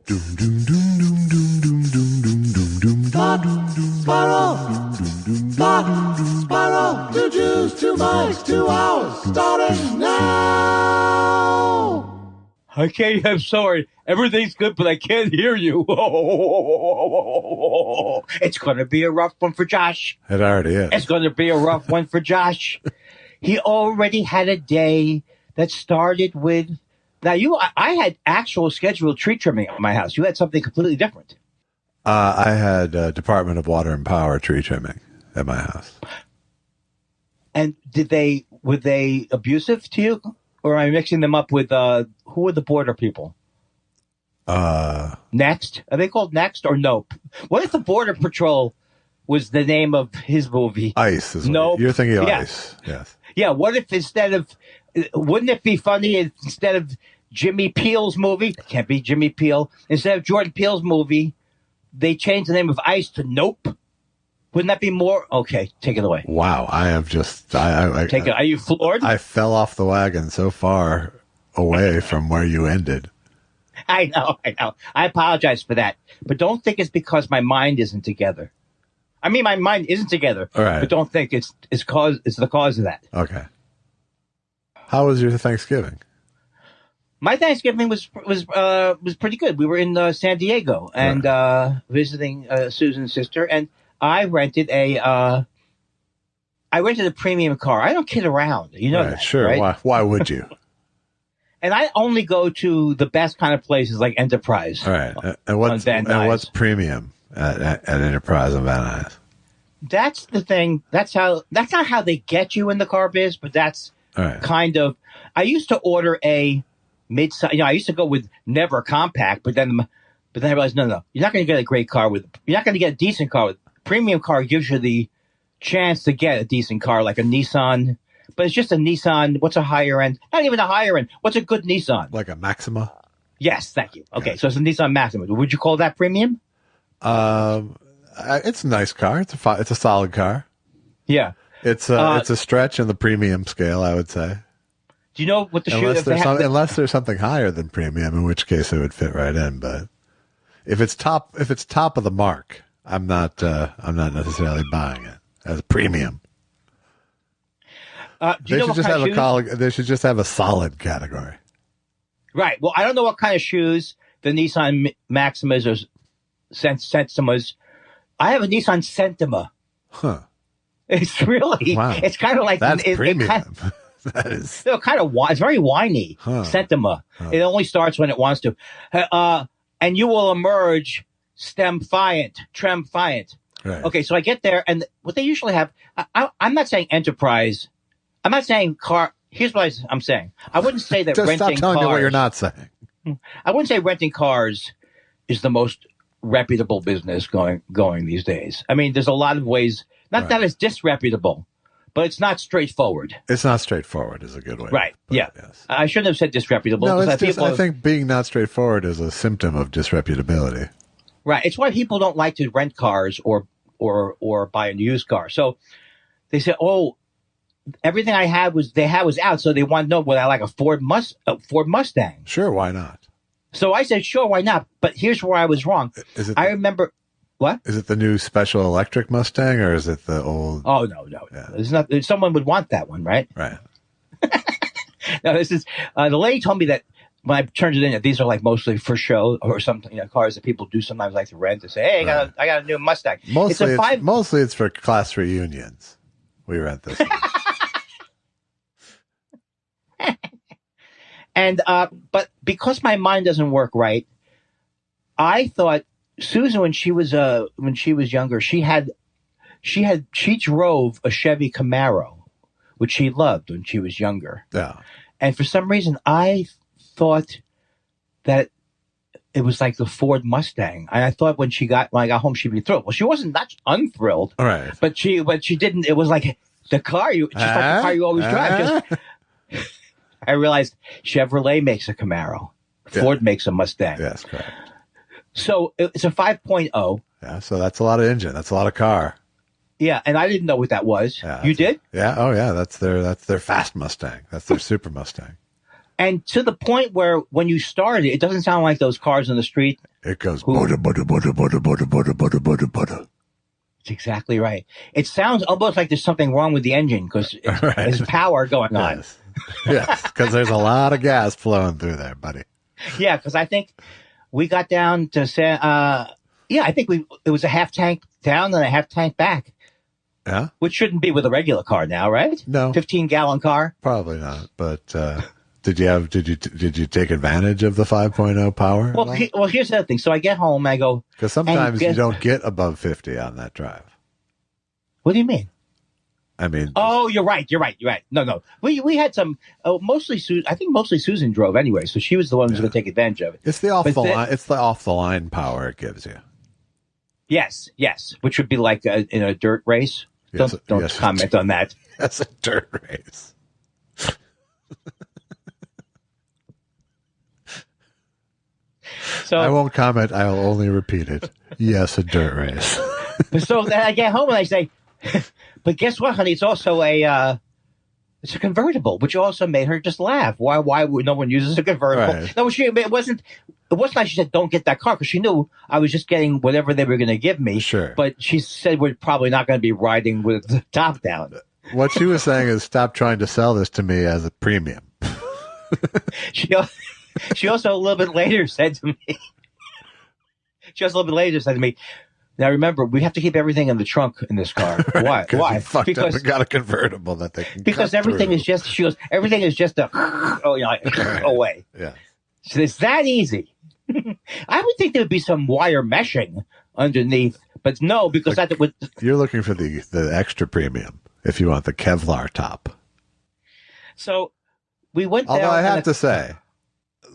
Spiral, 2 Jews, 2 mics, 2 hours, starting now. I can't. I'm sorry. Everything's good, but I can't hear you. It's going to be a rough one for Josh. It already is. It's going to be a rough one for Josh. He already had a day that started with. Now, I had actual scheduled tree trimming at my house. You had something completely different. I had Department of Water and Power tree trimming at my house. And were they abusive to you? Or am I mixing them up with, who are the border people? Next? Are they called Next or Nope? What if the Border Patrol was the name of his movie? Ice is Nope. You're thinking of Ice. Yes. Yeah, what if wouldn't it be funny if instead of Jimmy Peele's movie, it can't be Jimmy Peele, instead of Jordan Peele's movie, they changed the name of Ice to Nope? Wouldn't that be more? Okay, take it away. Wow, I have just... Are you floored? I fell off the wagon so far away from where you ended. I know. I apologize for that. But don't think it's because my mind isn't together. I mean, my mind isn't together. All right. But don't think it's the cause of that. Okay. How was your Thanksgiving? My Thanksgiving was pretty good. We were in San Diego and visiting Susan's sister, and I rented a premium car. I don't kid around. You know that, sure. Right? Why would you? And I only go to the best kind of places like Enterprise. All right. And what's premium at Enterprise on Van Nuys? That's the thing. That's not how they get you in the car biz, but that's kind of. I used to order a mid-size. I used to go with never compact, but then I realized no, you're not going to get a great car with. You're not going to get a decent car with. Premium car gives you the chance to get a decent car like a Nissan, but it's just a Nissan. What's a higher end? Not even a higher end. What's a good Nissan? Like a Maxima? Yes, thank you. Okay, so it's a Nissan Maxima. Would you call that premium? It's a nice car. It's a solid car. Yeah, it's a stretch in the premium scale, I would say. Do you know what the shoe? Unless there's something higher than premium, in which case it would fit right in. But if it's top of the mark, I'm not necessarily buying it as a premium. They should just have a solid category. Right. Well, I don't know what kind of shoes the Nissan Maximas or Sentimas. I have a Nissan Sentima. Huh. It's really. Wow. It's kind of like that's premium. That is kind of. It's very whiny. Sentima. It only starts when it wants to. And you will emerge tremfiant. Right. Okay, so I get there, and what they usually have. I'm not saying Enterprise. I'm not saying car. Here's what I'm saying. I wouldn't say that just renting stop telling cars. me what you're not saying. I wouldn't say renting cars is the most reputable business going these days. I mean, there's a lot of ways. Not that it's disreputable, but it's not straightforward. It's not straightforward is a good way. Right. Yeah. Yes. I shouldn't have said disreputable. No, I think being not straightforward is a symptom of disreputability. Right. It's why people don't like to rent cars or buy a used car. So they say, "Oh, everything I had was out." So they want to know whether I like a Ford Mustang. Sure, why not? So I said, "Sure, why not?" But here's where I was wrong. I remember. What? Is it the new special electric Mustang or is it the old? Oh, no. Yeah. It's not. Someone would want that one, right? Right. No, this is the lady told me that when I turned it in, that these are like mostly for show or something. Cars that people do sometimes like to rent to say, "Hey, I got a new Mustang." Mostly it's for class reunions. We rent this. And but because my mind doesn't work right, I thought Susan, when she was younger, she drove a Chevy Camaro, which she loved when she was younger. Yeah. And for some reason, I thought that it was like the Ford Mustang. I thought when I got home, she'd be thrilled. Well, she wasn't that unthrilled. All right. But she didn't. It was like the car like the car you always drive. I realized Chevrolet makes a Camaro. Ford makes a Mustang. Yes, correct. So it's a 5.0. Yeah, so that's a lot of engine. That's a lot of car. Yeah, and I didn't know what that was. Yeah, you did? Yeah. Oh, yeah. That's their fast Mustang. That's their super Mustang. And to the point where when you start it doesn't sound like those cars on the street It goes butter, butter, butter, butter, butter, butter, butter, butter, butter. That's exactly right. It sounds almost like there's something wrong with the engine because there's power going on. Yes, because there's a lot of gas flowing through there, buddy. Yeah, because I think we got down to I think it was a half tank down and a half tank back. Yeah, which shouldn't be with a regular car now, right? No, 15-gallon car. Probably not. But did you take advantage of the 5.0 power? Well, here's the other thing. So I get home, I go because sometimes you don't get above 50 on that drive. What do you mean? I mean, oh, you're right. No, we had some. Mostly Susan drove anyway, so she was the one who was going to take advantage of it. It's the off the line power it gives you. Yes, which would be like in a dirt race. Don't comment on that. That's a dirt race. So I won't comment. I'll only repeat it. Yes, a dirt race. So then I get home and I say, but guess what, honey? It's also it's a convertible, which also made her just laugh. Why would no one uses a convertible? Right. No, it wasn't like she said, don't get that car, because she knew I was just getting whatever they were going to give me. Sure. But she said we're probably not going to be riding with the top down. What she was saying is, stop trying to sell this to me as a premium. She also a little bit later said to me, now remember, we have to keep everything in the trunk in this car. Right, Why? Because we got a convertible that they can. Because everything is just. She goes. Everything is just away. Yeah. So it's that easy. I would think there would be some wire meshing underneath, but no, because you're looking for the extra premium if you want the Kevlar top. So we went there. Although I have to say,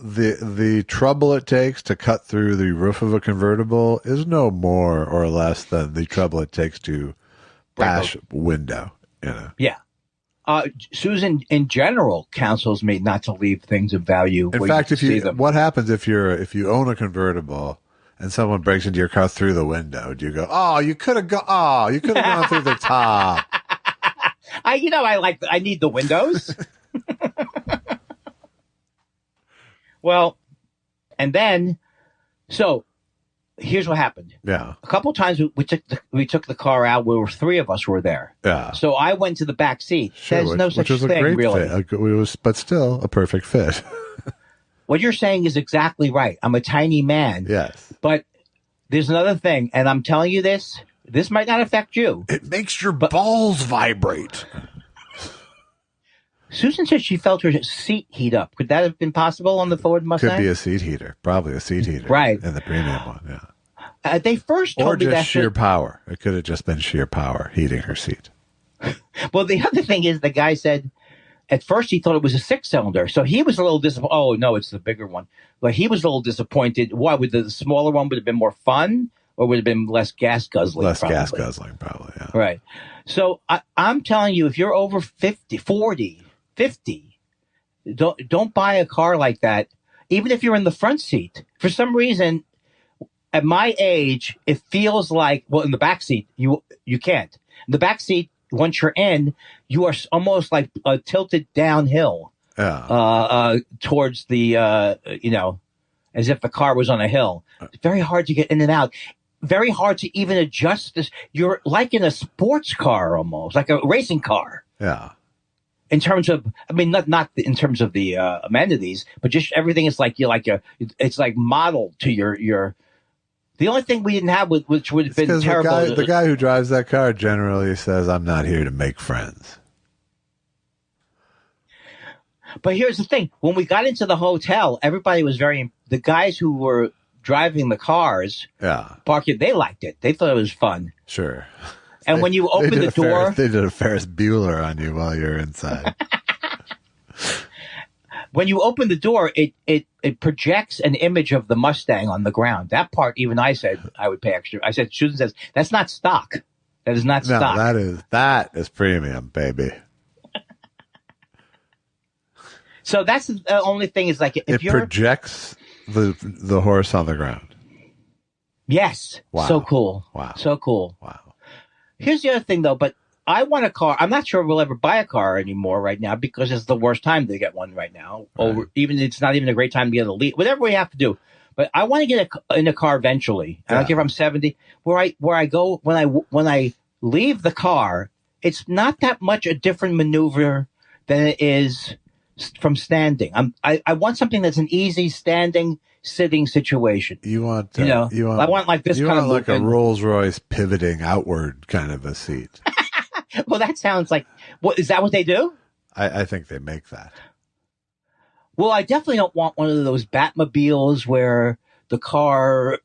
the trouble it takes to cut through the roof of a convertible is no more or less than the trouble it takes to bash a window. Yeah. Susan, in general, counsels me not to leave things of value. In fact, what happens if you own a convertible and someone breaks into your car through the window? Do you go, oh, you could have gone through the top? I need the windows. Well, and then, so here's what happened. Yeah. A couple of times we took the car out where three of us were there. Yeah. So I went to the back seat. Sure, There's no such thing, really. But still a perfect fit. What you're saying is exactly right. I'm a tiny man. Yes. But there's another thing, and I'm telling you this might not affect you. It makes your balls vibrate. Susan said she felt her seat heat up. Could that have been possible on the Ford Mustang? Could be a seat heater. Probably a seat heater. Right. In the premium one, yeah. They first told me that. Or just sheer power. It could have just been sheer power heating her seat. Well, the other thing is the guy said at first he thought it was a 6-cylinder. So he was a little disappointed. Oh, no, it's the bigger one. But he was a little disappointed. Why? Would the smaller one would have been more fun? Or would have been less gas guzzling? Gas guzzling, probably, yeah. Right. So I'm telling you, if you're over 50, don't buy a car like that, even if you're in the front seat. For some reason, at my age, it feels like, well, in the back seat, you can't. In the back seat, once you're in, you are almost like tilted downhill towards the, as if the car was on a hill. It's very hard to get in and out. Very hard to even adjust this. You're like in a sports car almost, like a racing car. Yeah. In terms of, I mean, not in terms of the amenities, but just everything is like it's like modeled to your. The only thing we didn't have, which would have been terrible. The guy who drives that car generally says, "I'm not here to make friends." But here's the thing: when we got into the hotel, everybody was the guys who were driving the cars, parking, they liked it. They thought it was fun. Sure. And when you open the door, they did a Ferris Bueller on you while you're inside. When you open the door, it projects an image of the Mustang on the ground. That part, even I said I would pay extra. I said, Susan says, that's not stock. That is not stock. That is premium, baby. So that's the only thing is like if it projects the horse on the ground. Yes. Wow. So cool. Wow. So cool. Wow. Here's the other thing, though, but I want a car. I'm not sure we'll ever buy a car anymore right now because it's the worst time to get one right now. Right. Or even it's not even a great time to get a lease. Whatever we have to do. But I want to get in a car eventually. I don't care if I'm 70. Where I go when I leave the car, it's not that much a different maneuver than it is from standing. I want something that's an easy standing, sitting situation. I want like this kind of like a Rolls Royce pivoting outward kind of a seat. Well, that sounds like is that what they do? I think they make that. Well, I definitely don't want one of those Batmobiles where the car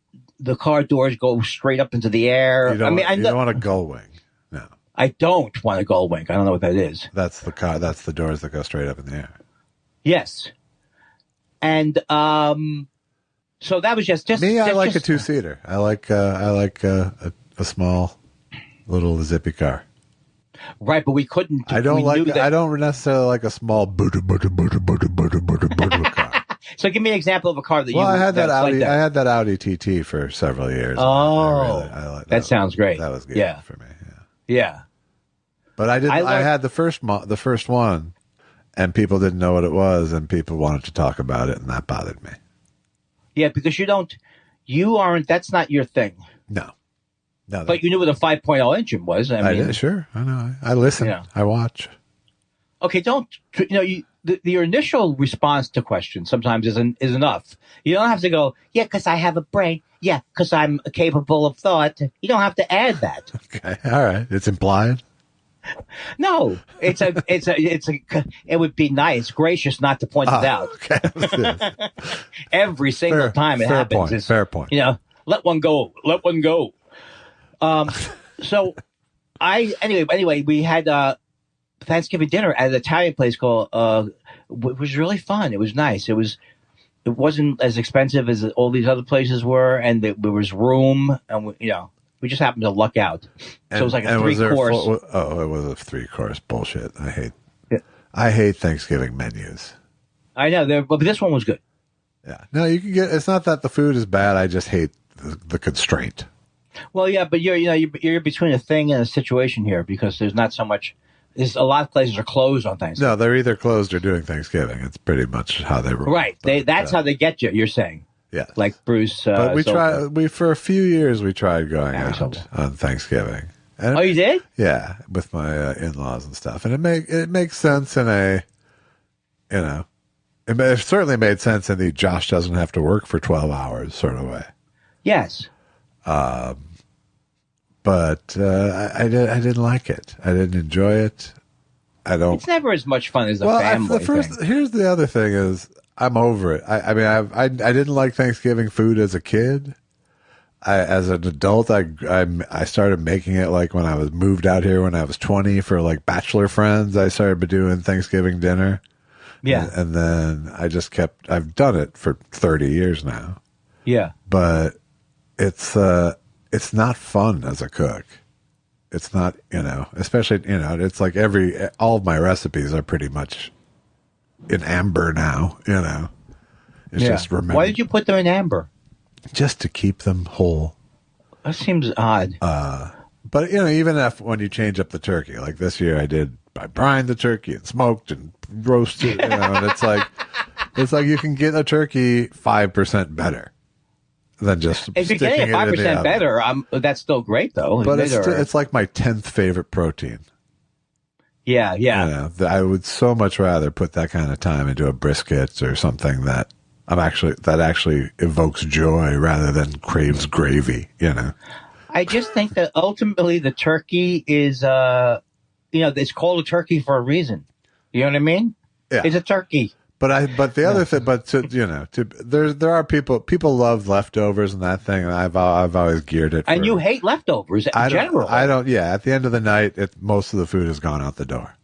doors go straight up into the air. You don't want a gull wing. No. I don't want a gull wing. I don't know what that is. That's the car. That's the doors that go straight up in the air. Yes. And so that was just me. I like a 2-seater. I like a small little zippy car. Right, but we couldn't. I don't necessarily like a small car. So give me an example of a car that I had that Audi. I had that Audi TT for several years. Oh, that sounds great. That was good for me. Yeah. But I didn't. I had the first one, and people didn't know what it was, and people wanted to talk about it, and that bothered me. Yeah, because you aren't. That's not your thing. No. But you knew what a 5.0 engine was. I mean, did, sure. I know. I listen. Yeah. I watch. Okay, your initial response to questions sometimes is enough. You don't have to go, yeah, because I have a brain. Yeah, because I'm capable of thought. You don't have to add that. Okay, all right. It's implied. No, it would be nice, gracious not to point it out. Okay. Every single time it happens. Fair point. Let one go. So anyway, we had Thanksgiving dinner at an Italian place called it was really fun. It was nice. It wasn't as expensive as all these other places were, and there was room, and we just happened to luck out. So it was like a 3-course. It was a 3-course bullshit. I hate Thanksgiving menus. I know, but this one was good. Yeah. No, you can get. It's not that the food is bad. I just hate the constraint. Well, yeah, but you're between a thing and a situation here because there's not so much. There's a lot of places are closed on Thanksgiving. No, they're either closed or doing Thanksgiving. It's pretty much how they roll. Right. That's how they get you. You're saying. Yeah. Like Bruce. But for a few years we tried going out on Thanksgiving. And you did? Yeah, with my in-laws and stuff, and it makes sense in it certainly made sense in the Josh doesn't have to work for 12 hours sort of way. Yes. But I didn't like it. I didn't enjoy it. It's never as much fun as a family thing. Here's the other thing is I'm over it. I mean, I didn't like Thanksgiving food as a kid. As an adult, I started making it like when I was moved out here when I was 20 for like bachelor friends. I started doing Thanksgiving dinner. Yeah. And then I've done it for 30 years now. Yeah. But it's not fun as a cook. It's not, especially, it's like all of my recipes are pretty much in amber now, It's just remember. Why did you put them in amber? Just to keep them whole. That seems odd. But, even when you change up the turkey, like this year I brined the turkey and smoked and roasted, and it's like you can get a turkey 5% better than just if you're getting it 5% better, that's still great though. But it's like my 10th favorite protein. Yeah. I would so much rather put that kind of time into a brisket or something that actually evokes joy rather than craves gravy. I just think that ultimately the turkey is, it's called a turkey for a reason. You know what I mean? Yeah. It's a turkey. But the other thing, there are people love leftovers and that thing. And I've always geared it. And you hate leftovers in general. I don't. Yeah. At the end of the night, most of the food has gone out the door,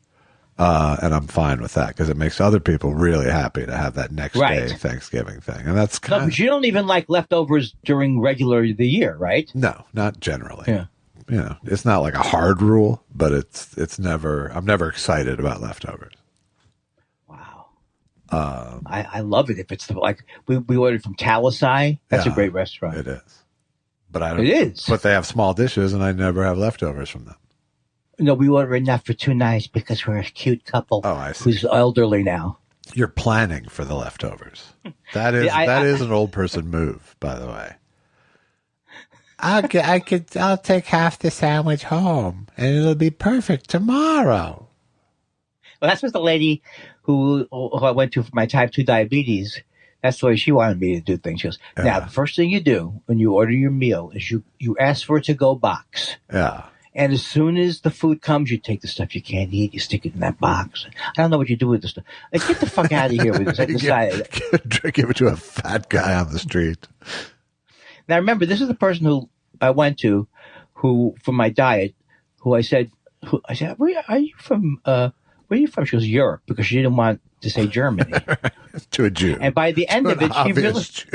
and I'm fine with that because it makes other people really happy to have that next day Thanksgiving thing, and that's kind. No, but you don't even like leftovers during the year, right? No, not generally. Yeah. It's not like a hard rule, but it's never. I'm never excited about leftovers. I love it if it's like we ordered from Talisai. That's a great restaurant. It is, but It is, but they have small dishes, and I never have leftovers from them. No, we order enough for 2 nights because we're a cute couple. Oh, I see. Who's elderly now. You're planning for the leftovers. That is an old person move, by the way. I'll take half the sandwich home, and it'll be perfect tomorrow. Well, that's what the lady who I went to for my type 2 diabetes. That's the way she wanted me to do things. She goes, now, the first thing you do when you order your meal is you ask for a to-go box. Yeah. And as soon as the food comes, you take the stuff you can't eat, you stick it in that box. I don't know what you do with this stuff. Like, get the fuck out of here with this. I decided. Give it to a fat guy on the street. Now, remember, this is the person who I went to, who, for my diet, who I said, where are you from? Where are you from? She goes, Europe, because she didn't want to say Germany. To a Jew. And by the end of it, she really. Jew.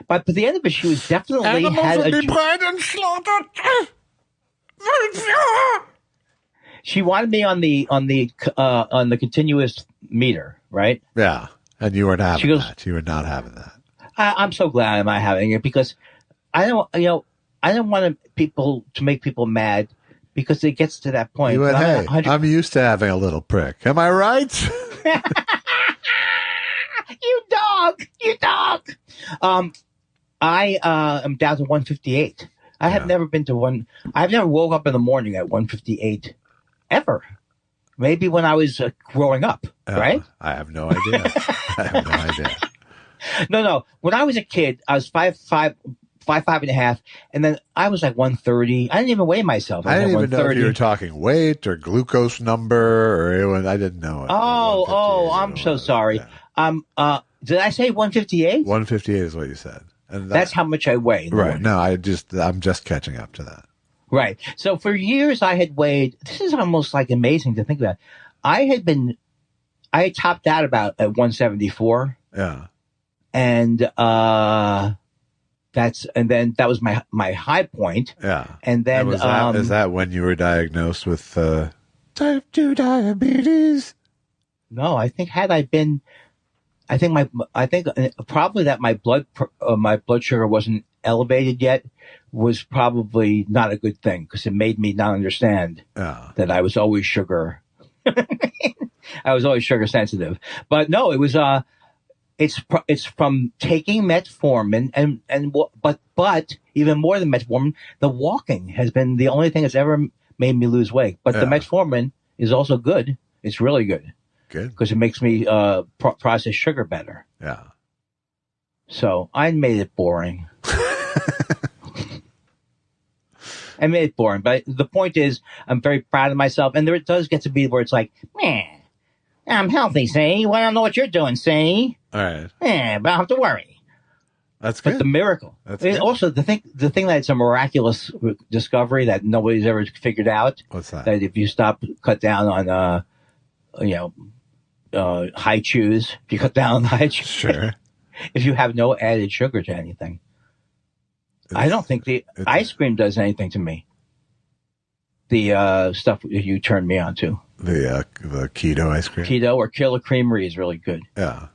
But by the end of it, she was definitely Animals had will a. be bred and slaughtered. She wanted me on the continuous meter, right? Yeah, and you weren't having that. You were not having that. I'm so glad I'm not having it because I don't want people to make people mad because it gets to that point. You went, hey, I'm used to having a little prick. Am I right? You dog. I am down to 158. I have never been to one. I've never woke up in the morning at 158 ever. Maybe when I was growing up, right? I have no idea. No. When I was a kid, I was 5'5", 5'5.5", and then I was like 130. I didn't even weigh myself. I didn't even know if you were talking weight or glucose number or I didn't know it. Oh, I'm so sorry. Yeah. Did I say 158? 158 is what you said. And that's how much I weigh. Right. No, I'm just catching up to that. Right. So for years I had weighed, this is almost like amazing to think about. I had topped out about at 174. Yeah. And then that was my high point. Yeah. And then is that when you were diagnosed with type 2 diabetes? No, I think probably that my blood sugar wasn't elevated yet was probably not a good thing because it made me not understand that I was always sugar. I was always sugar sensitive, but no, it was it's from taking metformin but even more than metformin, the walking has been the only thing that's ever made me lose weight. But the metformin is also good. It's really good. Good. Because it makes me process sugar better. Yeah. So I made it boring. I made it boring. But the point is, I'm very proud of myself. And there it does get to be where it's like, man, I'm healthy, see? Well, I don't know what you're doing, see? All right. Yeah, but I don't have to worry. That's good. But the miracle. Also, the thing that's a miraculous discovery that nobody's ever figured out. What's that? That if you cut down on, high chews, if you cut down on the high chews. Sure. If you have no added sugar to anything. I don't think the ice cream does anything to me. The stuff you turned me on to. The keto ice cream? Keto or Killer Creamery is really good. Yeah.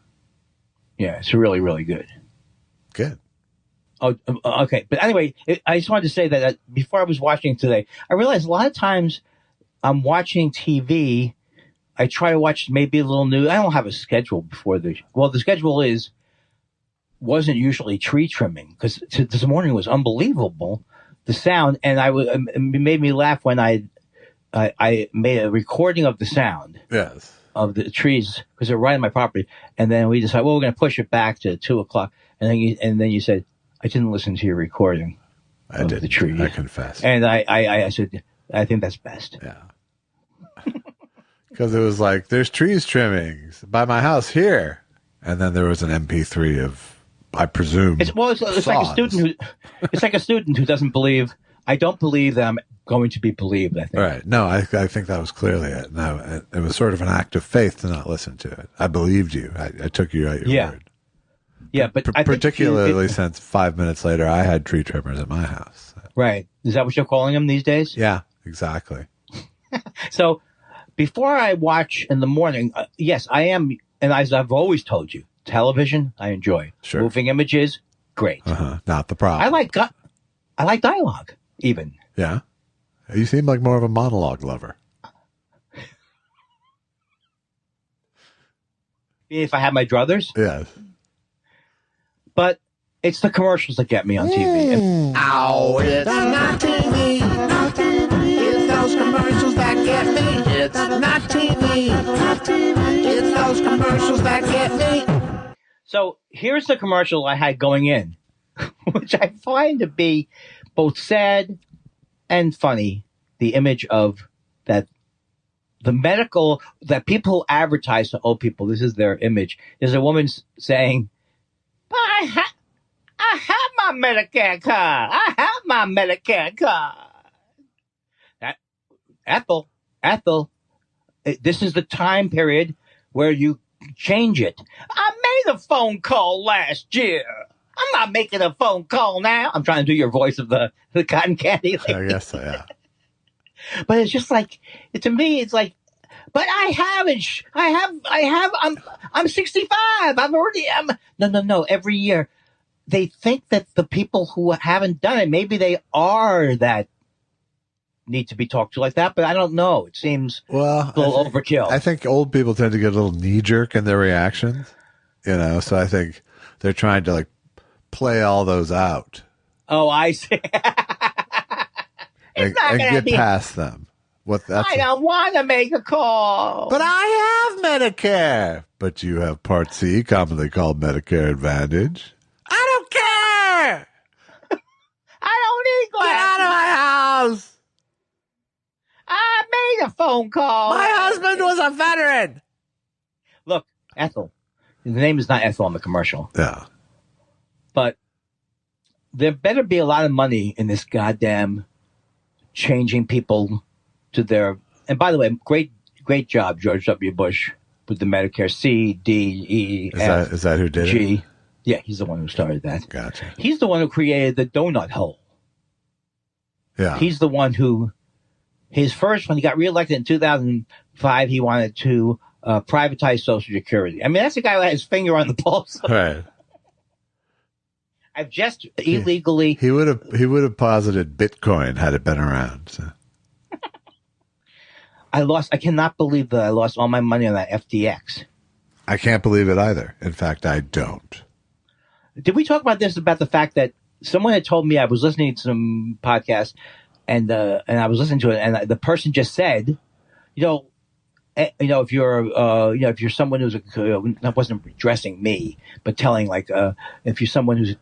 Yeah, it's really, really good. Good. Oh, okay. But anyway, I just wanted to say that before I was watching today, I realized a lot of times I'm watching TV. I try to watch maybe a little news. I don't have a schedule the schedule wasn't usually tree trimming because this morning was unbelievable. The sound, and it made me laugh when I made a recording of the sound. Yes. Of the trees because they're right on my property. And then we decided, we're going to push it back to 2:00. And then you said, I didn't listen to your recording. I did. The tree. I confess. And I said, I think that's best. Yeah. Because it was like, there's trees trimmings by my house here. And then there was an MP3 of, I presume, it's like a student who doesn't believe, I don't believe that I'm going to be believed, I think. Right. No, I think that was clearly it. No, it was sort of an act of faith to not listen to it. I believed you. I took you at your word. Yeah, but particularly since 5 minutes later, I had tree trimmers at my house. Right. Is that what you're calling them these days? Yeah, exactly. So before I watch in the morning, yes, I am, and as I've always told you, television, I enjoy. Sure. Moving images, great. Not the problem. I like dialogue, even. Yeah. You seem like more of a monologue lover. If I had my druthers? Yes. But it's the commercials that get me on TV. Ow, it's not TV. Not TV. It's those commercials that get me. It's not TV. Not TV. It's those commercials that get me. So here's the commercial I had going in, which I find to be both sad and funny. The image of that, the medical, that people who advertise to old people, this is their image. There's a woman saying, I have my Medicare card. I have my Medicare card. Ethel, this is the time period where you change it. I made a phone call last year. I'm not making a phone call now. I'm trying to do your voice of the cotton candy lady. I guess so, yeah. But it's just like, to me, it's like, but I'm 65. No. Every year they think that the people who haven't done it, maybe they are that need to be talked to like that, but I don't know. It seems a little overkill. I think old people tend to get a little knee jerk in their reactions, so I think they're trying to like play all those out. Oh, I see. and get past them. I don't want to make a call. But I have Medicare. But you have Part C, commonly called Medicare Advantage. I don't care. I don't need glasses. Get out of my house. I made a phone call. My husband was a veteran. Look, Ethel. The name is not Ethel on the commercial. Yeah. But there better be a lot of money in this goddamn changing people to their. And by the way, great job, George W. Bush, with the Medicare C, D, E, F, is that who did G. it? Yeah, he's the one who started that. Gotcha. He's the one who created the donut hole. Yeah. He's the one who, when he got reelected in 2005, he wanted to privatize Social Security. I mean, that's the guy who had his finger on the pulse. Right. I've just illegally. He would have posited Bitcoin had it been around. So. I cannot believe that I lost all my money on that FTX. I can't believe it either. In fact, I don't. Did we talk about this, about the fact that someone had told me, I was listening to some podcast and I was listening to it, and the person just said, if you're someone who's that wasn't addressing me, but telling if you're someone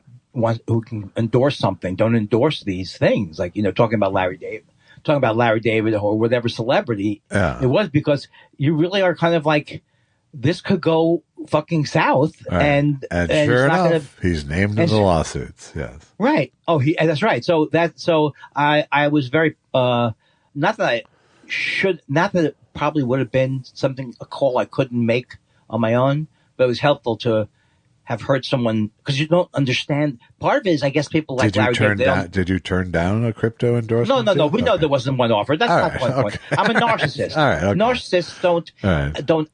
who can endorse something, don't endorse these things. Talking about Larry David or whatever celebrity. Yeah. It was because you really are kind of like, this could go fucking south. Right. And sure enough, he's named in the lawsuits. Yes. Right. Oh, that's right. So I was very, not that it probably would have been a call I couldn't make on my own, but it was helpful to have heard someone, because you don't understand. Part of it is, I guess, people like Larry David. Did you turn down a crypto endorsement? No. We know there wasn't one offered. That's not the point. I'm a narcissist. All right. Okay. Narcissists don't.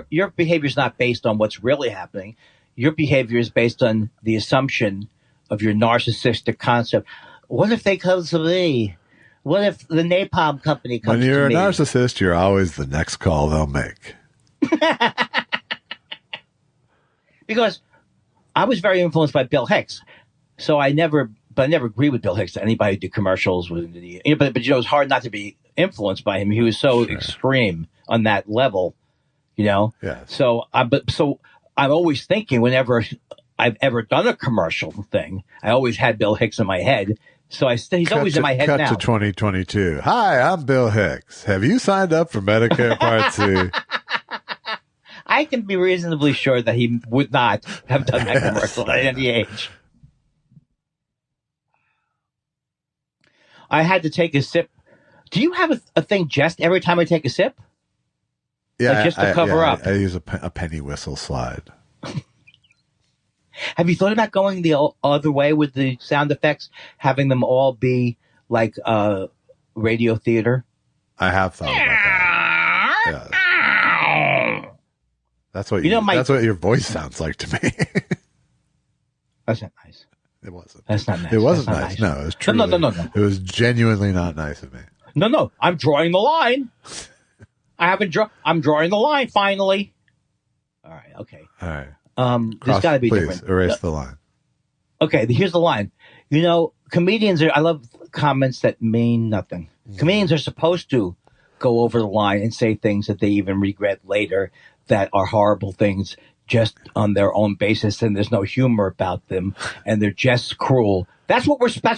Your behavior is not based on what's really happening. Your behavior is based on the assumption of your narcissistic concept. What if they come to me? What if the napalm company comes to me? When you're a narcissist, you're always the next call they'll make. Because I was very influenced by Bill Hicks, so I never agreed with Bill Hicks. Anybody who did commercials but it's hard not to be influenced by him. He was so extreme on that level, Yeah. So I'm always thinking, whenever I've ever done a commercial thing, I always had Bill Hicks in my head. So he's always in my head now. Cut to 2022. Hi, I'm Bill Hicks. Have you signed up for Medicare Part C? I can be reasonably sure that he would not have done that commercial at any age. I had to take a sip. Do you have a thing just every time I take a sip? Yeah, just to cover up. I use a penny whistle slide. Have you thought about going the other way with the sound effects, having them all be like radio theater? I have thought about that. Yeah. That's what that's what your voice sounds like to me. That's not nice. It wasn't. That's not nice. It wasn't nice. No, it was true. No. It was genuinely not nice of me. No. I'm drawing the line. I'm drawing the line finally. All right. Okay. All right. There's got to be please, different. Erase the line. Okay. Here's the line. Comedians I love comments that mean nothing. Comedians are supposed to go over the line and say things that they even regret later that are horrible things just on their own basis, and there's no humor about them, and they're just cruel. That's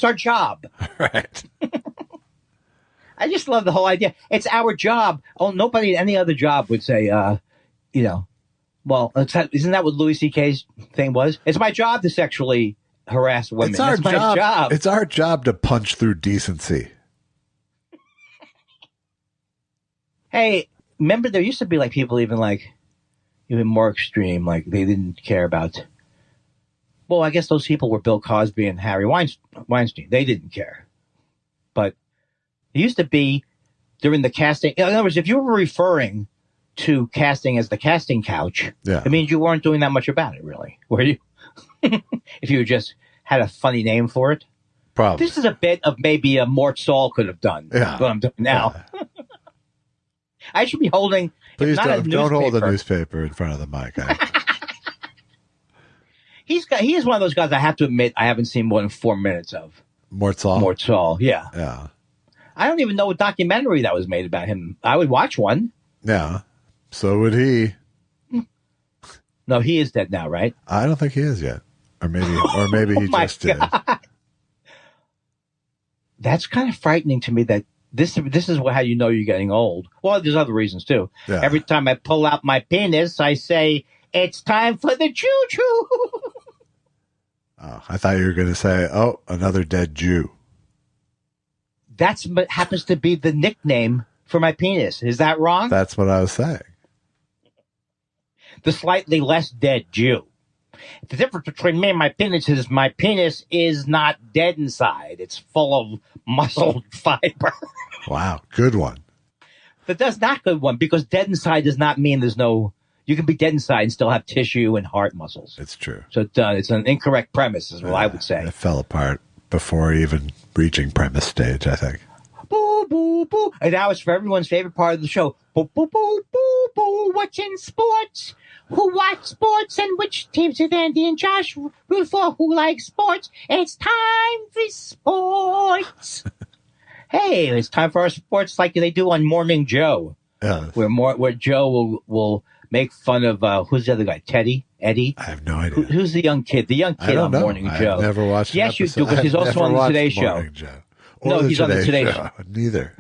our job. Right. I just love the whole idea. It's our job. Oh, nobody at any other job would say, well, isn't that what Louis C.K.'s thing was? It's my job to sexually harass women. It's our job. It's our job to punch through decency. Hey, remember there used to be people even more extreme, they didn't care about. Well, I guess those people were Bill Cosby and Harry Weinstein. They didn't care. But it used to be during the casting. In other words, if you were referring to casting as the casting couch, it means you weren't doing that much about it, really, were you? If you just had a funny name for it. Probably. This is a bit of maybe a Mort Saul could have done. Yeah. What I'm doing now. Yeah. I should be holding. Please don't hold a newspaper in front of the mic. He is one of those guys I have to admit I haven't seen more than 4 minutes of. Mort Saul, yeah. Yeah. I don't even know what documentary that was made about him. I would watch one. Yeah. So would he. No, he is dead now, right? I don't think he is yet. Or maybe he just did. That's kind of frightening to me that this is how you know you're getting old. Well, there's other reasons too. Yeah. Every time I pull out my penis, I say, it's time for the choo-choo. Oh, I thought you were going to say, another dead Jew. That's what happens to be the nickname for my penis. Is that wrong? That's what I was saying. The slightly less dead Jew. The difference between me and my penis is not dead inside. It's full of muscle fiber. Wow. Good one. That's not good one, because dead inside does not mean you can be dead inside and still have tissue and heart muscles. It's true. So it's an incorrect premise is what I would say. It fell apart before even reaching premise stage, I think. Boo, boo, boo. And now it's for everyone's favorite part of the show. Boo, boo, boo, boo, boo. Watching sports. Who watch sports and which teams did Andy and Josh root for? Who likes sports? It's time for sports. Hey, it's time for our sports like they do on Morning Joe. Yeah. Where Joe will make fun of, who's the other guy? Eddie? I have no idea. Who's the young kid? The young kid on Morning Joe. I've never watched Yes, you do, because he's also on the Today Show. No, he's on the Today Show. Neither.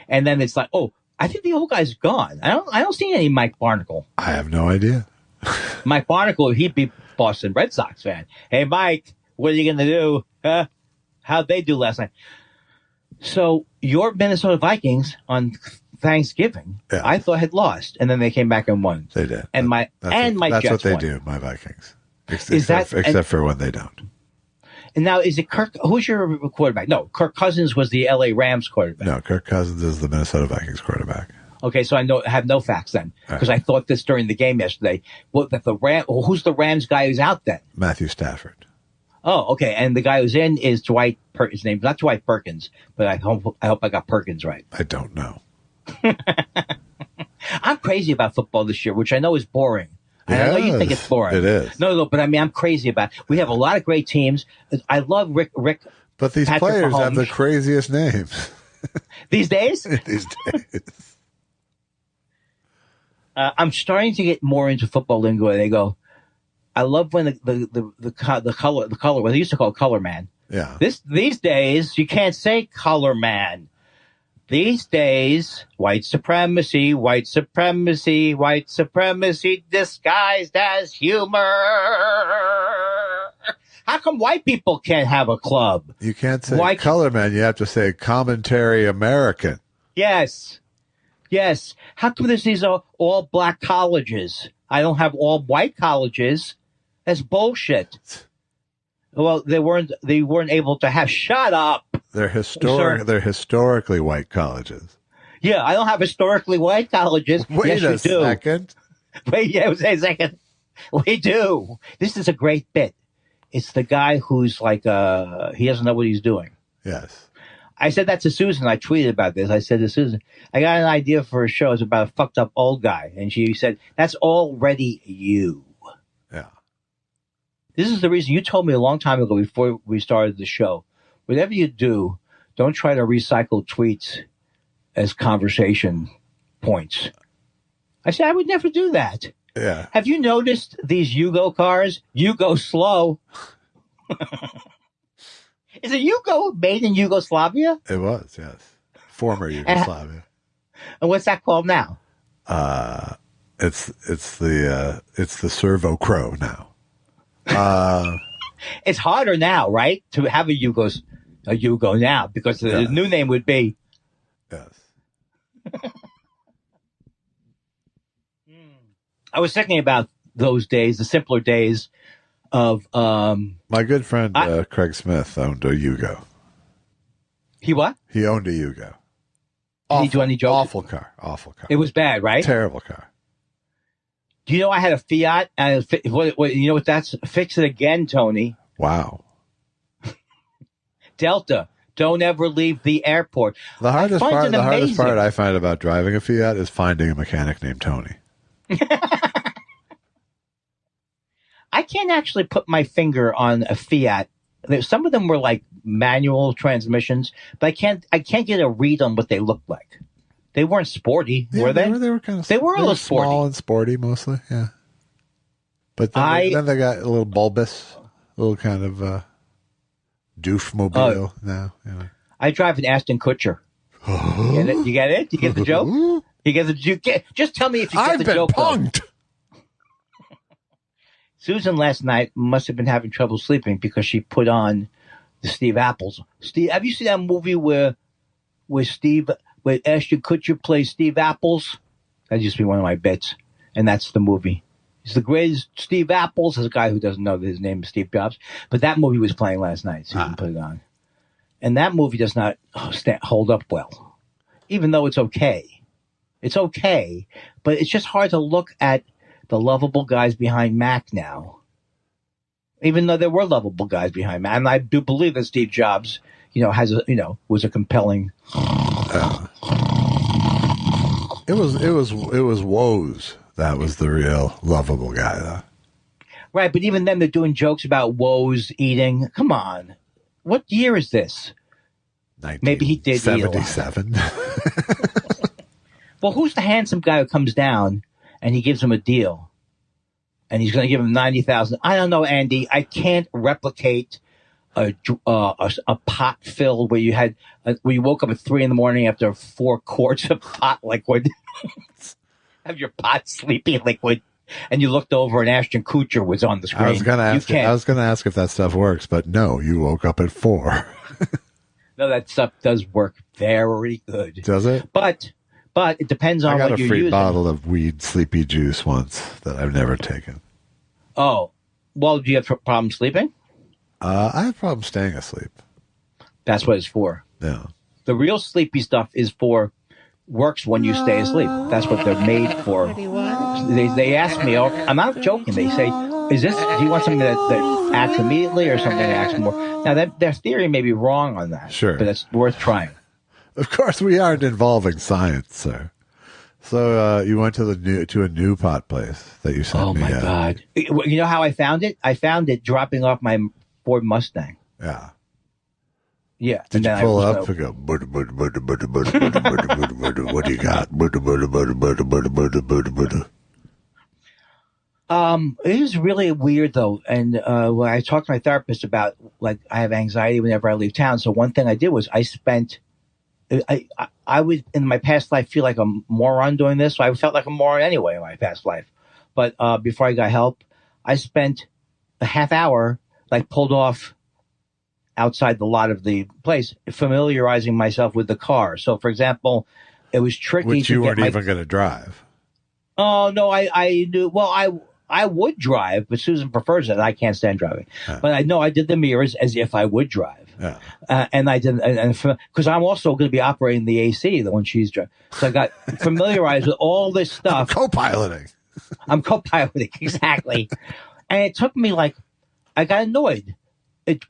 And then it's like, I think the old guy's gone. I don't see any Mike Barnacle. I have no idea. Mike Barnacle, he'd be Boston Red Sox fan. Hey, Mike, what are you going to do? How'd they do last night? So your Minnesota Vikings on Thanksgiving, I thought had lost, and then they came back and won. They did. And my That's Jets what they won. do, my Vikings. Except for when they don't. And now, is it Kirk? Who's your quarterback? No, Kirk Cousins was the L.A. Rams quarterback. No, Kirk Cousins is the Minnesota Vikings quarterback. Okay, so I have no facts then, because I thought this during the game yesterday. Who's the Rams guy who's out then? Matthew Stafford. Oh, okay, and the guy who's in is his name's not Dwight Perkins, but I hope I got Perkins right. I don't know. I'm crazy about football this year, which I know is boring. And I know you think it's boring. It is. No, but I mean, I'm crazy about it. We have a lot of great teams. I love Rick. But these Patrick players Mahomes. have the craziest names. These days? These days. I'm starting to get more into football lingo. And they go, I love when the color, what they used to call color man. Yeah. These days, you can't say color man. These days, white supremacy disguised as humor. How come white people can't have a club? You can't say color man. You have to say commentary American. Yes. How come there's these all black colleges? I don't have all white colleges. That's bullshit. Well, they weren't able to have. Shut up. They're historically white colleges. Yeah, I don't have historically white colleges. Wait a second. Wait a second. We do. This is a great bit. It's the guy who's like, he doesn't know what he's doing. Yes. I said that to Susan. I tweeted about this. I said to Susan, I got an idea for a show. It's about a fucked up old guy. And she said, that's already you. Yeah. This is the reason you told me a long time ago before we started the show. Whatever you do, don't try to recycle tweets as conversation points. I said, I would never do that. Yeah. Have you noticed these Yugo cars? You go slow. Is a Yugo made in Yugoslavia? It was, yes. Former Yugoslavia. And what's that called now? It's the Servo Crow now. It's harder now, right? To have a Yugo now, because the new name would be. Yes. I was thinking about those days, the simpler days of. My good friend Craig Smith owned a Yugo. He what? He owned a Yugo. Did he do any jokes? Awful car. It was bad, right? Terrible car. Do you know I had a Fiat? And you know what that's? Fix it again, Tony. Wow. Delta. Don't ever leave the airport. The hardest part I find about driving a Fiat is finding a mechanic named Tony. I can't actually put my finger on a Fiat. Some of them were like manual transmissions, but I can't get a read on what they looked like. They weren't sporty, were they? They were kind of. They were a little sporty, small and sporty mostly. Yeah, but then they got a little bulbous, a little kind of doof mobile now. You know. I drive an Aston Kutcher. You get it? You get the joke? Just tell me if you get the joke. I've been punked. Susan last night must have been having trouble sleeping because she put on the Steve Apples. Steve, have you seen that movie where Ashton Kutcher plays Steve Apples? That used to be one of my bits, and that's the movie. He's the greatest Steve Apples. There's a guy who doesn't know that his name is Steve Jobs, but that movie was playing last night. Susan put it on, and that movie does not hold up well, even though it's okay. It's okay, but it's just hard to look at the lovable guys behind Mac now, even though there were lovable guys behind Mac. And I do believe that Steve Jobs, was a compelling. It was Woes that was the real lovable guy, though. Right, but even then they're doing jokes about woes eating. Come on, what year is this? Maybe he did 77. Well, who's the handsome guy who comes down and he gives him a deal, and he's going to give him $90,000? I don't know, Andy. I can't replicate a pot filled where you woke up at 3 a.m. after 4 quarts of pot liquid. Have your pot sleepy liquid, and you looked over and Ashton Kutcher was on the screen. I was going to ask if that stuff works, but no, you woke up at 4. No, that stuff does work very good. Does it? But it depends on what you're using. I got a free bottle of weed sleepy juice once that I've never taken. Oh, well, do you have problems sleeping? I have problems staying asleep. That's what it's for. Yeah. The real sleepy stuff works when you stay asleep. That's what they're made for. They ask me, I'm not joking. They say, do you want something that acts immediately or something that acts more? Now, their theory may be wrong on that. Sure. But it's worth trying. Of course, we aren't involving science, sir. So you went to a new pot place that you sent me. Oh, my God. You know how I found it? I found it dropping off my Ford Mustang. Yeah. Yeah. Did you pull up and go, what do you got? It is really weird, though. And when I talked to my therapist about, like, I have anxiety whenever I leave town. So one thing I did was I would, in my past life, feel like a moron doing this. So I felt like a moron anyway in my past life. But before I got help, I spent a half hour, like, pulled off outside the lot of the place, familiarizing myself with the car. So, for example, it was tricky. Which you weren't even going to drive. Oh, no, I knew. Well, I would drive, but Susan prefers it. I can't stand driving. Yeah. But I did the mirrors as if I would drive. Yeah. And I did, because I'm also going to be operating the AC, the one she's driving. So I got familiarized with all this stuff. I'm co-piloting, exactly. And it took me I got annoyed.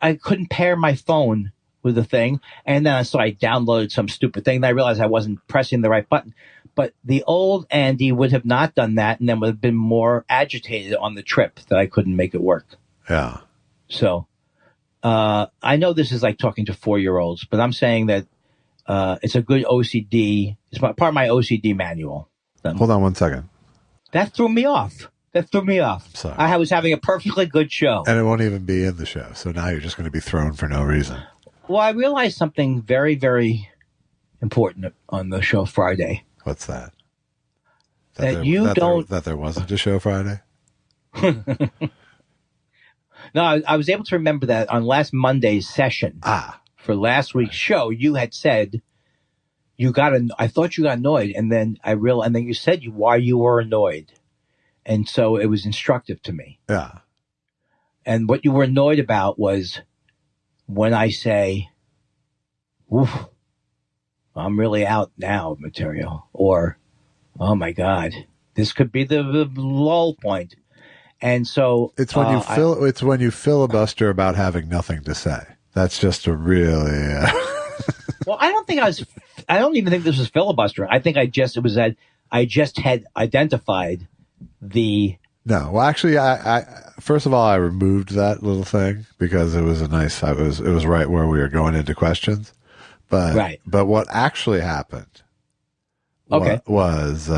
I couldn't pair my phone with the thing. And then so I downloaded some stupid thing. And I realized I wasn't pressing the right button. But the old Andy would have not done that and then would have been more agitated on the trip that I couldn't make it work. Yeah. So I know this is like talking to 4-year-olds, but I'm saying that it's a good OCD. It's part of my OCD manual. Hold on one second. That threw me off. Sorry. I was having a perfectly good show. And it won't even be in the show. So now you're just going to be thrown for no reason. Well, I realized something very, very important on the show Friday. What's that? That there wasn't a show Friday? No, I was able to remember that on last Monday's session for last week's show, you had said I thought you got annoyed, and then and then you said why you were annoyed. And so it was instructive to me. Yeah. And what you were annoyed about was when I say, oof, I'm really out now of material, or, oh my God, this could be the lull point. And so it's when it's when you filibuster about having nothing to say. That's just a really, Well, I don't even think this was filibustering. I think I just had identified No, well, actually, I first of all, I removed that little thing because it was it was right where we were going into questions. But what actually happened was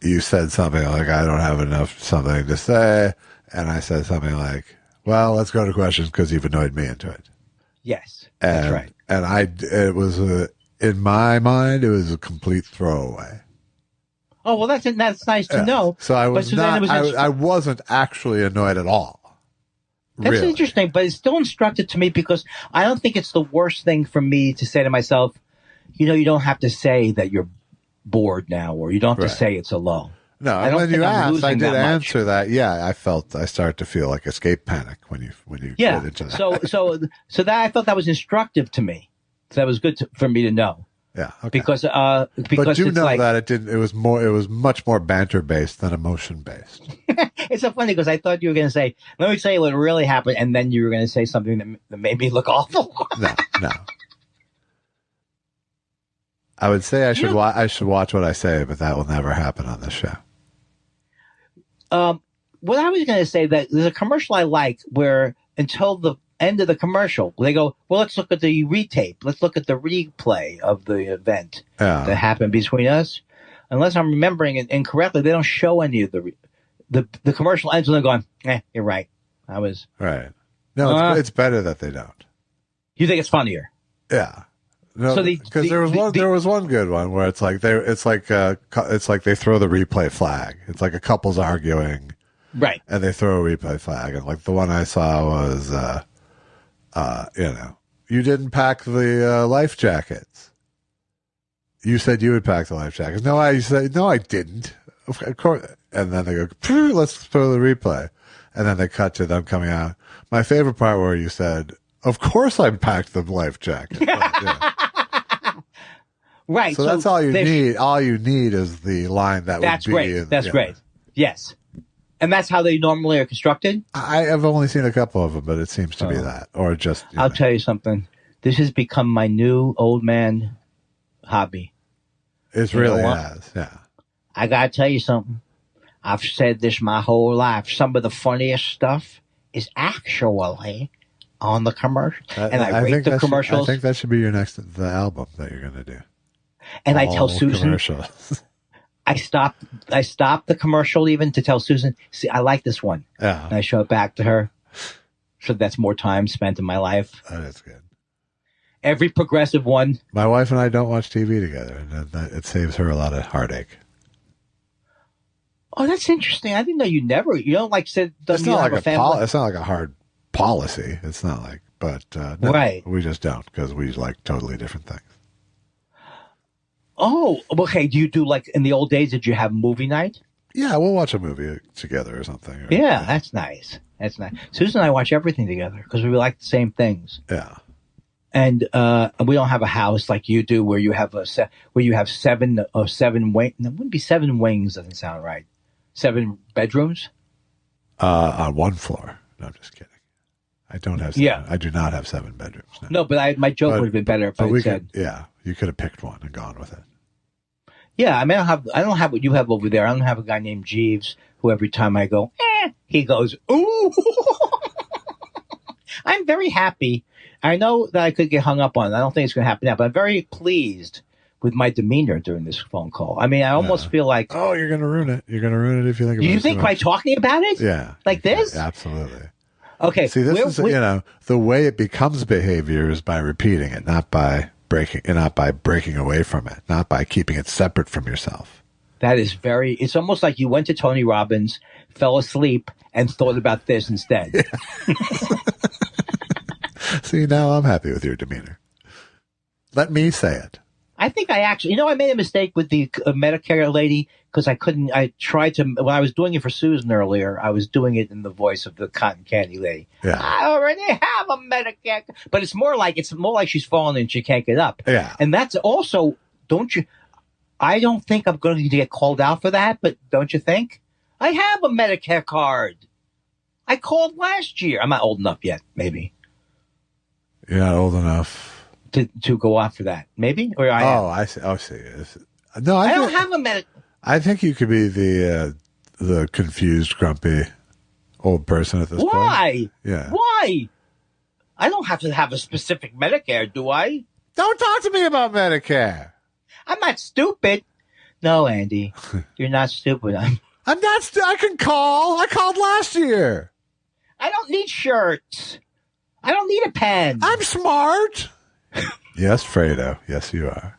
you said something like, I don't have enough something to say. And I said something like, well, let's go to questions because you've annoyed me into it. Yes, that's right. And it was, in my mind, it was a complete throwaway. Oh, well, that's nice to know. So I wasn't actually annoyed at all. That's really interesting, but it's still instructive to me because I don't think it's the worst thing for me to say to myself, you don't have to say that you're bored now, or you don't have to say it's a lull. No, and when you asked, I did answer that. Yeah, I started to feel like escape panic when you get into that. So that I thought that was instructive to me. So that was good for me to know. Yeah, okay. Because but you know that it didn't. It was much more banter based than emotion based. It's so funny because I thought you were going to say, "Let me tell you what really happened," and then you were going to say something that made me look awful. No. I would say I should watch what I say, but that will never happen on this show. What I was going to say, that there's a commercial I like where until the end of the commercial, they go, well, let's look at the retape. Let's look at the replay of the event that happened between us. Unless I'm remembering it incorrectly, they don't show any of the commercial ends and they're going, you're right. I was right. No, it's better that they don't. You think it's funnier? Yeah. No, because there was one good one where it's like they throw the replay flag. It's like a couple's arguing, right? And they throw a replay flag. And like the one I saw was, you didn't pack the life jackets. You said you would pack the life jackets. No, I didn't. Of course. And then they go, let's throw the replay. And then they cut to them coming out. My favorite part where you said, of course I packed the life jacket. Yeah. Right. So that's all you need. All you need is the line that's great. That's great. Yes. And that's how they normally are constructed? I have only seen a couple of them, but it seems to be that. Or just... I'll tell you something. This has become my new old man hobby. It really has, yeah. I got to tell you something. I've said this my whole life. Some of the funniest stuff is actually on the commercial. And I rate the commercials. I think that should be the album that you're going to do. And I tell Susan, I stopped the commercial even to tell Susan, see, I like this one. Yeah. And I show it back to her. So that's more time spent in my life. That is good. Every progressive one. My wife and I don't watch TV together, and it saves her a lot of heartache. Oh, that's interesting. I didn't know you don't like said. It's not like it's not like a hard policy. It's not like, but no, right. We just don't because we like totally different things. Oh, okay. Do you do like in the old days? Did you have movie night? Yeah, we'll watch a movie together or something. Yeah, that's nice. That's nice. Susan and I watch everything together because we like the same things. Yeah. And we don't have a house like you do where you have seven wings. It wouldn't be 7 wings. Doesn't sound right. 7 bedrooms. On one floor. No, I'm just kidding. I don't have 7. Yeah. I do not have 7 bedrooms. No, but my joke would have been better if I said. You could have picked one and gone with it. Yeah, I mean, I don't have what you have over there. I don't have a guy named Jeeves who every time I go, he goes, ooh. I'm very happy. I know that I could get hung up on it. I don't think it's going to happen now, but I'm very pleased with my demeanor during this phone call. I mean, I almost feel like... Oh, you're going to ruin it. You're going to ruin it if you think about it. You think by talking about it? Yeah. Like this? Yeah, absolutely. Okay. See, this is, the way it becomes behavior is by repeating it, not by breaking away from it, not by keeping it separate from yourself. That is it's almost like you went to Tony Robbins, fell asleep, and thought about this instead. Yeah. See, now I'm happy with your demeanor. Let me say it. I think I actually, I made a mistake with the Medicare lady because I tried to, when I was doing it for Susan earlier, I was doing it in the voice of the cotton candy lady. Yeah. I already have a Medicare. But it's more like she's falling and she can't get up. Yeah. And that's also, I don't think I'm going to get called out for that, but don't you think? I have a Medicare card. I called last year. I'm not old enough yet, maybe. You're not old enough. To go after that, maybe? Or I see. No, I don't have a medic. I think you could be the confused, grumpy old person at this point. Why? Yeah. Why? I don't have to have a specific Medicare, do I? Don't talk to me about Medicare. I'm not stupid. No, Andy, you're not stupid. I'm not. I can call. I called last year. I don't need shirts. I don't need a pen. I'm smart. Yes, Fredo. Yes, you are.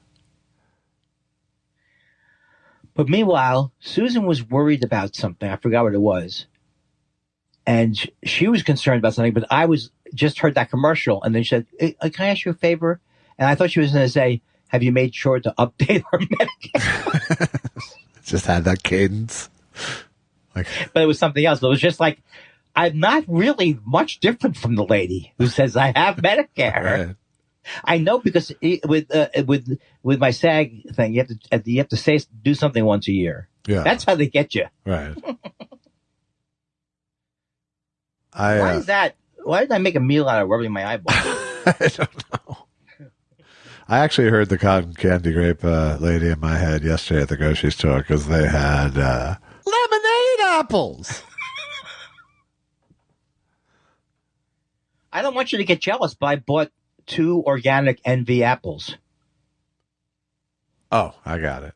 But meanwhile, Susan was worried about something. I forgot what it was. And she was concerned about something, but I was just heard that commercial. And then she said, hey, can I ask you a favor? And I thought she was going to say, have you made sure to update her Medicare? Just had that cadence. But it was something else. It was just like, I'm not really much different from the lady who says I have Medicare. Right. I know because with my SAG thing, you have to do something once a year. Yeah, that's how they get you. Right. Why is that? Why did I make a meal out of rubbing my eyeball? I don't know. I actually heard the cotton candy grape lady in my head yesterday at the grocery store because they had lemonade apples. I don't want you to get jealous, but I bought 2 organic NV apples. Oh, I got it.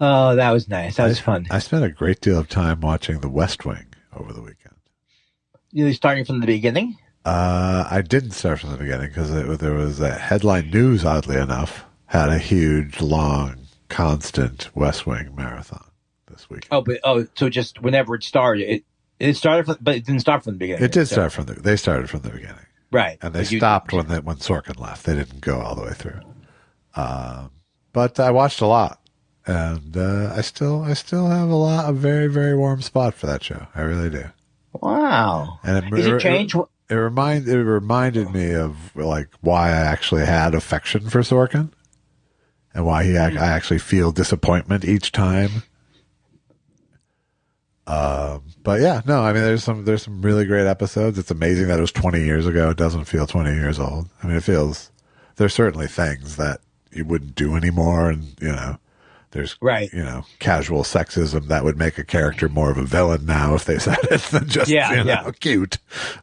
Oh, that was nice. That was fun. I spent a great deal of time watching The West Wing over the weekend. You're starting from the beginning? I didn't start from the beginning because there was a headline news, oddly enough, had a huge, long, constant West Wing marathon this week. So just whenever it started, it started, but it didn't start from the beginning. It did start from they started from the beginning, right? And they stopped when Sorkin left. They didn't go all the way through. But I watched a lot, and I still have a very, very warm spot for that show. I really do. Wow! And Does it change? It reminded me of like why I actually had affection for Sorkin. And why I actually feel disappointment each time. But yeah, no, I mean, there's some really great episodes. It's amazing that it was 20 years ago. It doesn't feel 20 years old. I mean, there's certainly things that you wouldn't do anymore. And, there's, casual sexism that would make a character more of a villain now if they said it than just, cute.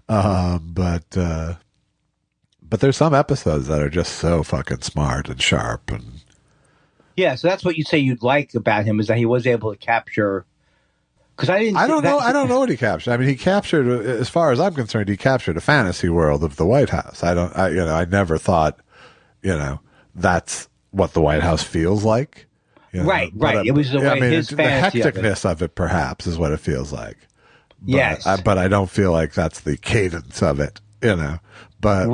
But there's some episodes that are just so fucking smart and sharp and, yeah, so that's what you say you'd like about him is that he was able to capture. Because I don't know what he captured. I mean, he captured, as far as I'm concerned, he captured a fantasy world of the White House. I never thought, that's what the White House feels like. Right. It was the way his fantasy. The hecticness of it, perhaps, is what it feels like. But, yes, but I don't feel like that's the cadence of it. But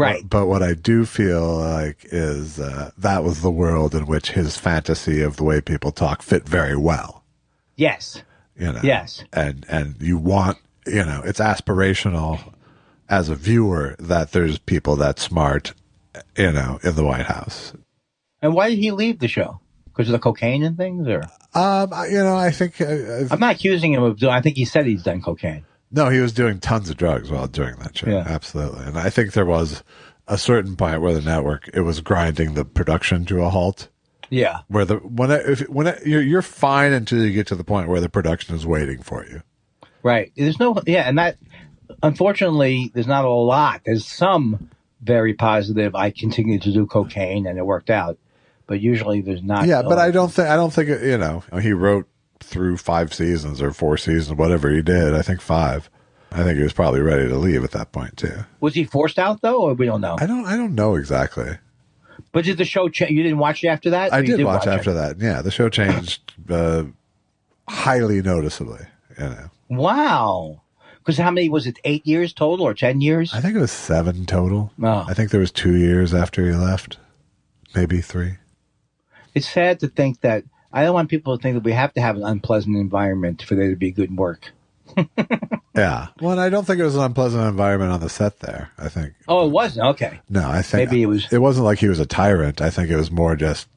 what I do feel like is that was the world in which his fantasy of the way people talk fit very well. Yes. Yes. And you want, it's aspirational as a viewer that there's people that smart, in the White House. And why did he leave the show? Because of the cocaine and things, or? I think I'm not accusing him of doing. I think he said he's done cocaine. No, he was doing tons of drugs while doing that show. Yeah. Absolutely. And I think there was a certain point where the network, it was grinding the production to a halt. Yeah. Where you're fine until you get to the point where the production is waiting for you. Right. And that, unfortunately, there's not a lot. There's some very positive, I continued to do cocaine and it worked out. But usually there's not. Yeah, but I don't think, he wrote through 5 seasons or 4 seasons, whatever he did. I think 5. I think he was probably ready to leave at that point too. Was he forced out though, or we don't know? I don't know exactly. But did the show change? You didn't watch it after that? I did watch after that. Yeah, the show changed highly noticeably. Wow. Because how many was it? 8 years total or 10 years? I think it was 7 total. Oh. I think there was 2 years after he left, maybe 3. It's sad to think that I don't want people to think that we have to have an unpleasant environment for there to be good work. Yeah. Well, and I don't think it was an unpleasant environment on the set there, I think. Oh, it wasn't? Okay. No, I think maybe it was. It wasn't like he was a tyrant. I think it was more just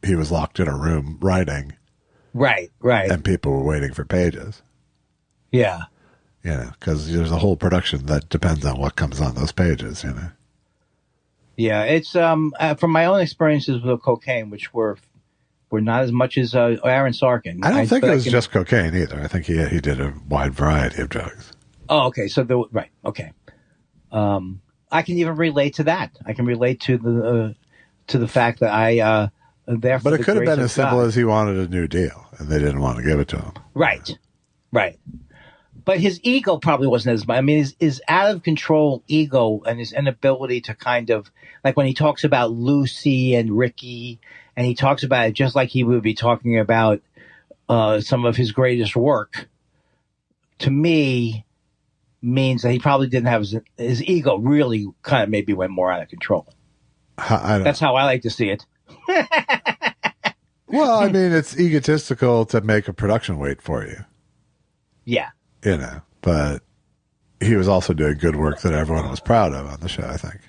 he was locked in a room writing. Right. And people were waiting for pages. Yeah. Because there's a whole production that depends on what comes on those pages, Yeah, it's from my own experiences with cocaine, which were not as much as Aaron Sorkin. I don't think it was just cocaine either. I think he did a wide variety of drugs. Oh, okay. So right. Okay. I can even relate to that. I can relate to the fact that I there. But it could have been as simple as he wanted a new deal, and they didn't want to give it to him. Right. But his ego probably wasn't as much. I mean, his out of control ego and his inability to kind of, like when he talks about Lucy and Ricky, and he talks about it just like he would be talking about some of his greatest work, to me, means that he probably didn't have his ego really kind of maybe went more out of control. That's how I like to see it. Well, I mean, it's egotistical to make a production wait for you. Yeah. But he was also doing good work that everyone was proud of on the show, I think.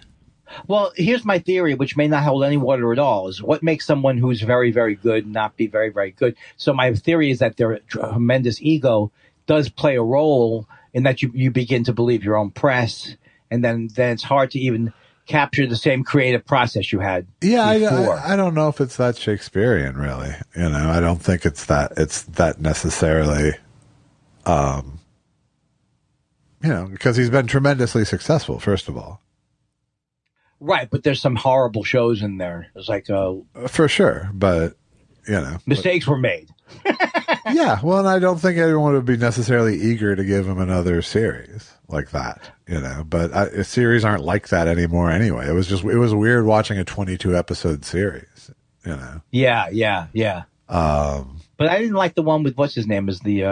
Well, here's my theory, which may not hold any water at all, is what makes someone who's very, very good not be very, very good. So my theory is that their tremendous ego does play a role in that you begin to believe your own press, and then it's hard to even capture the same creative process you had before. I don't know if it's that Shakespearean, really. I don't think it's that necessarily... because he's been tremendously successful, first of all. Right, but there's some horrible shows in there. It's like for sure, but mistakes were made. Yeah, well, and I don't think everyone would be necessarily eager to give him another series like that. But series aren't like that anymore anyway. It was weird watching a 22 episode series. Yeah. But I didn't like the one with what's his name as the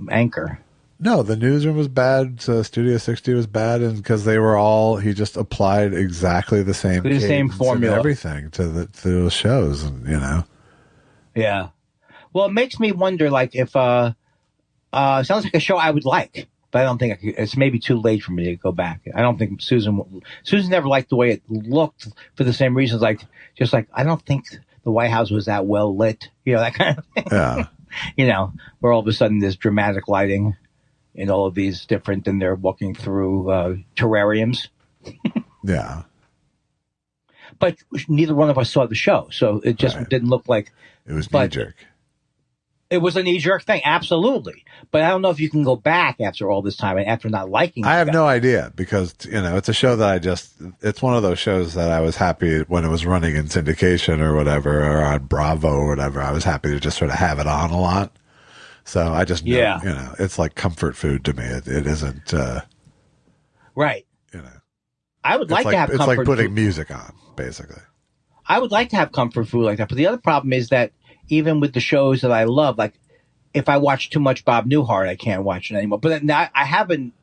anchor. No, the newsroom was bad. Studio 60 was bad, and because he just applied exactly the same formula, and everything to those shows, and Yeah. Well, it makes me wonder, like, if sounds like a show I would like, but I don't think it's maybe too late for me to go back. I don't think Susan never liked the way it looked for the same reasons. I don't think the White House was that well lit, that kind of thing. Yeah. Where all of a sudden there's dramatic lighting in all of these different, and they're walking through terrariums. Yeah. But neither one of us saw the show, so it just didn't look like... It was knee-jerk. It was a knee-jerk thing, absolutely. But I don't know if you can go back after all this time and after not liking it. I have no idea, because, it's a show that it's one of those shows that I was happy when it was running in syndication or whatever, or on Bravo or whatever. I was happy to just sort of have it on a lot. So I just know, it's like comfort food to me. It isn't... right. I would like to have comfort food. It's like putting music on, basically. I would like to have comfort food like that. But the other problem is that even with the shows that I love, like if I watch too much Bob Newhart, I can't watch it anymore. But now I have been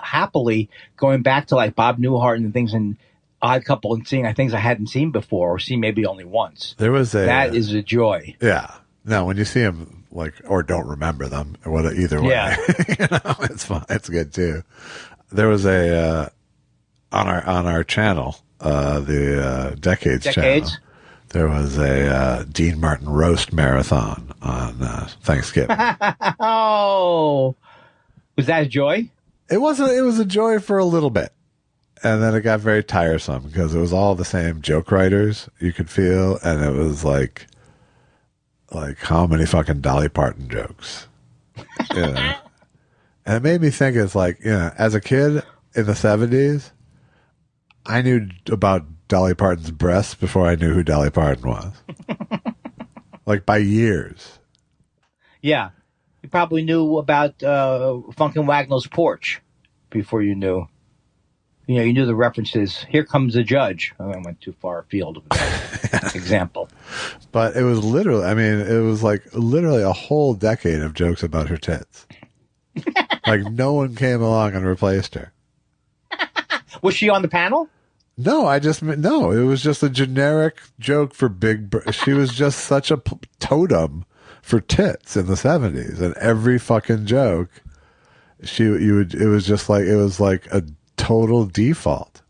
happily going back to like Bob Newhart and things and Odd Couple and seeing things I hadn't seen before or seen maybe only once. That is a joy. Yeah. Now, when you see them, or don't remember them, either way, it's fun. It's good too. There was on our channel, the Decades channel. There was a Dean Martin roast marathon on Thanksgiving. Oh, was that a joy? It wasn't. It was a joy for a little bit, and then it got very tiresome because it was all the same joke writers you could feel, and it was like how many fucking Dolly Parton jokes, you know? And it made me think. It's like, you know, as a kid in the 70s, I knew about Dolly Parton's breasts before I knew who Dolly Parton was. Like by years. Yeah. You probably knew about Funkin' Wagnall's porch before you knew. You know, you knew the references. Here comes the judge. Oh, I went too far afield with that example. But it was literally, I mean, it was like literally a whole decade of jokes about her tits. Like no one came along and replaced her. Was she on the panel? No, no, it was just a generic joke for she was just such a totem for tits in the 70s, and every fucking joke it was like a total default.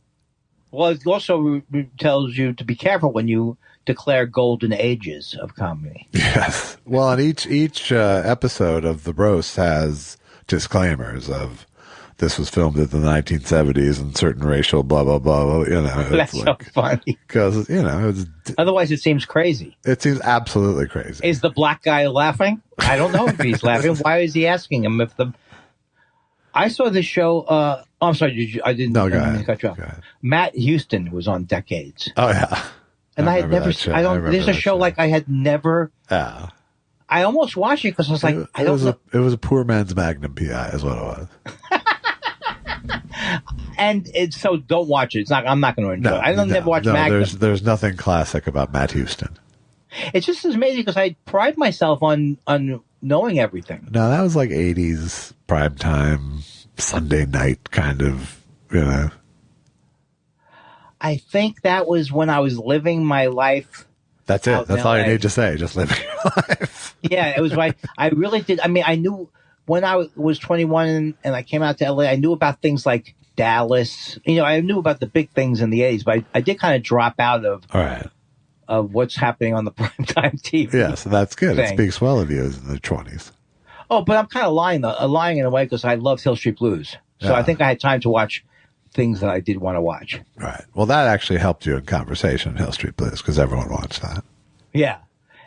Well, it also tells you to be careful when you declare golden ages of comedy. Yes. Well, and each episode of the roast has disclaimers of this was filmed in the 1970s and certain racial blah, blah, blah. You know, that's like, so funny. Because, you know, otherwise it seems crazy. It seems absolutely crazy. Is the black guy laughing? I don't know if he's laughing. Why is he asking him if the... I saw this show... I'm sorry, I didn't cut you off. Matt Houston was on Decades. Oh, yeah. And I had never... There's a show like I had never... Yeah. I almost watched it because I was like, it was a poor man's Magnum PI is what it was. And so don't watch it. I'm not going to enjoy it. I never watch Magnum. There's nothing classic about Matt Houston. It's just amazing because I pride myself on knowing everything. No, that was like 80s primetime Sunday night kind of, you know. I think that was when I was living my life. That's it. That's all you need to say. Just living your life. Yeah, it was right. I really did. I mean, I knew when I was 21 and I came out to LA, I knew about things like Dallas. You know, I knew about the big things in the 80s, but I did kind of drop out of what's happening on the primetime TV. Yeah, so that's good. It speaks well of you in the 20s. Oh, but I'm kind of lying in a way because I loved Hill Street Blues. So I think I had time to watch things that I did want to watch. Right. Well, that actually helped you in conversation, Hill Street Blues, because everyone watched that. Yeah.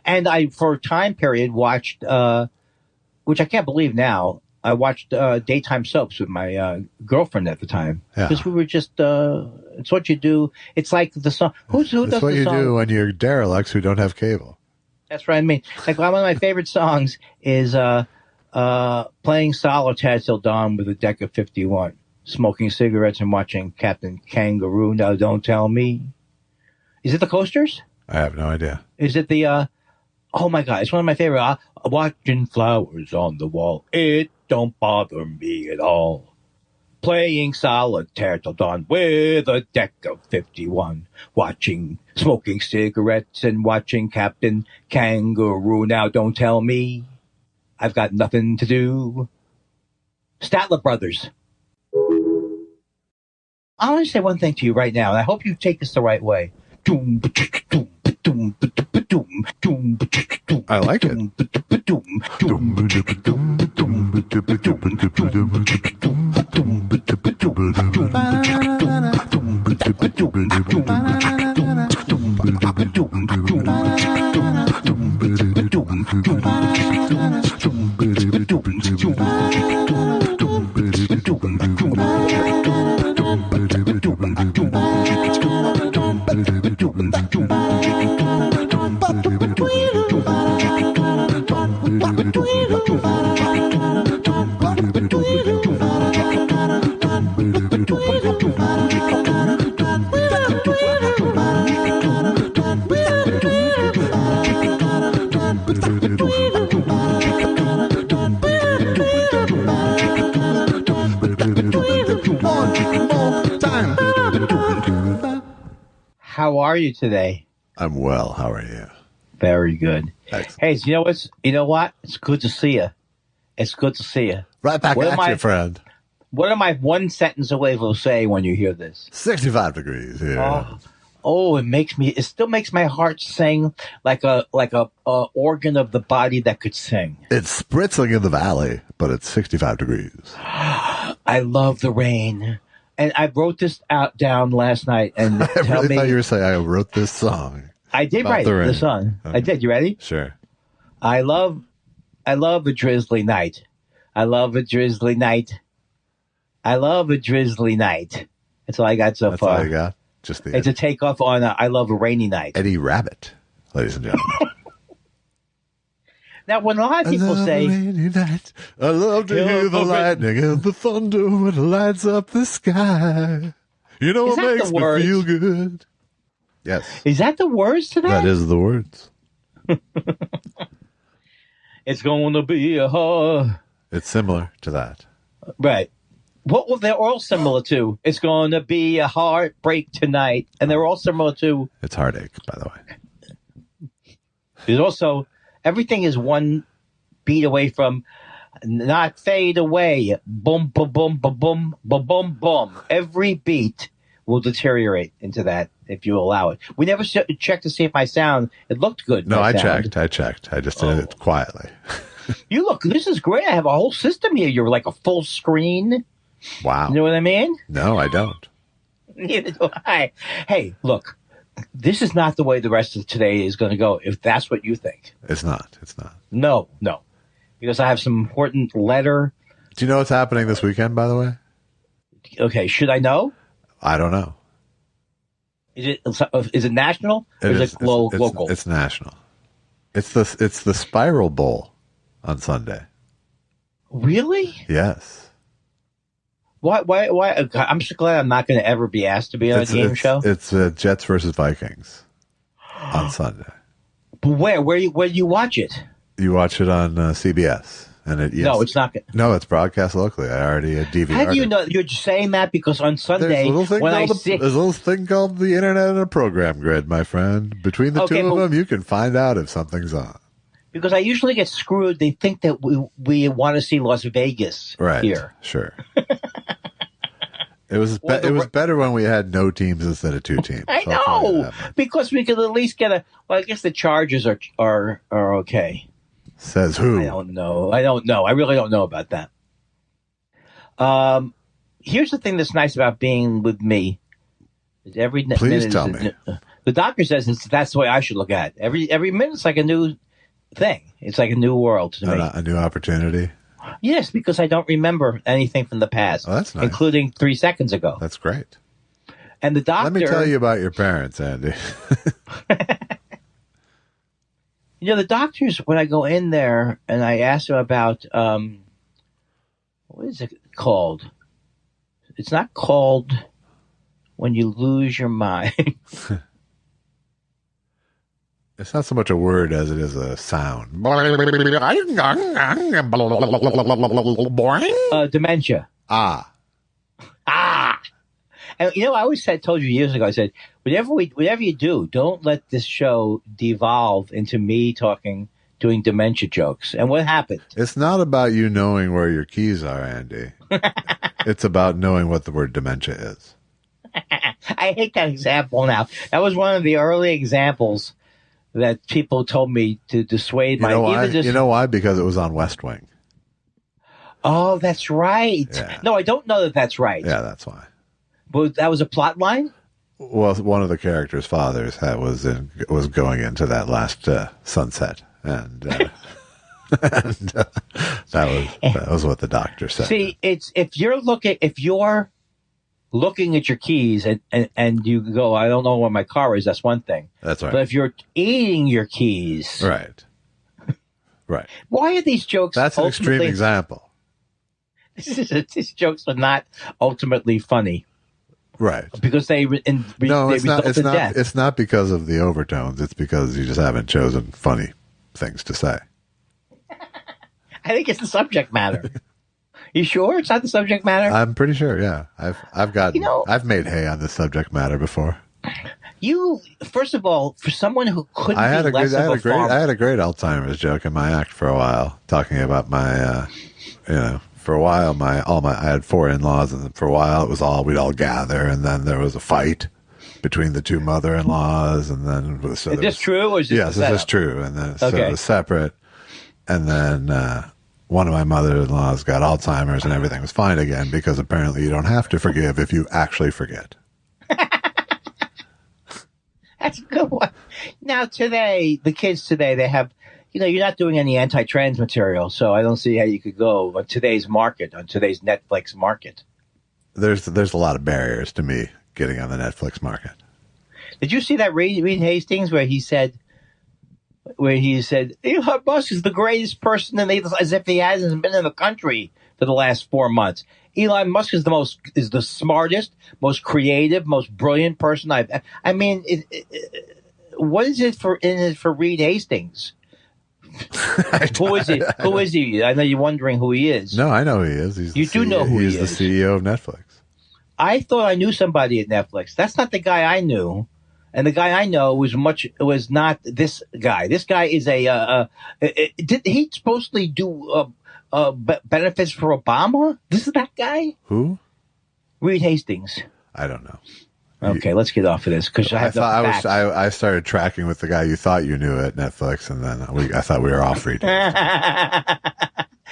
And I, for a time period, watched, which I can't believe now, I watched daytime soaps with my girlfriend at the time. Because we were just, it's what you do. It's like the song. Who does the song? It's what you do when you're derelicts who don't have cable. That's what I mean. Like one of my favorite songs is playing solitaire till dawn with a deck of 51. Smoking cigarettes and watching Captain Kangaroo. Now, don't tell me. Is it the Coasters? I have no idea. Is it the, oh my God, it's one of my favorite. Watching flowers on the wall. It don't bother me at all. Playing solitaire till dawn with a deck of 51. Smoking cigarettes and watching Captain Kangaroo. Now, don't tell me. I've got nothing to do. Statler Brothers. I want to say one thing to you right now, and I hope you take this the right way. I like it. How are you today? I'm well. How are you? Very good. Excellent. Hey, you know what? It's good to see you. It's good to see you. Right back at you, friend. What am I one sentence away from saying when you hear this? 65 degrees here. Oh, it still makes my heart sing like a organ of the body that could sing. It's spritzing in the valley, but it's 65 degrees. I love the rain. And I wrote this down last night. And I really thought you were saying I wrote this song. I did write the song. Okay. I did. You ready? Sure. I love a drizzly night. I love a drizzly night. I love a drizzly night. That's all I got so far. That's all you got? Just it's a takeoff on I love a rainy night. Eddie Rabbit, ladies and gentlemen. Now, when a lot of people say, rainy night. I love to hear the lightning and the thunder when it lights up the sky. You know what makes me feel good? Yes. Is that the words to that? That is the words. It's going to be a hard. It's similar to that. Right. Well, they're all similar to. It's going to be a heartbreak tonight. And they're all similar to. It's heartache, by the way. There's also, everything is one beat away from not fade away. Boom, boom, boom, boom, boom, boom, boom, boom. Every beat will deteriorate into that if you allow it. We never checked to see if my sound, it looked good. No, I checked. I just did it quietly. You look, this is great. I have a whole system here. You're like a full screen. Wow. You know what I mean? No, I don't. Neither do I. Hey, look, this is not the way the rest of today is going to go, if that's what you think. It's not. It's not. No. Because I have some important letter. Do you know what's happening this weekend, by the way? Okay, should I know? I don't know. Is it national or is it local? It's national. It's the Spiral Bowl on Sunday. Really? Yes. Why? I'm so glad I'm not going to ever be asked to be on a game show. It's Jets versus Vikings on Sunday. But where do you watch it? You watch it on CBS, and no, it's not. No, it's broadcast locally. I already DVR'd. How do you know? You're saying that because on Sunday there's a little thing called the internet and a program grid, my friend. Between the two of them, you can find out if something's on. Because I usually get screwed. They think that we want to see Las Vegas here. Sure. It was better when we had no teams instead of two teams. I know, because we could at least get a. Well, I guess the Chargers are okay. Says who? I don't know. I really don't know about that. Here's the thing that's nice about being with me. Please tell me. The doctor says that's the way I should look at it. Every minute's like a new thing. It's like a new world to me. A new opportunity. Yes, because I don't remember anything from the past. Oh, that's nice. Including 3 seconds ago. That's great. And the doctor... Let me tell you about your parents, Andy. The doctors, when I go in there and I ask them about, what is it called? It's not called when you lose your mind. It's not so much a word as it is a sound. Dementia. Ah. And I always told you years ago, I said, whatever you do, don't let this show devolve into me doing dementia jokes. And what happened? It's not about you knowing where your keys are, Andy. It's about knowing what the word dementia is. I hate that example now. That was one of the early examples that people told me to dissuade my... You know why? Because it was on West Wing. Oh, that's right. Yeah. No, I don't know that that's right. Yeah, that's why. But that was a plot line? Well, one of the characters' fathers was going into that last sunset, and that was what the doctor said. See, if you're looking at your keys and you go, I don't know where my car is, that's one thing. That's right. But if you're eating your keys... Right. Why are these jokes... That's an extreme example. These jokes are not ultimately funny. Right. Because they result in death. It's not because of the overtones. It's because you just haven't chosen funny things to say. I think it's the subject matter. You sure it's not the subject matter? I'm pretty sure. Yeah, I've made hay on this subject matter before. First of all, for someone who couldn't I had a great Alzheimer's joke in my act for a while, talking about my, for a while I had 4 in-laws, and for a while we'd all gather, and then there was a fight, between the two mother-in-laws, and then is this true? Or is this yes, this is true, and then so it was separate, and then one of my mother-in-laws got Alzheimer's, and everything was fine again because apparently you don't have to forgive if you actually forget. That's a good one. Now today, the kids today, they have, you're not doing any anti-trans material, so I don't see how you could go on today's market, on today's Netflix market. There's a lot of barriers to me getting on the Netflix market. Did you see that Reed Hastings where he said Elon Musk is the greatest person, and as if he hasn't been in the country for the last 4 months. Elon Musk is the smartest, most creative, most brilliant person what is it for Reed Hastings? Who is he? Who is he? I know you're wondering who he is. No, I know who he is. You do know who he is. He's the CEO of Netflix. I thought I knew somebody at Netflix. That's not the guy I knew. And the guy I know was not this guy. This guy is did he supposedly do benefits for Obama? This is that guy? Who? Reed Hastings. I don't know. Okay, let's get off of this because I started tracking with the guy you thought you knew at Netflix, and then I thought we were off Reed.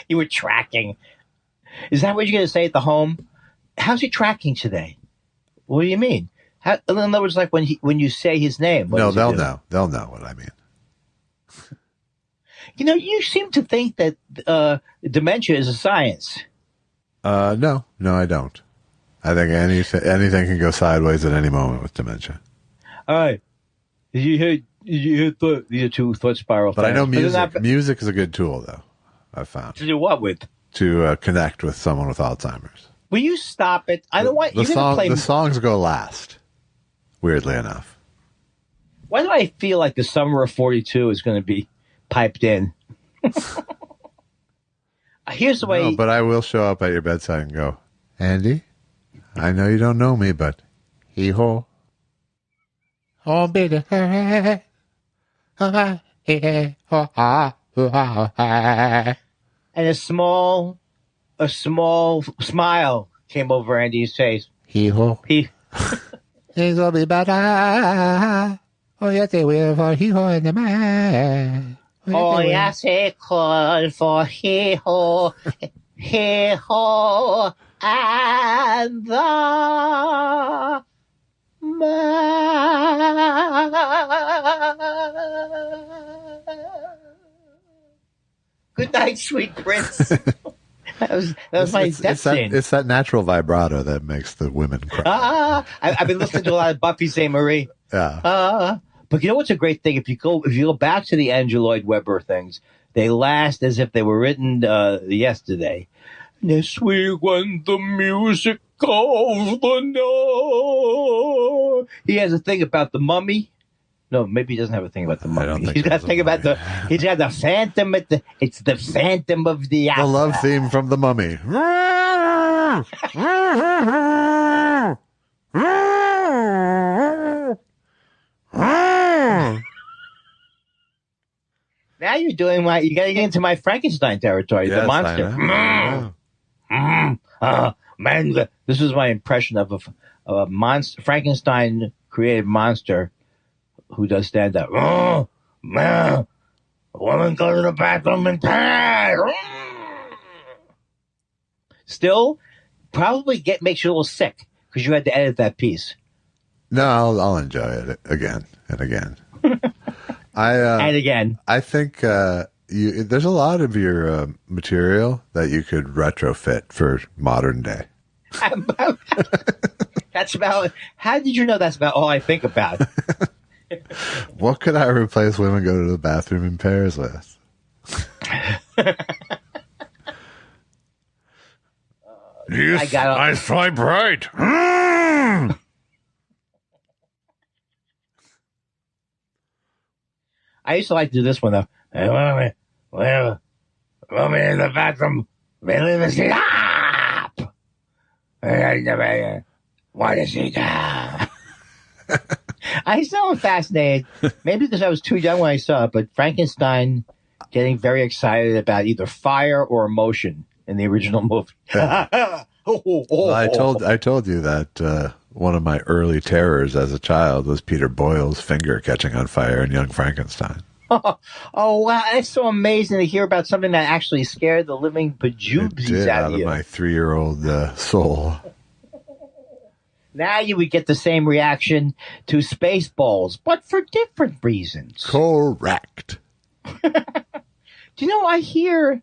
You were tracking. Is that what you're going to say at the home? How's he tracking today? What do you mean? In other words, like when you say his name. No, they'll know. They'll know what I mean. You seem to think that dementia is a science. No, I don't. I think anything can go sideways at any moment with dementia. All right. Did you hear the two thought spiral? But I know music is a good tool, though, I've found. To do what with? To connect with someone with Alzheimer's. Will you stop it? I don't want you to play. The songs go last, weirdly enough. Why do I feel like the summer of 42 is going to be piped in? Here's the way. No, but I will show up at your bedside and go, Andy, I know you don't know me, but hee-ho. Oh, baby. And a small smile came over Andy's face. Hee-ho. Things will be better. Oh, yes, they will for hee-ho and the man. Oh, yes, they call for hee-ho, hee-ho, and the man. Good night, sweet prince. That was my death scene. It's that natural vibrato that makes the women cry. I've been listening to a lot of Buffy St. Marie. Yeah. But you know what's a great thing? If you go back to the Andrew Lloyd Webber things, they last as if they were written yesterday. This week when the music of the night. He has a thing about the mummy. No, maybe he doesn't have a thing about the mummy. He's got a thing about he's got the phantom it's the phantom of the opera. The love theme from the mummy. Now you're doing you got to get into my Frankenstein territory, yes, the monster. Man, this is my impression of a monster, Frankenstein created monster who does stand up. Oh, man, a woman goes to the bathroom in pants. Still, probably makes you a little sick because you had to edit that piece. No, I'll enjoy it again and again. And again. I think there's a lot of your material that you could retrofit for modern day. That's about. How did you know that's about all I think about? What could I replace women go to the bathroom in pairs with? Yes, I swipe right. I used to like to do this one though. Hey, woman in the bathroom, leave a seat up. What is it? I still am fascinated. Maybe because I was too young when I saw it, but Frankenstein getting very excited about either fire or emotion in the original movie. Well, I told you that one of my early terrors as a child was Peter Boyle's finger catching on fire in Young Frankenstein. Oh, wow. That's so amazing to hear about something that actually scared the living bejeebies out of you. My 3-year-old soul. Now you would get the same reaction to Spaceballs, but for different reasons. Correct. Do you know, I hear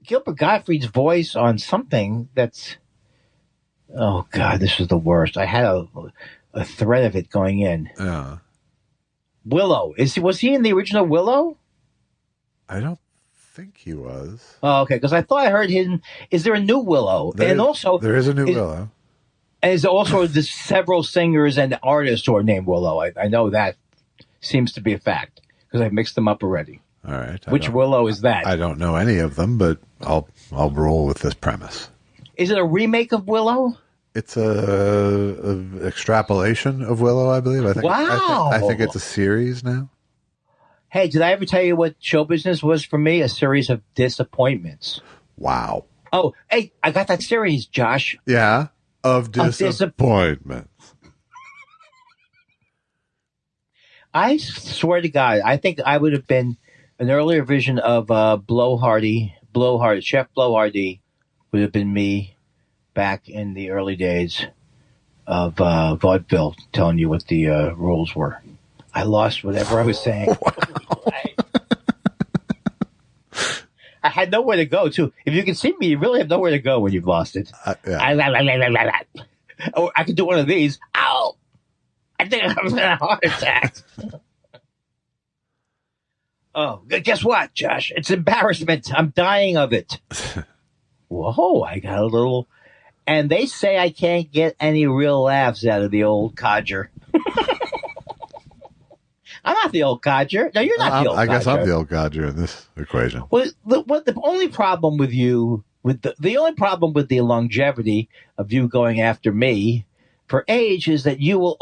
Gilbert Gottfried's voice on something that's, oh God, this is the worst. I had a thread of it going in. Yeah. Willow. Was he in the original Willow? I don't think he was. Oh, okay, because I thought I heard him. Is there a new Willow? There is a new Willow. And there's also several singers and artists who are named Willow. I know that seems to be a fact because I've mixed them up already. All right. Which Willow is that? I don't know any of them, but I'll roll with this premise. Is it a remake of Willow? It's a extrapolation of Willow, I believe. I think it's a series now. Hey, did I ever tell you what show business was for me? A series of disappointments. Wow. Oh, hey, I got that series, Josh. Yeah, of disappointments. I swear to God, I think I would have been an earlier version of Chef Blowhardy would have been me back in the early days of vaudeville, telling you what the rules were. I lost whatever I was saying. Wow. I had nowhere to go, too. If you can see me, you really have nowhere to go when you've lost it. Yeah. Oh, I could do one of these. Ow! I think I'm having a heart attack. Oh, guess what, Josh? It's embarrassment. I'm dying of it. Whoa, I got a little... And they say I can't get any real laughs out of the old codger. I'm not the old codger. No, you're not the old codger. I guess I'm the old codger in this equation. Well, the only problem with you, the only problem with the longevity of you going after me for age is that you'll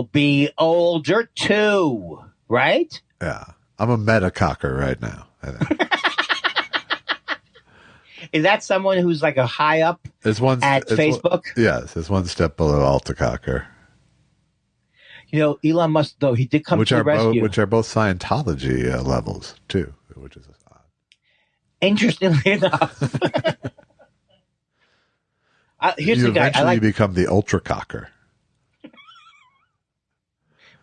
be older too, right? Yeah. I'm a metacocker right now, I think. Is that someone who's like a high up at Facebook? Yes, it's one step below altacocker. You know, Elon Musk, though, he did come to the rescue. Which are both Scientology levels, too, which is odd. Interestingly enough. Here's the guy. Eventually become the ultracocker.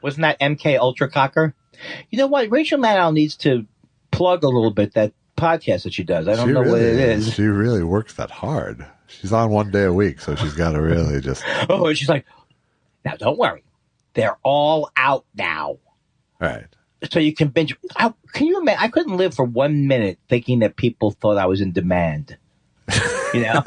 Wasn't that MK Ultracocker? You know what? Rachel Maddow needs to plug a little bit that podcast that she does. I don't know what it is. She really works that hard. She's on 1 day a week, so she's got to really just... Oh, she's like, now don't worry. They're all out now. All right. So you can binge. Can you imagine? I couldn't live for 1 minute thinking that people thought I was in demand. You know?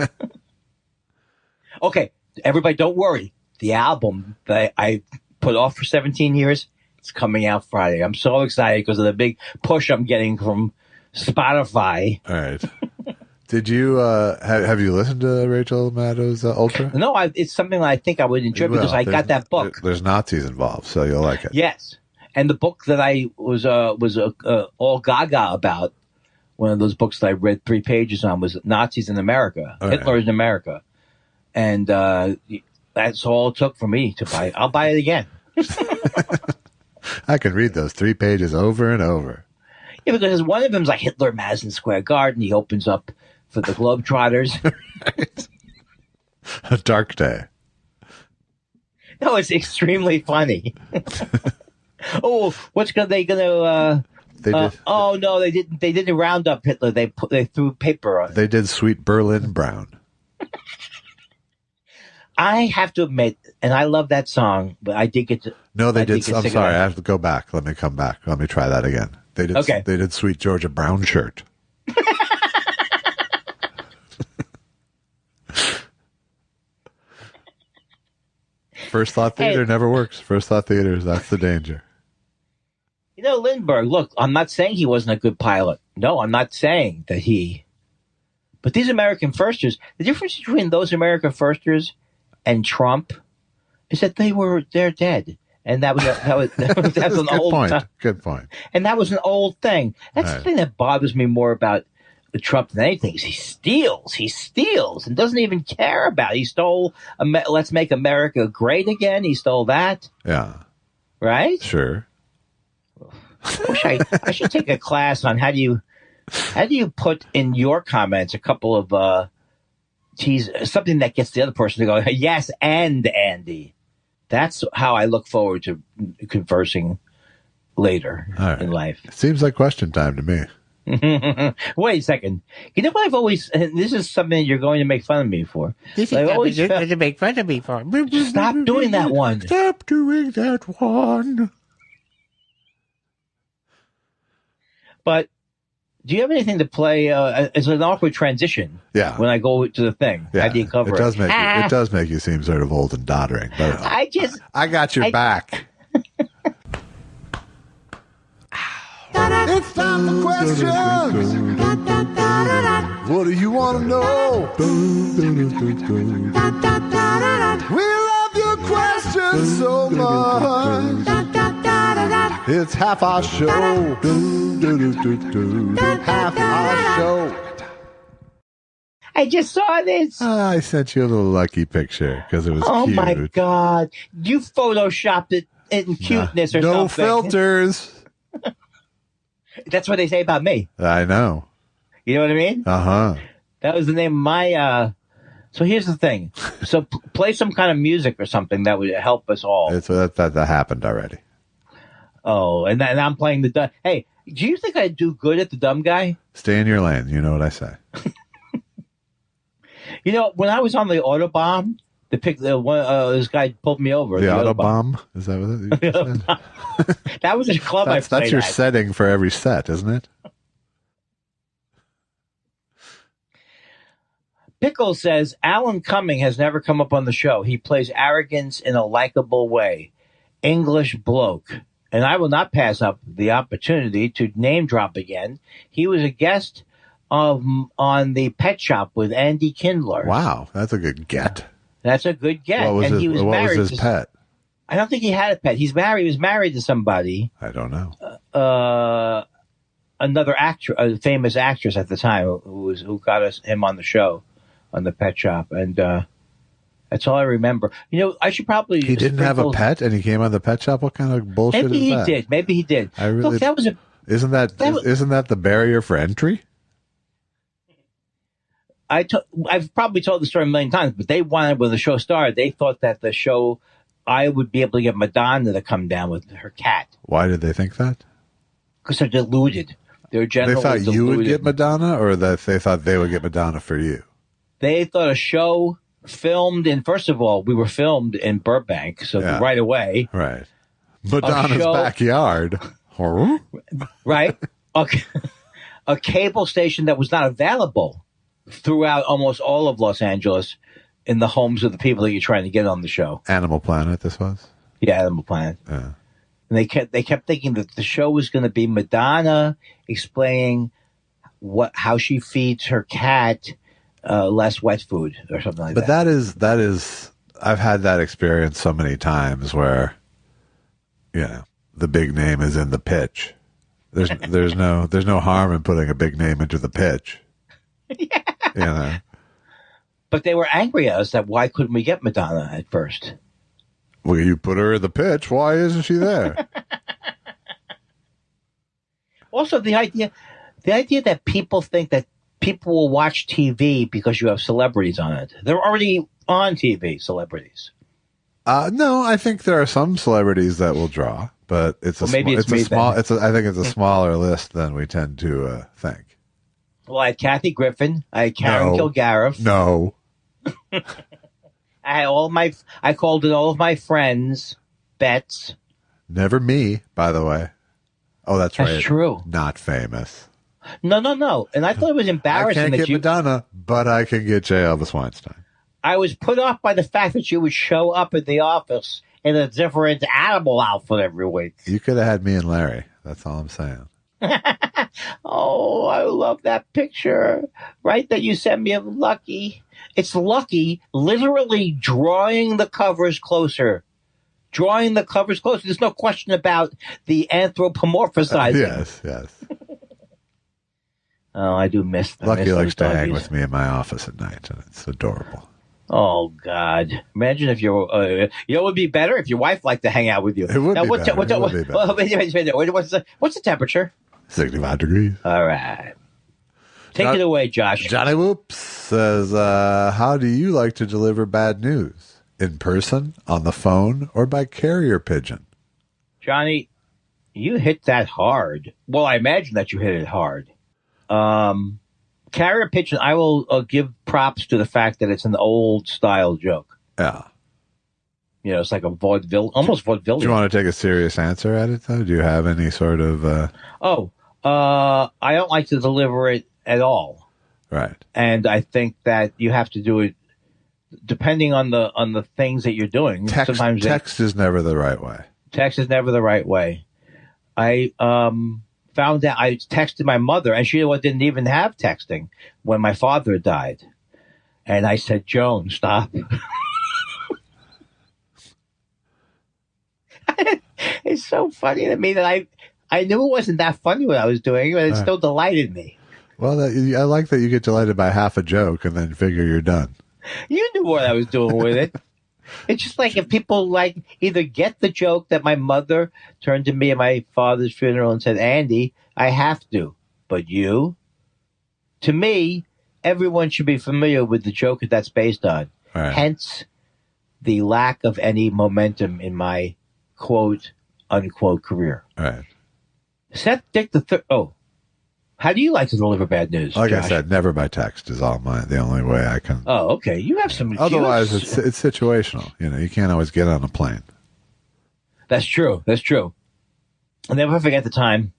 Okay, everybody, don't worry. The album that I put off for 17 years, it's coming out Friday. I'm so excited because of the big push I'm getting from Spotify. All right. Did you have you listened to Rachel Maddow's Ultra? No, it's something that I think I would enjoy because I got that book. There's Nazis involved, so you'll like it. Yes, and the book that I was all gaga about, one of those books that I read 3 pages on, was Nazis in America, Hitler in America, and that's all it took for me to buy. I'll buy it again. I can read those 3 pages over and over. Yeah, because one of them's like Hitler, Madison Square Garden. He opens up for the Globetrotters. Right. A dark day. No, it's extremely funny. Oh, they gonna? Oh no, they didn't. They didn't round up Hitler. They threw paper on. They did Sweet Berlin Brown. I have to admit, and I love that song, but I did get to. No, they did. I'm sorry, I have to go back. Let me come back. Let me try that again. They did. Okay. They did Sweet Georgia Brown Shirt. First Thought Theater never works. First Thought Theater, that's the danger. You know, Lindbergh, look, I'm not saying he wasn't a good pilot. No, I'm not saying that but these American firsters, the difference between those American firsters and Trump is that they're dead. And that was an old point. Good point. And that was an old thing. That's the thing that bothers me more about Trump than anything. He steals, and doesn't even care about it. He stole Let's Make America Great Again. He stole that. Yeah. Right? Sure. I should take a class on how do you put in your comments a couple of something that gets the other person to go, yes, and Andy. That's how I look forward to conversing later in life. It seems like question time to me. Wait a second. You know what I've always, and this is something you're going to make fun of me for. This is something you're going to make fun of me for. Stop doing that one. Stop doing that one. But do you have anything to play as an awkward transition? Yeah. When I go to the thing, how do you cover it? It does make you seem sort of old and doddering. But I got your back. It's time for questions. What do you want to know? We love your questions so much. It's half our show. Half our show. I just saw this. I sent you a little lucky picture because it was cute. Oh my God. You photoshopped it in cuteness or something. No filters. That's what they say about me. I know. You know what I mean? Uh-huh. That was the name of my, so here's the thing. So play some kind of music or something that would help us all. That happened already. Oh, and I'm playing the dumb. Hey, do you think I do good at the dumb guy? Stay in your lane. You know what I say. You know, when I was on the Autobahn, this guy pulled me over. The Autobahn? Is that what you said? That was a club I played That's your setting for every set, isn't it? Pickle says, Alan Cumming has never come up on the show. He plays arrogance in a likable way. English bloke. And I will not pass up the opportunity to name drop again. He was a guest on the Pet Shop with Andy Kindler. Wow, that's a good get. That's a good get. What was his pet? I don't think he had a pet. He was married to somebody. I don't know. Another actor, a famous actress at the time who got him on the show on the Pet Shop. And that's all I remember. You know, I should probably. He didn't have a pet, and he came on the Pet Shop. What kind of bullshit is that? Maybe he did. Look, that was a. Isn't that the barrier for entry? I've probably told the story a million times, but they wanted, when the show started, they thought that the show, I would be able to get Madonna to come down with her cat. Why did they think that? Because they're deluded. They thought you would get Madonna, or that they thought they would get Madonna for you? They thought a show filmed first of all, we were filmed in Burbank, so right away. Right. Madonna's backyard. Right. A cable station that was not available throughout almost all of Los Angeles in the homes of the people that you're trying to get on the show. Animal Planet, this was? Yeah, Animal Planet. Yeah. And they kept thinking that the show was going to be Madonna explaining how she feeds her cat less wet food or something like that. But that is I've had that experience so many times where, you know, the big name is in the pitch. There's no harm in putting a big name into the pitch. Yeah. You know. But they were angry at us that why couldn't we get Madonna at first? Well, you put her in the pitch. Why isn't she there? Also, the idea that people think that people will watch TV because you have celebrities on it. They're already on TV, celebrities. No, I think there are some celebrities that will draw, but I think it's a smaller list than we tend to think. Well, I had Kathy Griffin. I had Karen Kilgariff. No. I called in all of my friends, Bets. Never me, by the way. Oh, that's right. That's true. Not famous. No. And I thought it was embarrassing. I can't get Madonna, but I can get J. Elvis Weinstein. I was put off by the fact that you would show up at the office in a different animal outfit every week. You could have had me and Larry. That's all I'm saying. Oh, I love that picture. Right, that you sent me of Lucky. It's Lucky literally drawing the covers closer. There's no question about the anthropomorphizing. Yes. Oh, I do miss them. Lucky likes to hang with me in my office at night, and it's adorable. Oh, God. Imagine if it would be better if your wife liked to hang out with you. It would be better. What's the temperature? 65 degrees. All right. Take it away, Josh. Johnny Whoops says, how do you like to deliver bad news? In person, on the phone, or by carrier pigeon? Johnny, you hit that hard. Well, I imagine that you hit it hard. Carrier pigeon, I will give props to the fact that it's an old style joke. Yeah. You know, it's like a vaudeville, almost vaudeville. Do you want to take a serious answer at it, though? Do you have any sort of... I don't like to deliver it at all. Right. And I think that you have to do it depending on the things that you're doing. Text is never the right way. Text is never the right way. I found out, I texted my mother, and she didn't even have texting when my father died. And I said, Joan, stop. It's so funny to me that I knew it wasn't that funny what I was doing, but it still delighted me. Well, I like that you get delighted by half a joke and then figure you're done. You knew what I was doing with it. It's just like if people either get the joke that my mother turned to me at my father's funeral and said, Andy, I have to. But you? To me, everyone should be familiar with the joke that that's based on. Right. Hence, the lack of any momentum in my quote, unquote career. Right. Seth Dick the Third. Oh. How do you like to deliver bad news, Like Josh? I said, never by text is the only way I can. Oh, okay. You have some. Otherwise, it's situational. You know, you can't always get on a plane. That's true. I'll never forget the time.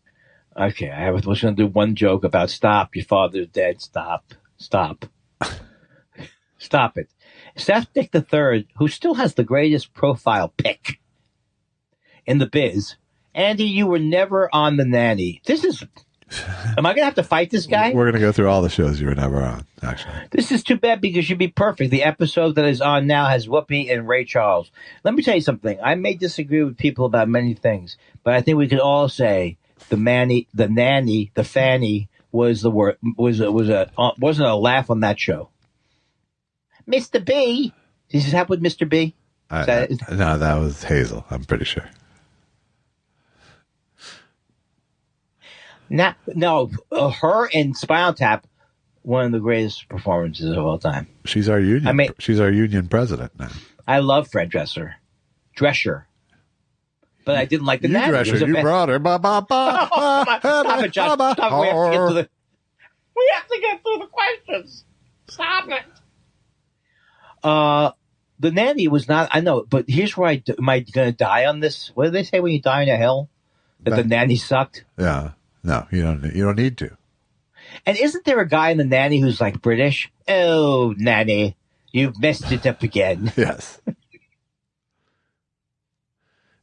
Okay, I was going to do one joke about stop. Your father's dead. Stop. Stop it. Seth Dick the Third, who still has the greatest profile pic in the biz. Andy, you were never on The Nanny. Am I going to have to fight this guy? We're going to go through all the shows you were never on, actually. This is too bad because you'd be perfect. The episode that is on now has Whoopi and Ray Charles. Let me tell you something. I may disagree with people about many things, but I think we could all say the nanny, the fanny was the word, wasn't a laugh on that show. Mr. B. Does this happen with Mr. B? No, that was Hazel, I'm pretty sure. Her and Spinal Tap, one of the greatest performances of all time. She's our union. She's our union president now. I love Fred Drescher, but I didn't like the nanny. Drescher, you brought her. Stop it, Josh. Stop it. We have to get through the questions. Stop it. The nanny was not. I know, but here's where am I going to die on this? What do they say when you die in a hill? That the nanny sucked. Yeah. No, you don't need to. And isn't there a guy in The Nanny who's like British? Oh, Nanny, you've messed it up again. Yes.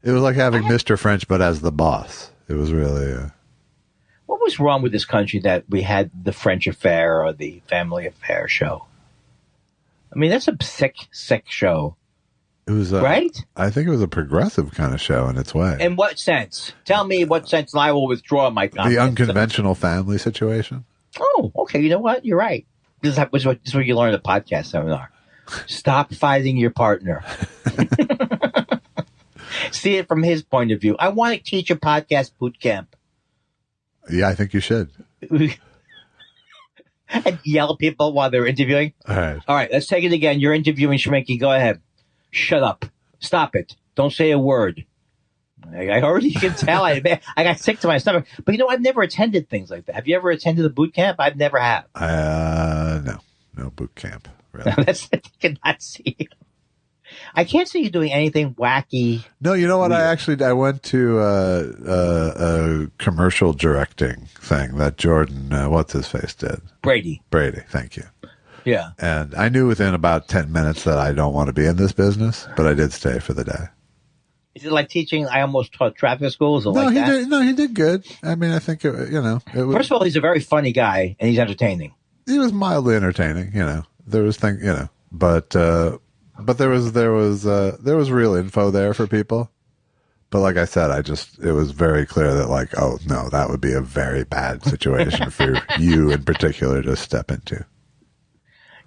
It was like having Mr. French, but as the boss. It was really... What was wrong with this country that we had the French Affair or the Family Affair show? I mean, that's a sick show. It was right? I think it was a progressive kind of show in its way. In what sense? Tell me what sense, and I will withdraw my comment. The unconventional family situation. Oh, okay. You know what? You're right. This is what you learn at the podcast seminar. Stop fighting your partner. See it from his point of view. I want to teach a podcast boot camp. Yeah, I think you should. And yell at people while they're interviewing. All right. Let's take it again. You're interviewing Schminky. Go ahead. Shut up. Stop it. Don't say a word. I already can tell. I got sick to my stomach. But I've never attended things like that. Have you ever attended a boot camp? I've never have. No boot camp. Really. I cannot see you. I can't see you doing anything wacky. No, you know what? Weird. I went to a commercial directing thing that Jordan, what's his face, did. Brady. Thank you. Yeah. And I knew within about 10 minutes that I don't want to be in this business, but I did stay for the day. Is it like teaching? I almost taught traffic schools or like that? He did good. I mean, I think, it was, first of all, he's a very funny guy and he's entertaining. He was mildly entertaining, there was but there was real info there for people. But like I said, it was very clear that like, oh no, that would be a very bad situation for you in particular to step into.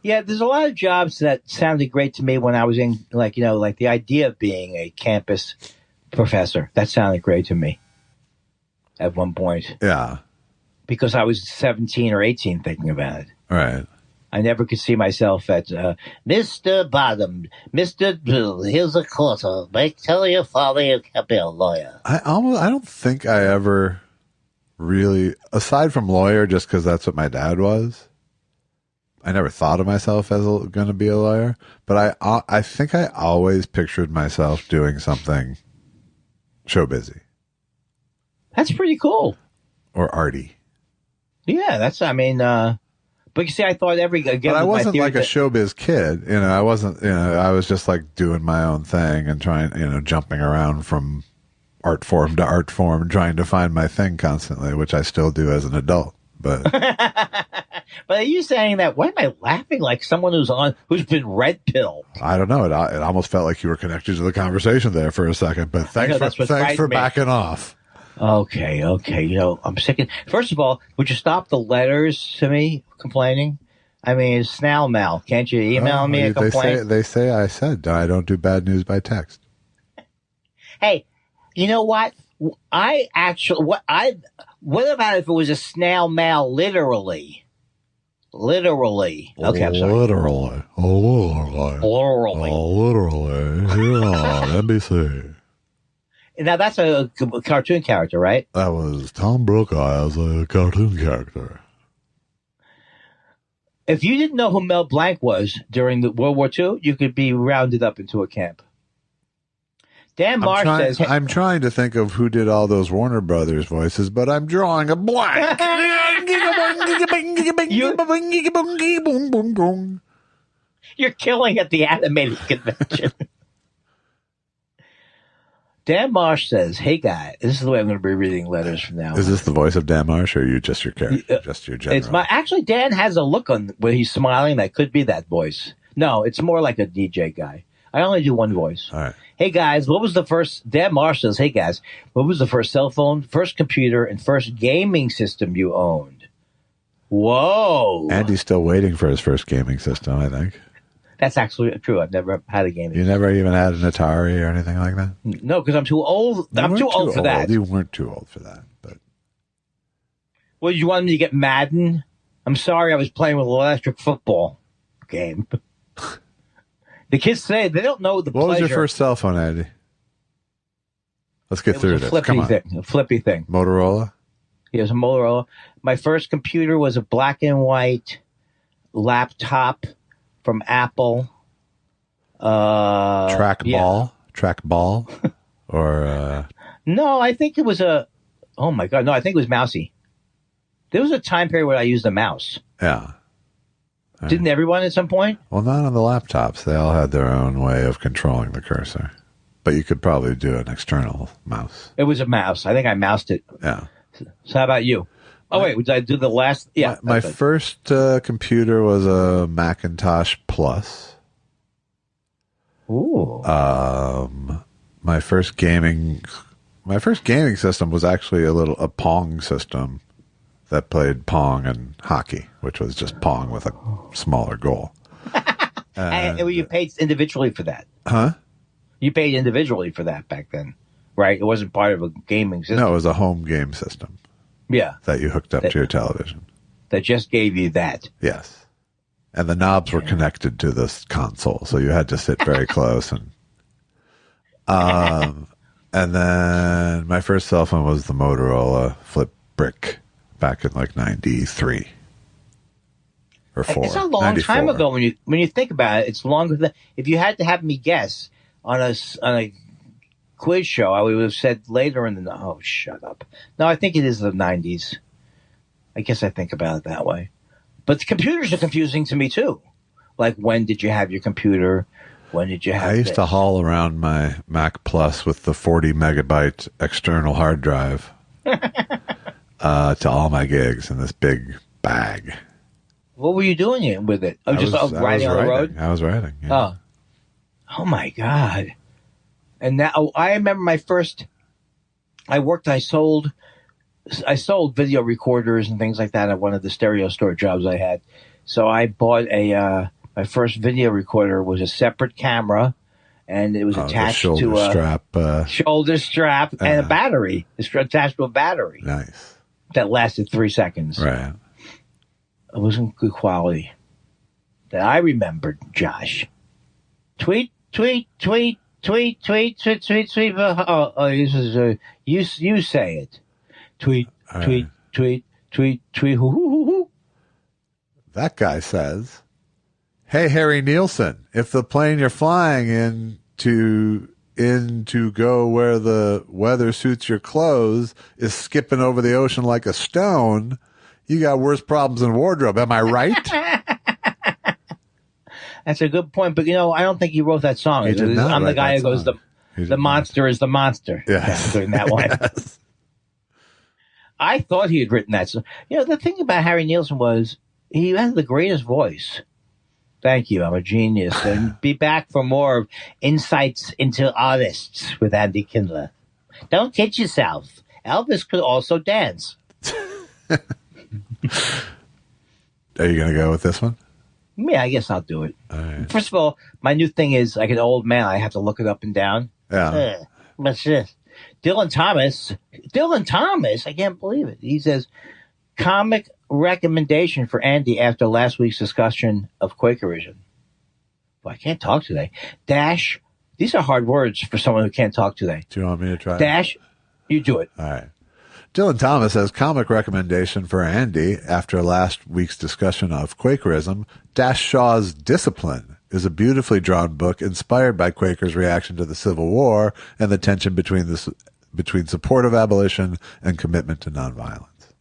Yeah, there's a lot of jobs that sounded great to me when I was in, like, like the idea of being a campus professor. That sounded great to me at one point. Yeah. Because I was 17 or 18 thinking about it. Right. I never could see myself at Mr. Bottom, Mr. Blue, here's a quarter. Tell your father you can be a lawyer. I don't think I ever really, aside from lawyer, just because that's what my dad was, I never thought of myself as going to be a lawyer. But I think I always pictured myself doing something show busy. That's pretty cool. Or arty. Yeah, but you see, I thought but I wasn't like a showbiz kid, I wasn't, I was just like doing my own thing and trying, jumping around from art form to art form, trying to find my thing constantly, which I still do as an adult. But, but are you saying that? Why am I laughing like someone who's been red pilled? I don't know. It almost felt like you were connected to the conversation there for a second, but thanks for backing off. Okay. I'm sick. First of all, would you stop the letters to me complaining? I mean, it's snail mail. Can't you email me a complaint? They say I said I don't do bad news by text. Hey, you know what? What about if it was a snail mail literally? Literally. Okay, I'm sorry. Literally. Yeah, NBC. Now, that's a cartoon character, right? That was Tom Brokaw as a cartoon character. If you didn't know who Mel Blanc was during the World War II, you could be rounded up into a camp. Dan Marsh says... I'm trying to think of who did all those Warner Brothers voices, but I'm drawing a blank. You're killing at the animated convention. Dan Marsh says, "Hey guy, this is the way I'm going to be reading letters from now on." Is this the voice of Dan Marsh, or are you just your character, just your general? Actually, Dan has a look on where he's smiling that could be that voice. No, it's more like a DJ guy. I only do one voice. All right. Hey guys, what was the first? Dan Marsh says, "Hey guys, what was the first cell phone, first computer, and first gaming system you owned?" Whoa! Andy's still waiting for his first gaming system, I think. That's actually true. I've never had a gaming. You never even had an Atari or anything like that? No, because I'm too old. I'm too old for that. You weren't too old for that. But well, you wanted me to get Madden? I'm sorry, I was playing with an electric football game. The kids today, they don't know the pleasure. What was your first cell phone, Andy? Let's get through this. Come on. A flippy thing. Motorola? Yeah, it was a Motorola. My first computer was a black and white laptop from Apple. Trackball? Or no, I think it was oh my God, no, I think it was mousy. There was a time period where I used a mouse. Yeah. Didn't everyone at some point? Well, not on the laptops. They all had their own way of controlling the cursor. But you could probably do an external mouse. It was a mouse. I think I moused it. Yeah. So how about you? Oh, wait, did I do the last? Yeah. My first computer was a Macintosh Plus. Ooh. My first gaming system was actually a Pong system that played Pong and hockey, which was just Pong with a smaller goal. And you paid individually for that? Huh? You paid individually for that back then, right? It wasn't part of a gaming system. No, it was a home game system. Yeah. That you hooked up to your television. That just gave you that. Yes. And the knobs were connected to this console, so you had to sit very close. And then my first cell phone was the Motorola Flip Brick back in like 93 or 4. It's a long 94. time ago when you think about it. It's longer than if you had to have me guess on a quiz show, I would have said later in the... Oh, shut up. No, I think it is the 90s. I guess I think about it that way. But the computers are confusing to me, too. Like, when did you have your computer? When did you have I used to haul around my Mac Plus with the 40 megabyte external hard drive to all my gigs in this big bag. What were you doing with it? Oh, just riding on the road? I was riding. Yeah. Oh my God. And now I remember my first I sold video recorders and things like that at one of the stereo store jobs I had. So I bought my first video recorder was a separate camera, and it was attached to a shoulder strap and a battery. It's attached to a battery. Nice. That lasted 3 seconds. Right. It wasn't good quality. That I remembered, Josh. Tweet. You say it. Tweet. Hoo. That guy says, "Hey, Harry Nielsen, if the plane you're flying in to go where the weather suits your clothes is skipping over the ocean like a stone, you got worse problems than wardrobe. Am I right?" That's a good point, but I don't think he wrote that song. I'm the guy who goes, the monster is the monster. Yes. Doing that one. Yes. I thought he had written that song. The thing about Harry Nielsen was he had the greatest voice. Thank you. I'm a genius. And be back for more insights into artists with Andy Kindler. Don't kid yourself. Elvis could also dance. Are you going to go with this one? Yeah, I guess I'll do it. All right. First of all, my new thing is, like an old man, I have to look it up and down. Yeah. What's this? Dylan Thomas, I can't believe it. He says, comic recommendation for Andy after last week's discussion of Quakerism. Well, I can't talk today. Dash, these are hard words for someone who can't talk today. Do you want me to try? Dash, you do it. All right. Dylan Thomas says, comic recommendation for Andy after last week's discussion of Quakerism. Dash Shaw's Discipline is a beautifully drawn book inspired by Quakers' reaction to the Civil War and the tension between support of abolition and commitment to nonviolence.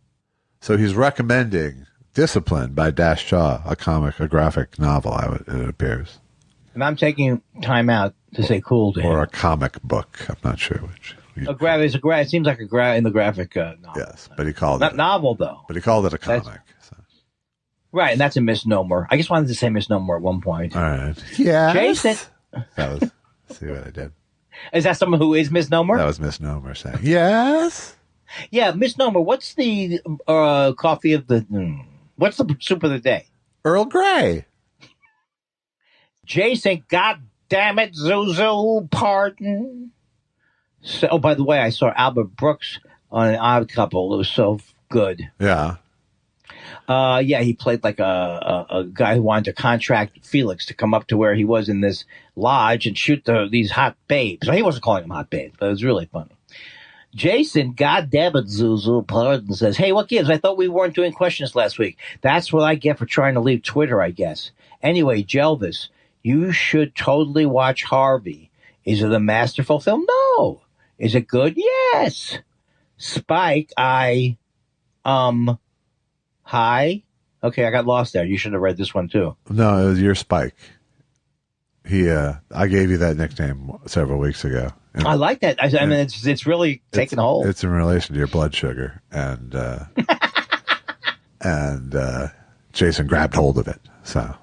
So he's recommending Discipline by Dash Shaw, a graphic novel, it appears. And I'm taking time out to say cool to him. Or a comic book. I'm not sure which. It seems like in the graphic novel. Yes, but he called Not novel, though. But he called it a comic. Right, and that's a misnomer. I just wanted to say misnomer at one point. All right. Yeah. Jason. That was, see what I did. Is that someone who is misnomer? That was misnomer saying, yes. Yeah, misnomer. What's the coffee of the... what's the soup of the day? Earl Grey. Jason, God damn it, Zuzu, pardon. So, by the way, I saw Albert Brooks on An Odd Couple. It was so good. Yeah. He played like a guy who wanted to contract Felix to come up to where he was in this lodge and shoot these hot babes. Well, he wasn't calling them hot babes, but it was really funny. Jason, goddamn it, Zuzu, pardon, says, hey, what gives? I thought we weren't doing questions last week. That's what I get for trying to leave Twitter, I guess. Anyway, Jelvis, you should totally watch Harvey. Is it a masterful film? No. Is it good? Yes. Spike, hi. Okay, I got lost there. You should have read this one too. No, it was your Spike. I gave you that nickname several weeks ago. And, I like that. I mean, it's really taken hold. It's in relation to your blood sugar, and Jason grabbed hold of it. So,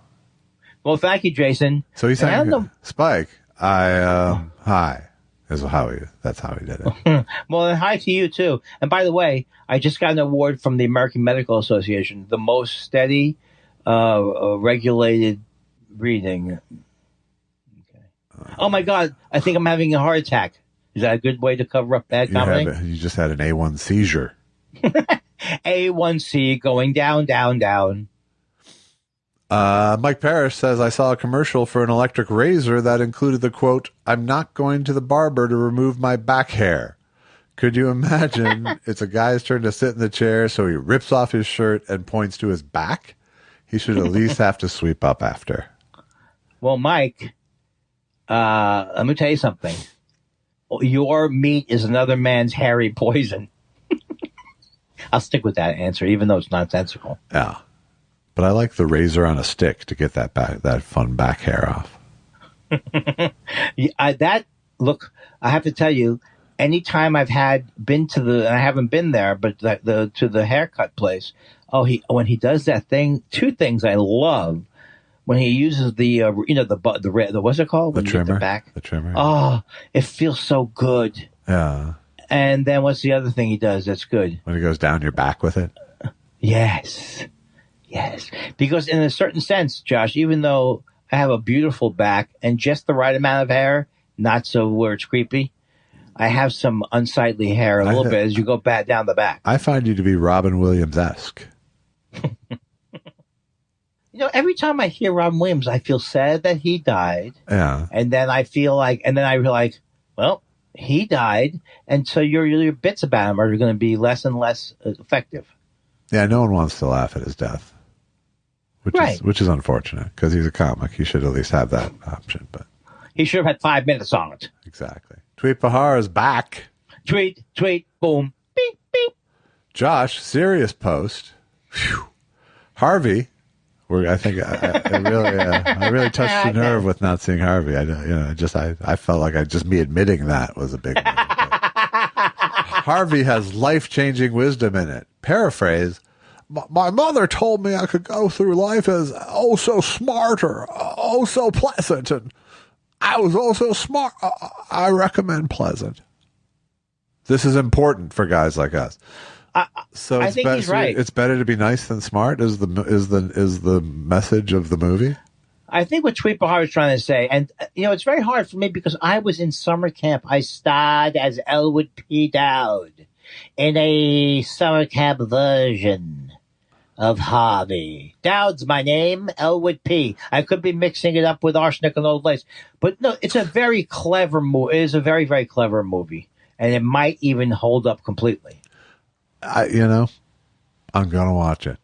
well, thank you, Jason. So he's saying, Spike, hi. That's how he did it. Well, and hi to you too. And by the way, I just got an award from the American Medical Association, the most steady, regulated reading. Okay. Oh my God, I think I'm having a heart attack. Is that a good way to cover up bad comedy? You just had an A1 seizure. A1C going down, down, down. Mike Parrish says, I saw a commercial for an electric razor that included the quote, I'm not going to the barber to remove my back hair. Could you imagine? It's a guy's turn to sit in the chair, so he rips off his shirt and points to his back. He should at least have to sweep up after. Well, Mike, let me tell you something. Your meat is another man's hairy poison. I'll stick with that answer, even though it's nonsensical. Yeah. But I like the razor on a stick to get that fun back hair off. I have to tell you, anytime I've been to I haven't been there, but to the haircut place. When he does that thing, two things I love. When he uses the what's it called? The trimmer. The back. The trimmer. Oh, it feels so good. Yeah. And then what's the other thing he does that's good? When he goes down your back with it? Yes. Because in a certain sense, Josh, even though I have a beautiful back and just the right amount of hair, not so where it's creepy, I have some unsightly hair a little bit as you go back down the back. I find you to be Robin Williams-esque. Every time I hear Robin Williams, I feel sad that he died. Yeah. And then I feel like, well, he died. And so your bits about him are going to be less and less effective. Yeah, no one wants to laugh at his death. Which is unfortunate because he's a comic. He should at least have that option. But he should have had 5 minutes on it. Exactly. Tweet Bahar is back. Tweet, boom, beep, beep. Josh, serious post. Whew. Harvey. I think I really touched the nerve with not seeing Harvey. I felt like just me admitting that was a big move. Harvey has life-changing wisdom in it. Paraphrase. My mother told me I could go through life as so smart or so pleasant, and I was also smart. I recommend pleasant. This is important for guys like us. So I think he's right. It's better to be nice than smart. Is the message of the movie? I think what Tweet Bahar is trying to say, and it's very hard for me because I was in summer camp. I starred as Elwood P. Dowd in a summer camp version of Harvey. Dowd's my name, Elwood P. I could be mixing it up with Arsenic and Old Lace. But no, it's a very clever movie. It is a very, very clever movie. And it might even hold up completely. I'm going to watch it.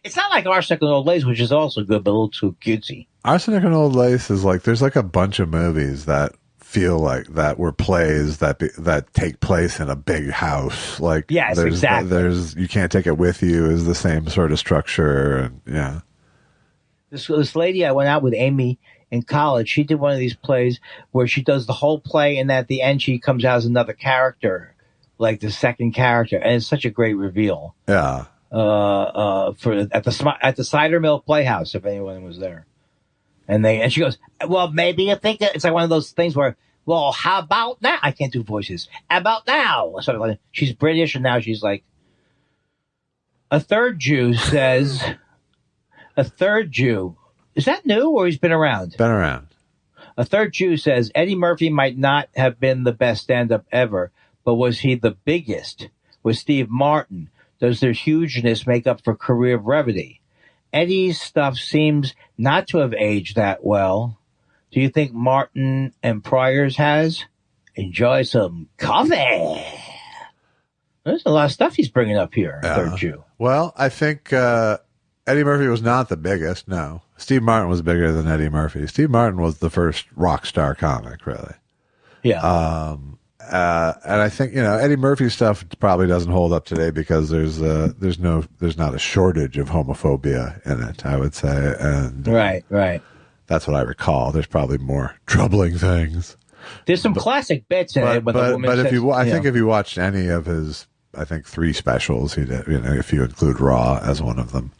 It's not like Arsenic and Old Lace, which is also good, but a little too cutesy. Arsenic and Old Lace is there's a bunch of movies that feel like that were plays that take place in a big house. Yes, exactly. You Can't Take It With You is the same sort of structure. And yeah. This lady I went out with, Amy, in college, she did one of these plays where she does the whole play and at the end she comes out as another character, like the second character. And it's such a great reveal. Yeah. At the Cider Mill Playhouse, if anyone was there. And she goes, well, maybe you think it's like one of those things where, well, how about now? I can't do voices. How about now? Sort of like, she's British, and now she's like, a third Jew says, is that new or he's been around? Been around. A third Jew says, Eddie Murphy might not have been the best stand-up ever, but was he the biggest? Was Steve Martin? Does their hugeness make up for career brevity? Eddie's stuff seems not to have aged that well. Do you think Martin and Pryor's has? Enjoy some coffee. There's a lot of stuff he's bringing up here, third Jew. Well, I think Eddie Murphy was not the biggest, no. Steve Martin was bigger than Eddie Murphy. Steve Martin was the first rock star comic, really. Yeah. And I think, Eddie Murphy's stuff probably doesn't hold up today because there's not a shortage of homophobia in it, I would say. And right. That's what I recall. There's probably more troubling things. There's some classic bits in it. I think if you watched any of his, I think 3 specials he did, if you include Raw as one of them,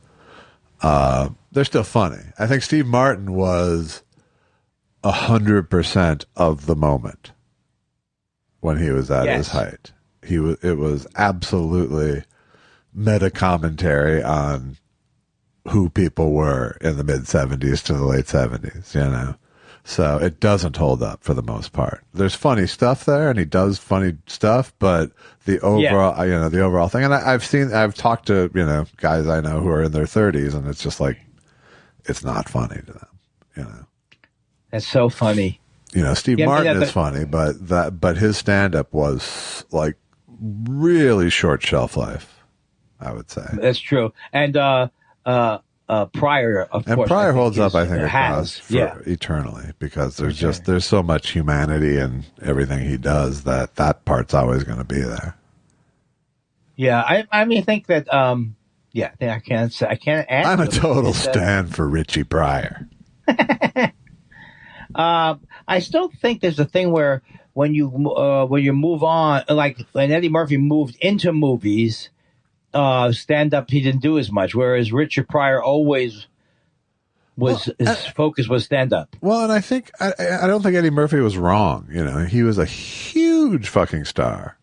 they're still funny. I think Steve Martin was 100% of the moment. When he was at his height, it was absolutely meta commentary on who people were in the mid 70s to the late 70s, So it doesn't hold up for the most part. There's funny stuff there, and he does funny stuff, but the overall, the overall thing. And I've talked to guys I know who are in their 30s, and it's just like it's not funny to them, That's so funny. Steve Martin is funny, but his stand-up was like really short shelf life, I would say. That's true. And Pryor, of course. And Pryor holds up, I think, across eternally because there's so much humanity in everything he does that part's always going to be there. Yeah, I think that I can't add. I'm a total stan for Richie Pryor. I still think there's a thing where when you move on, like when Eddie Murphy moved into movies, stand up he didn't do as much, whereas Richard Pryor always his focus was stand up. Well, and I think I don't think Eddie Murphy was wrong. You know, he was a huge fucking star.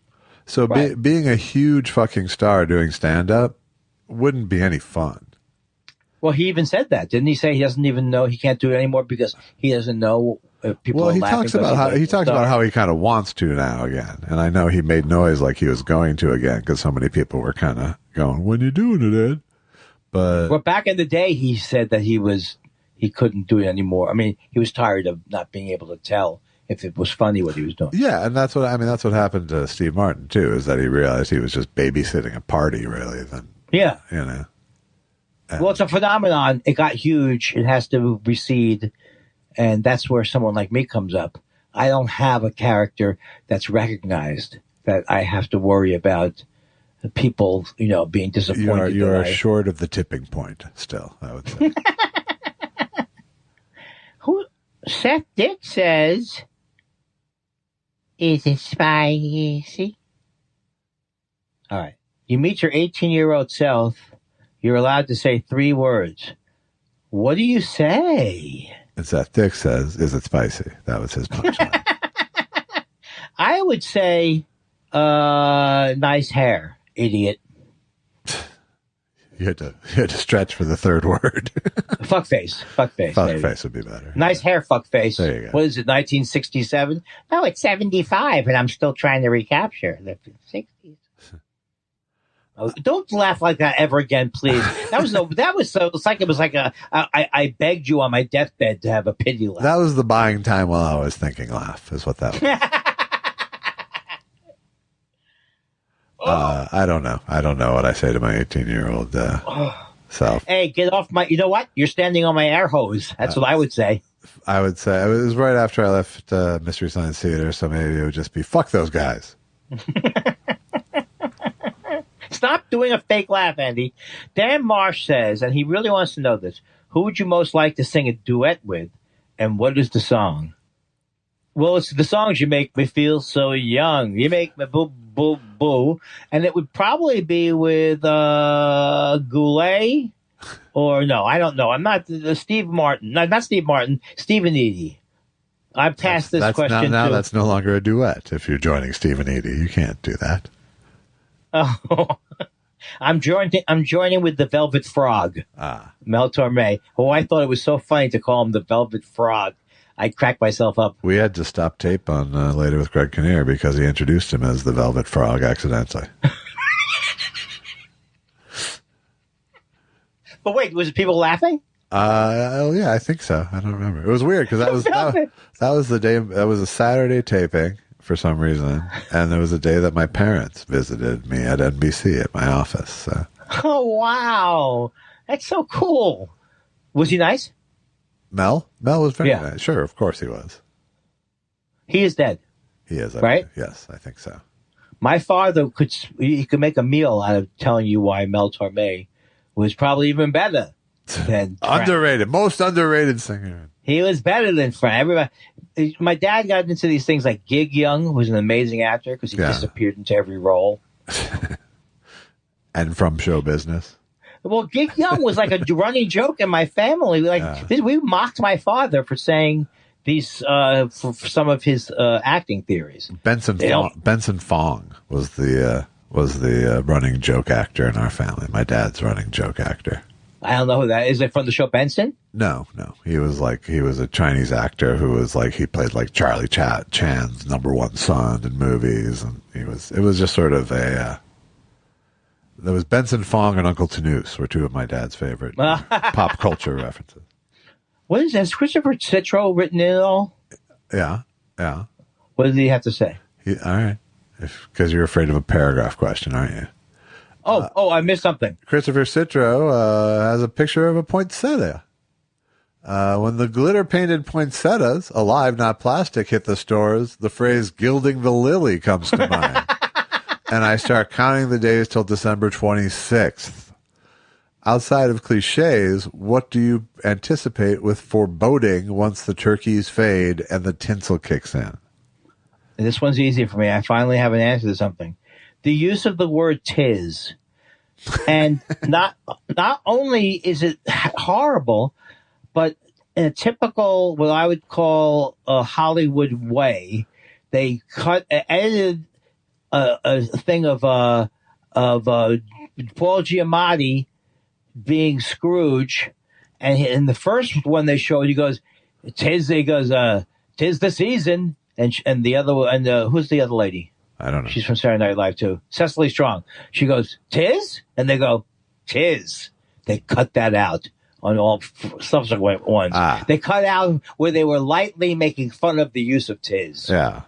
So being a huge fucking star doing stand up wouldn't be any fun. Well, he even said that, didn't he? Say he doesn't even know he can't do it anymore because he doesn't know if people. Well, he talks about how he kind of wants to now again, and I know he made noise like he was going to again because so many people were kind of going, "When you doing it, Ed?" But back in the day, he said that he couldn't do it anymore. I mean, he was tired of not being able to tell if it was funny what he was doing. Yeah, and that's what happened to Steve Martin too, is that he realized he was just babysitting a party, really. Then you know. Well, it's a phenomenon. It got huge. It has to recede. And that's where someone like me comes up. I don't have a character that's recognized that I have to worry about people, being disappointed. You are short of the tipping point still, I would say. Seth Dick says, is it spicy? All right. You meet your 18-year-old self. You're allowed to say 3 words. What do you say? And Seth Dick says, is it spicy? That was his punchline. I would say, nice hair, idiot. You had to stretch for the 3rd word. Fuckface. Fuckface would be better. Nice hair, fuckface. There you go. What is it, 1967? No, it's 75, and I'm still trying to recapture the 60s. Oh, don't laugh like that ever again, please. I begged you on my deathbed to have a pity laugh. That was the buying time while I was thinking laugh, is what that was. I don't know. I don't know what I say to my 18-year-old self. Hey, get off my, you know what? You're standing on my air hose. That's what I would say. I would say, it was right after I left Mystery Science Theater, so maybe it would just be, fuck those guys. Stop doing a fake laugh, Andy. Dan Marsh says, and he really wants to know this, who would you most like to sing a duet with, and what is the song? Well, it's the songs You Make Me Feel So Young. You Make Me Boo, Boo, Boo. And it would probably be with Goulet, or no, I don't know. I'm not Steve Martin. No, not Steve Martin. Stephen Eady. I've passed this question. Now that's no longer a duet if you're joining Stephen Eady. You can't do that. Oh, I'm joining with the Velvet Frog, Mel Torme, who I thought it was so funny to call him the Velvet Frog. I cracked myself up. We had to stop tape on Later with Greg Kinnear because he introduced him as the Velvet Frog accidentally. But wait, was it people laughing? Yeah, I think so. I don't remember. It was weird because that was the day. That was a Saturday taping. For some reason, and there was a day that my parents visited me at NBC at my office. So. Oh, wow. That's so cool. Was he nice? Mel was very nice. Sure, of course he was. He is dead. He is, right? Yes, I think so. My father could make a meal out of telling you why Mel Torme was probably even better than underrated, most underrated singer. He was better than Frank. Everybody. My dad got into these things like Gig Young, who was an amazing actor because he disappeared into every role. And from show business. Well, Gig Young was like a running joke in my family. We mocked my father for saying these for some of his acting theories. Benson Fong was the running joke actor in our family. My dad's running joke actor. I don't know who that is. It from the show Benson? No. He was a Chinese actor who was he played like Charlie Chan's number 1 son in movies, and it was just sort of there was Benson Fong and Uncle Tanoose were 2 of my dad's favorite pop culture references. What is that? Has Christopher Citro written in it all? Yeah. What did he have to say? All right. Because you're afraid of a paragraph question, aren't you? I missed something. Christopher Citro has a picture of a poinsettia. When the glitter-painted poinsettias, alive, not plastic, hit the stores, the phrase gilding the lily comes to mind. And I start counting the days till December 26th. Outside of cliches, what do you anticipate with foreboding once the turkeys fade and the tinsel kicks in? This one's easy for me. I finally have an answer to something. The use of the word "tis," and not only is it horrible, But in a typical, what I would call a Hollywood way, they edited a thing of Paul Giamatti being Scrooge, and in the first one they showed, he goes, "'Tis the season," and the other and who's the other lady? I don't know. She's from Saturday Night Live too, Cecily Strong. She goes, "'Tis," and they go, "'Tis." They cut that out on all subsequent ones. They cut out where they were lightly making fun of the use of "'tis." Yeah.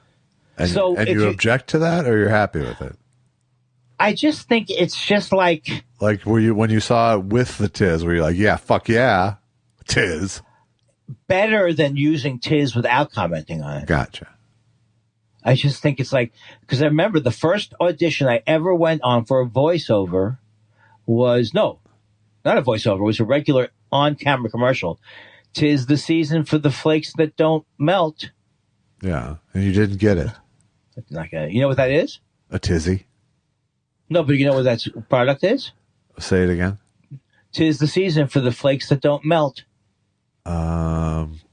And you object to that, or you're happy with it? I just think it's just like when you saw it with the "'tis," were you like, yeah, fuck yeah, "'tis"? Better than using "'tis" without commenting on it. Gotcha. I just think it's like, because I remember the first audition I ever went on for a voiceover was, no, not a voiceover, it was a regular on-camera commercial. "'Tis the season for the flakes that don't melt." Yeah, and you didn't get it. Not gonna, you know what that is? A tizzy? No, but you know what that product is? Say it again. "'Tis the season for the flakes that don't melt."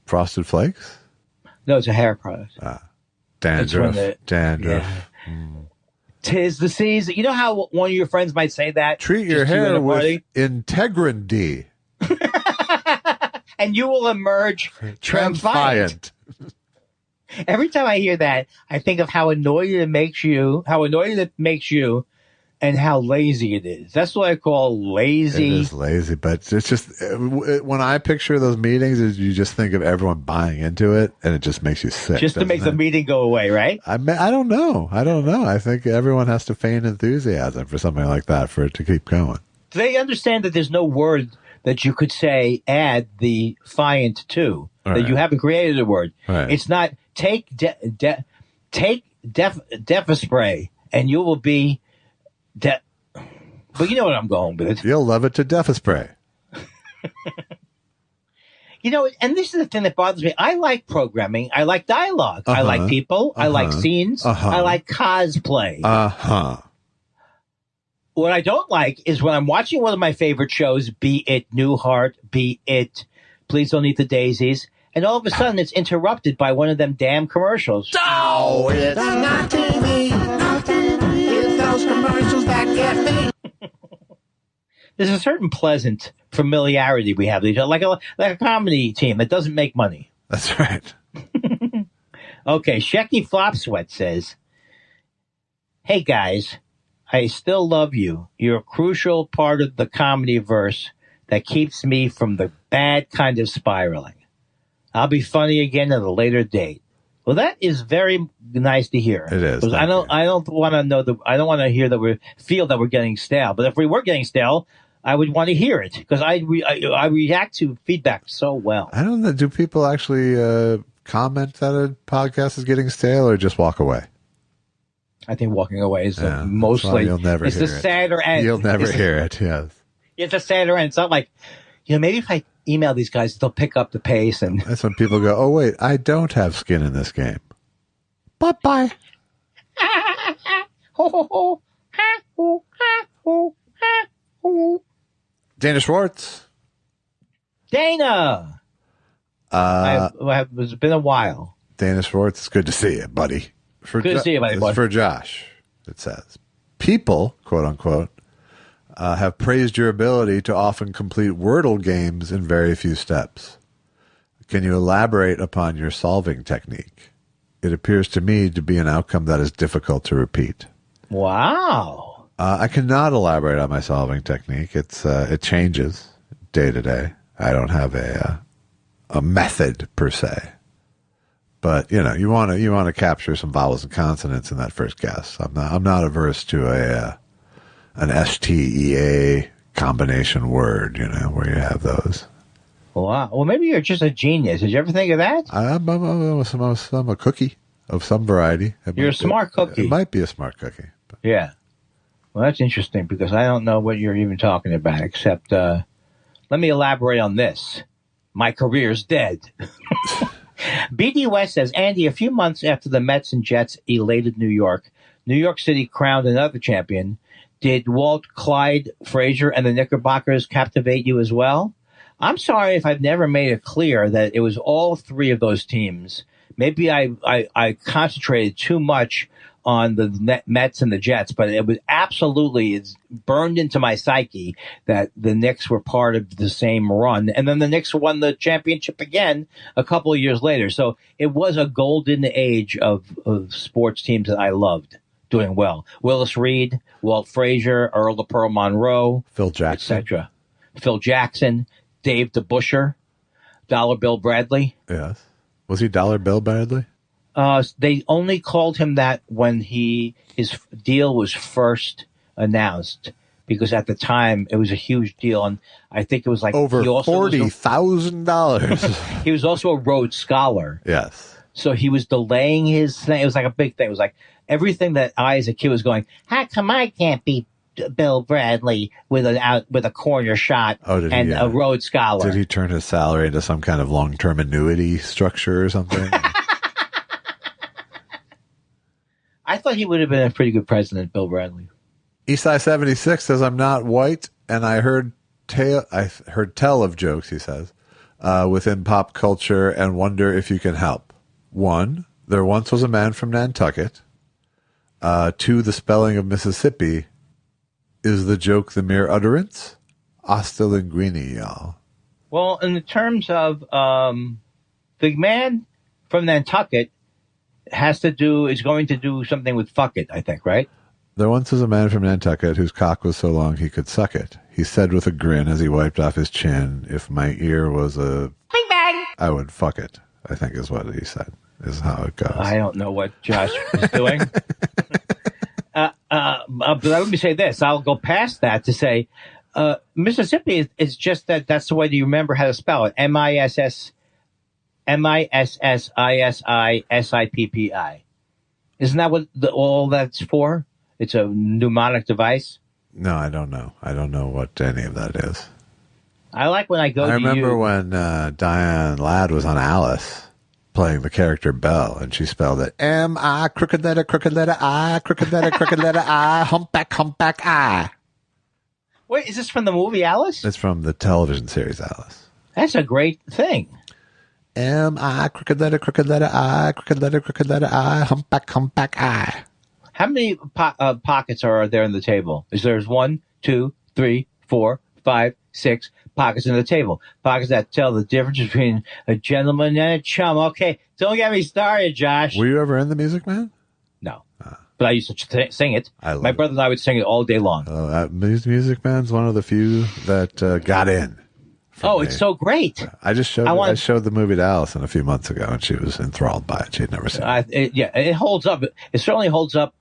Frosted Flakes? No, it's a hair product. Dandruff. Yeah. 'Tis the season. You know how one of your friends might say that? Treat your hair with integrity. And you will emerge triumphant. Every time I hear that, I think of how annoyed it makes you, and how lazy it is. That's what I call lazy. It is lazy, but it's just, when I picture those meetings, you just think of everyone buying into it, and it just makes you sick. Just to make the meeting go away, right? I don't know. I think everyone has to feign enthusiasm for something like that for it to keep going. Do they understand that there's no word that you could say add the fiant to? Right. That you haven't created a word. Right. It's not take Defa-spray and you will be but you know what I'm going with. You'll love it to Defa-spray. You know, and this is the thing that bothers me. I like programming. I like dialogue. I like people. I like scenes. I like cosplay. What I don't like is when I'm watching one of my favorite shows, be it Newhart, be it Please Don't Eat the Daisies, and all of a sudden it's interrupted by one of them damn commercials. Oh, it's not TV. It's those commercials that get me. There's a certain pleasant familiarity we have with each other, like a comedy team that doesn't make money. That's right. Okay, Shecky Flopsweat says, "Hey guys, I still love you. You're a crucial part of the comedy verse that keeps me from the bad kind of spiraling. I'll be funny again at a later date." Well, that is very nice to hear. It is. I don't want to hear that feel that we're getting stale. But if we were getting stale, I would want to hear it because I react to feedback so well. I don't know. Do people actually comment that a podcast is getting stale, or just walk away? I think walking away is mostly. You'll never it's hear the sadder end. You'll never hear it. Yes. It's a sadder end. It's not like, maybe if I email these guys, they'll pick up the pace. And that's when people go, "Oh wait, I don't have skin in this game. Bye." Dana Schwartz. Dana. It's been a while. Dana Schwartz, it's good to see you, buddy. Good to see you, buddy. For Josh, it says, people, quote unquote, have praised your ability to often complete Wordle games in very few steps. Can you elaborate upon your solving technique? It appears to me to be an outcome that is difficult to repeat. Wow. I cannot elaborate on my solving technique. It changes day to day. I don't have a method per se. But you want to capture some vowels and consonants in that first guess. I'm not averse to an STEA combination word, where you have those. Wow. Well, maybe you're just a genius. Did you ever think of that? I'm a cookie of some variety. You're a smart cookie. It might be a smart cookie. But. Yeah. Well, that's interesting because I don't know what you're even talking about, except let me elaborate on this. My career's dead. BD West says, Andy, a few months after the Mets and Jets elated New York City crowned another champion. Did Walt Clyde Frazier and the Knickerbockers captivate you as well? I'm sorry if I've never made it clear that it was all three of those teams. Maybe I concentrated too much on the Mets and the Jets, but it was absolutely, it's burned into my psyche that the Knicks were part of the same run. And then the Knicks won the championship again a couple of years later. So it was a golden age of sports teams that I loved doing well. Willis Reed, Walt Frazier, Earl of Pearl Monroe, Phil Jackson, etc. Phil Jackson, Dave DeBuscher, Dollar Bill Bradley. Yes. Was he Dollar Bill Bradley? They only called him that when his deal was first announced, because at the time it was a huge deal, and I think it was like over $40,000. He was also a Rhodes Scholar. Yes. So he was delaying his thing. It was like a big thing. It was like everything that I as a kid was going, how come I can't be Bill Bradley with a corner shot and a Rhodes Scholar? Did he turn his salary into some kind of long-term annuity structure or something? I thought he would have been a pretty good president, Bill Bradley. Eastside 76 says, I'm not white, and I heard tell of jokes, he says, within pop culture and wonder if you can help. 1, there once was a man from Nantucket. 2, the spelling of Mississippi. Is the joke the mere utterance? Hasta linguini, y'all. Well, in the terms of the man from Nantucket is going to do something with fuck it, I think, right? There once was a man from Nantucket whose cock was so long he could suck it. He said with a grin as he wiped off his chin, if my ear was a bing bang, I would fuck it, I think is what he said, is how it goes. I don't know what Josh is doing. But let me say this. I'll go past that to say Mississippi is just that's the way you remember how to spell it. Mississippi. Isn't that what all that's for? It's a mnemonic device? No, I don't know. I don't know what any of that is. I like when I go to I remember when Diane Ladd was on Alice playing the character Belle, and she spelled it M-I, crooked letter I, crooked letter I, humpback I. Wait, is this from the movie Alice? It's from the television series Alice. That's a great thing. M-I, crooked letter I, crooked letter I, humpback I. How many pockets are there in the table? There's 1, 2, 3, 4, 5, 6 pockets in the table. Pockets that tell the difference between a gentleman and a chum. Okay, don't get me started, Josh. Were you ever in The Music Man? No. But I used to sing it. My brother and I would sing it all day long. Music Man's one of the few that got in. It's so great. I showed the movie to Allison a few months ago, and she was enthralled by it. She'd never seen it. It holds up. It certainly holds up.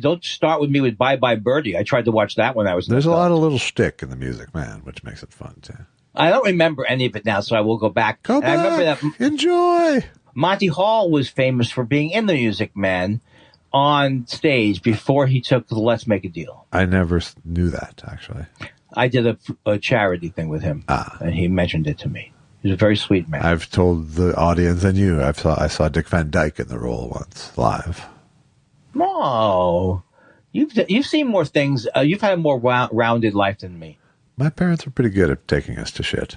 Don't start with me with Bye Bye Birdie. I tried to watch that when I was. There's a lot of little shtick in The Music Man, which makes it fun too. I don't remember any of it now, so I will go back. I remember that. Enjoy. Monty Hall was famous for being in The Music Man on stage before he took the Let's Make a Deal. I never knew that, actually. I did a charity thing with him, and he mentioned it to me. He's a very sweet man. I've told the audience and you, I saw Dick Van Dyke in the role once, live. Oh, you've seen more things. You've had a more rounded life than me. My parents were pretty good at taking us to shit.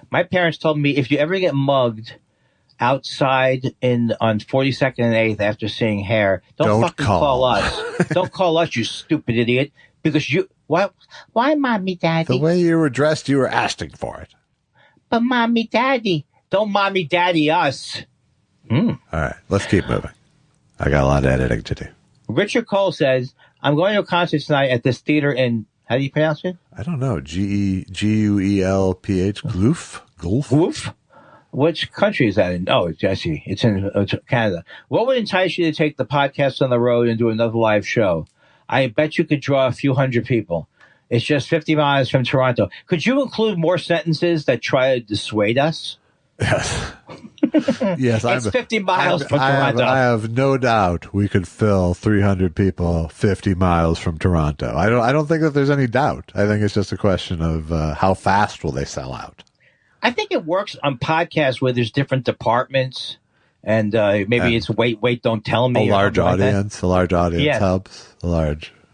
My parents told me if you ever get mugged outside on 42nd and 8th after seeing Hair, don't fucking call us. Don't call us, you stupid idiot. Because why mommy, daddy? The way you were dressed, you were asking for it. But mommy, daddy. Don't mommy, daddy us. All right, let's keep moving. I got a lot of editing to do. Richard Cole says, I'm going to a concert tonight at this theater in, how do you pronounce it? I don't know. Guelph? Goof? Which country is that in? Oh, Jesse. It's in Canada. What would entice you to take the podcast on the road and do another live show? I bet you could draw a few hundred people. It's just 50 miles from Toronto. Could you include more sentences that try to dissuade us? Yes. Yes, it's 50 miles from Toronto. I have no doubt we could fill 300 people 50 miles from Toronto. I don't think that there's any doubt. I think it's just a question of how fast will they sell out. I think it works on podcasts where there's different departments, and maybe it's wait, don't tell me. A large audience yes. helps.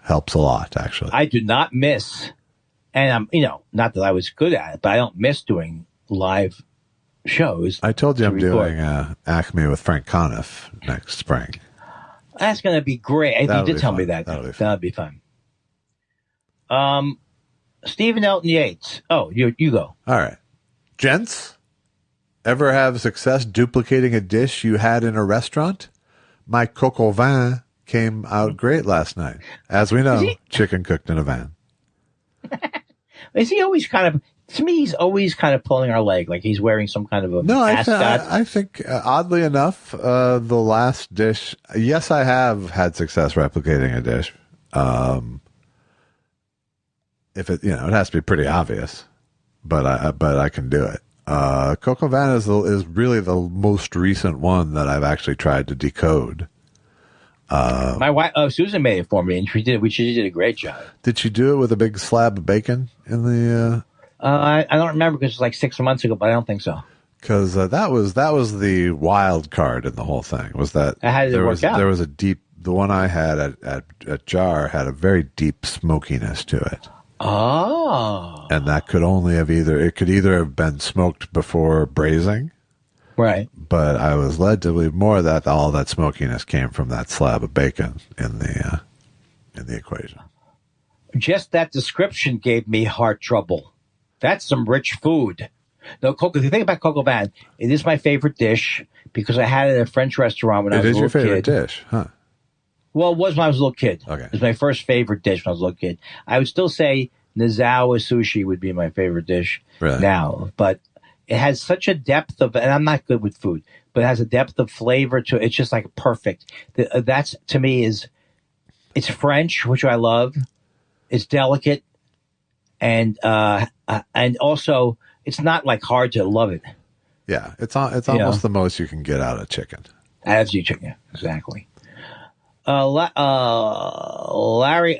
Helps a lot, actually. I do not miss And I'm, not that I was good at it, but I don't miss doing live shows. I told you I'm doing Acme with Frank Conniff next spring. That's going to be great. You did tell me that. That'll be fun. Stephen Elton Yates. Oh, you go. All right. Gents, ever have success duplicating a dish you had in a restaurant? My coq au vin came out great last night. As we know, chicken cooked in a van. Is he always to me, he's always kind of pulling our leg, like he's wearing some kind of a mascot. I think oddly enough, the last dish, yes, I have had success replicating a dish. If it, it has to be pretty obvious, but I can do it. Coq au vin is really the most recent one that I've actually tried to decode. My wife, Susan, made it for me, and she did a great job. Did she do it with a big slab of bacon in the? I don't remember because it was like 6 months ago, but I don't think so. Because that was the wild card in the whole thing. Was that there was a deep. The one I had at Jar had a very deep smokiness to it. Oh. And that could only have it could either have been smoked before braising. Right. But I was led to believe more that all that smokiness came from that slab of bacon in the equation. Just that description gave me heart trouble. That's some rich food. No, if you think about coq au vin, it is my favorite dish because I had it at a French restaurant when I was a little kid. It is your favorite dish, huh? Well, it was when I was a little kid. Okay. It was my first favorite dish when I was a little kid. I would still say Nizawa sushi would be my favorite dish now. But it has such a depth of, and I'm not good with food, but it has a depth of flavor to it. It's just like perfect. That's, to me, it's French, which I love. It's delicate. And also, it's not like hard to love it. Yeah. It's almost the most you can get out of chicken. As you chicken. Exactly. Larry,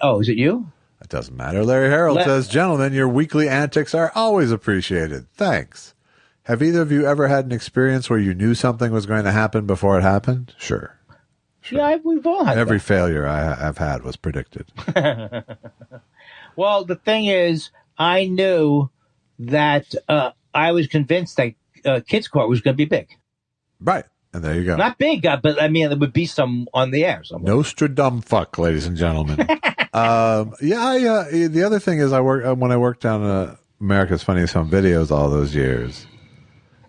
is it you? It doesn't matter. Larry Harold says, gentlemen, your weekly antics are always appreciated. Thanks. Have either of you ever had an experience where you knew something was going to happen before it happened? Sure. Yeah, we've all had Every failure I've had was predicted. Well, the thing is, I knew that I was convinced that Kids Court was going to be big. Right. And there you go. Not big, but I mean, there would be some on the air somewhere. Nostradumfuck, ladies and gentlemen. The other thing is, when I worked on America's Funniest Home Videos all those years,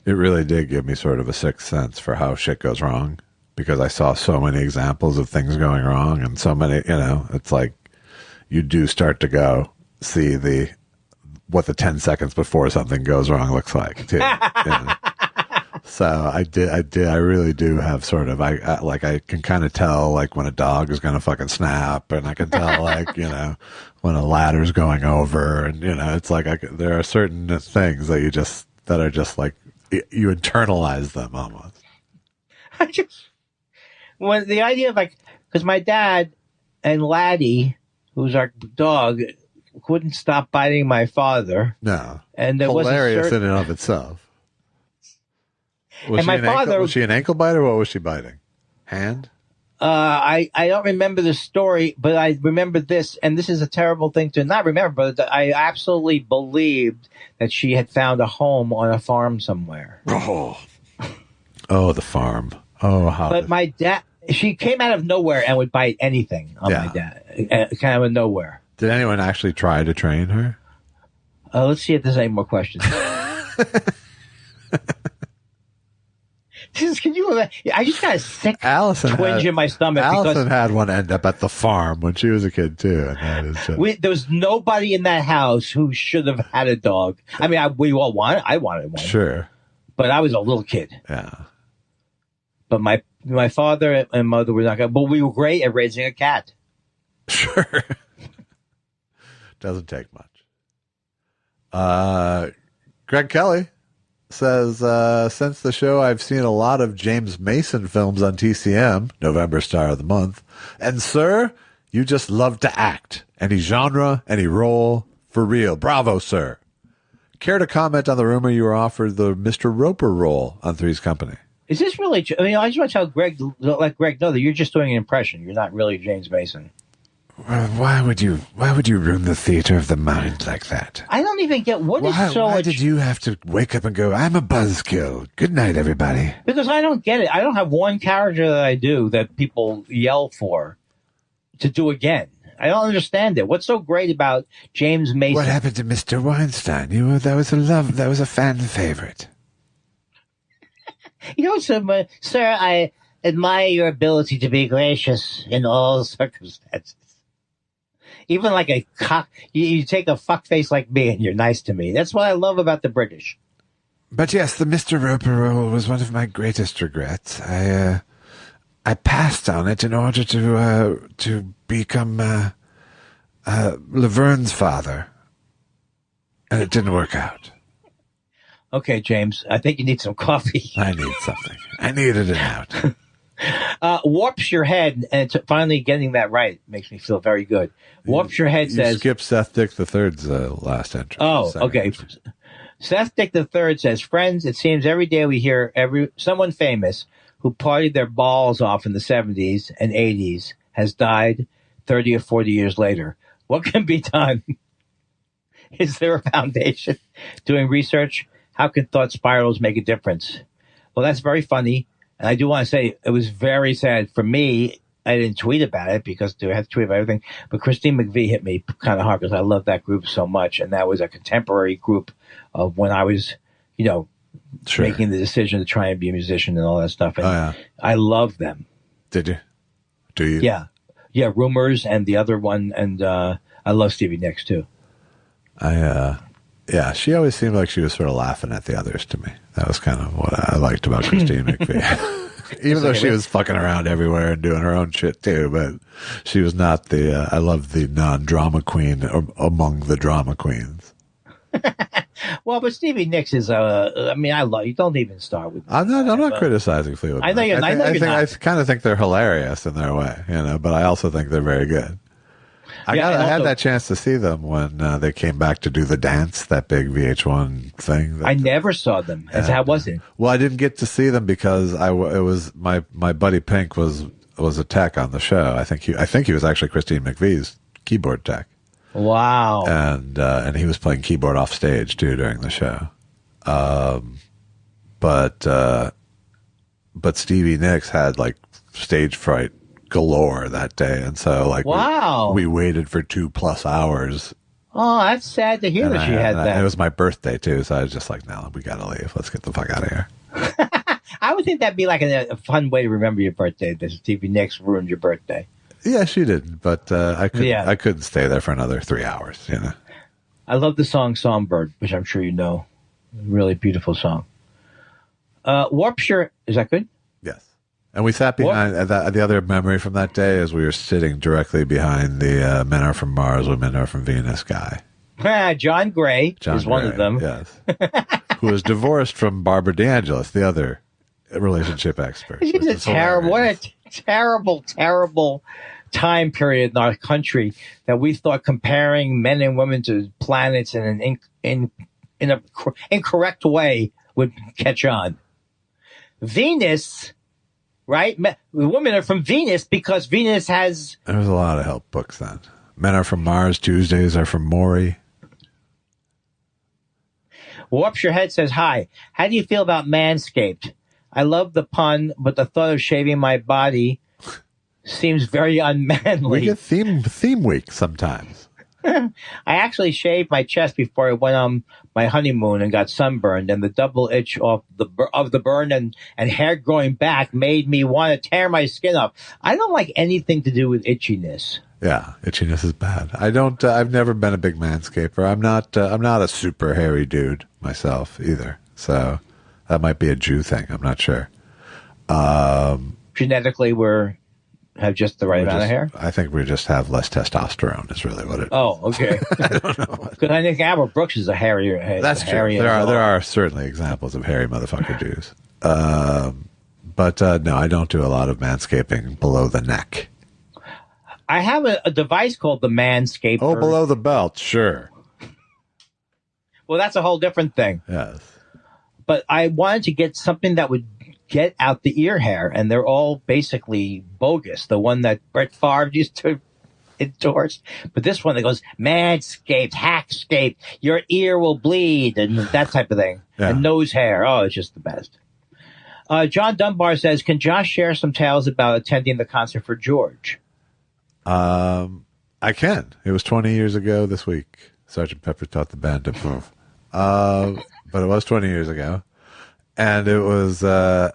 it really did give me sort of a sixth sense for how shit goes wrong, because I saw so many examples of things going wrong, and so many, it's like you do start to see what the 10 seconds before something goes wrong looks like too. So I really do have sort of, I can kind of tell, like, when a dog is going to fucking snap, and I can tell, like, when a ladder's going over, and, it's like, there are certain things that are just like, you internalize them almost. When the idea of, like, because my dad and Laddie, who's our dog, couldn't stop biting my father. No. And there was hilarious in and of itself. Was she an ankle biter? What was she biting? Hand? I don't remember the story, but I remember this, and this is a terrible thing to not remember, but I absolutely believed that she had found a home on a farm somewhere. Oh, the farm. Oh, how. But my dad, she came out of nowhere and would bite anything on my dad, kind of out of nowhere. Did anyone actually try to train her? Let's see if there's any more questions. Can you imagine? I just got a sick twinge in my stomach. Allison had one end up at the farm when she was a kid too. And that is just... there was nobody in that house who should have had a dog. I mean, I wanted one. Sure. But I was a little kid. Yeah. But my father and mother were not good. But we were great at raising a cat. Sure. Doesn't take much. Greg Kelly says, since the show, I've seen a lot of James Mason films on TCM, November Star of the Month. And, sir, you just love to act. Any genre, any role, for real. Bravo, sir. Care to comment on the rumor you were offered the Mr. Roper role on Three's Company? Is this really? I mean, I just want to let Greg know that you're just doing an impression. You're not really James Mason. Why would you ruin the theater of the mind like that? I don't even get why did you have to wake up and go, I'm a buzzkill. Good night, everybody. Because I don't get it. I don't have one character that I do that people yell for to do again. I don't understand it. What's so great about James Mason? What happened to Mr. Weinstein? That was a fan favorite. Sir, I admire your ability to be gracious in all circumstances. Even like a cock, you take a fuck face like me and you're nice to me. That's what I love about the British. But yes, the Mr. Roper role was one of my greatest regrets. I passed on it in order to become Laverne's father, and it didn't work out. Okay, James, I think you need some coffee. I need something. I needed it out. Warps Your Head, and finally getting that right makes me feel very good. Warps Your Head says... You skipped Seth Dick III's last entry. Oh, okay. Seth Dick III says, friends, it seems every day we hear someone famous who partied their balls off in the 70s and 80s has died 30 or 40 years later. What can be done? Is there a foundation doing research? How can thought spirals make a difference? Well, that's very funny. And I do want to say it was very sad for me. I didn't tweet about it because I had to tweet about everything. But Christine McVie hit me kind of hard because I love that group so much. And that was a contemporary group of when I was, making the decision to try and be a musician and all that stuff. And I love them. Did you? Do you? Yeah. Yeah, Rumors and the other one. And I love Stevie Nicks too. Yeah, she always seemed like she was sort of laughing at the others to me. That was kind of what I liked about Christine McVie. Even though she was fucking around everywhere and doing her own shit too, but she was not I love the non-drama queen among the drama queens. Well, but Stevie Nicks is, I love you. Don't even start with me. I'm not criticizing Fleetwood Mac. I kind of think they're hilarious in their way, but I also think they're very good. I had that chance to see them when they came back to do the dance, that big VH1 thing. I never saw them. How was it? Well, I didn't get to see them because it was my buddy Pink was a tech on the show. I think he was actually Christine McVie's keyboard tech. Wow. And he was playing keyboard off stage too during the show. But Stevie Nicks had like stage fright galore that day, and so we waited for 2+ hours. Oh, that's sad to hear that she had that. It was my birthday too, so I was just like, no, we gotta leave. Let's get the fuck out of here. I would think that'd be like a fun way to remember your birthday. That Stevie Nicks ruined your birthday. Yeah, she didn't, but I couldn't stay there for another 3 hours. I love the song "Songbird," which I'm sure you know. Really beautiful song. Warpshire, is that good? Yes. And we sat behind, the other memory from that day is we were sitting directly behind the Men Are From Mars, Women Are From Venus guy. John Gray is one of them. Yes. Who was divorced from Barbara DeAngelis, the other relationship expert. She's a terrible, what a terrible, terrible time period in our country that we thought comparing men and women to planets in an incorrect way would catch on. Venus... Right? Women are from Venus because Venus has... There was a lot of help books then. Men Are From Mars, Tuesdays Are From Maury. Warps Your Head says, hi, how do you feel about Manscaped? I love the pun, but the thought of shaving my body seems very unmanly. We get theme week sometimes. I actually shaved my chest before I went on my honeymoon and got sunburned, and the double itch of the burn and hair growing back made me want to tear my skin up. I don't like anything to do with itchiness. Yeah, itchiness is bad. I've never been a big manscaper. I'm not a super hairy dude myself either. So that might be a Jew thing. I'm not sure. Genetically, have just the right amount of hair? I think we just have less testosterone is really what it is. Oh, okay. I don't know. Because I think Albert Brooks is a hairier. That's true. There are certainly examples of hairy motherfucker Jews. But no, I don't do a lot of manscaping below the neck. I have a device called the Manscaper. Oh, below the belt, sure. Well, that's a whole different thing. Yes. But I wanted to get something that would get out the ear hair, and they're all basically bogus. The one that Brett Favre used to endorsed. But this one that goes, Manscaped, Hackscaped, your ear will bleed, and that type of thing. Yeah. And nose hair. Oh, it's just the best. John Dunbar says, can Josh share some tales about attending the concert for George? I can. It was 20 years ago this week. Sgt. Pepper taught the band to move. But it was 20 years ago. And it was, I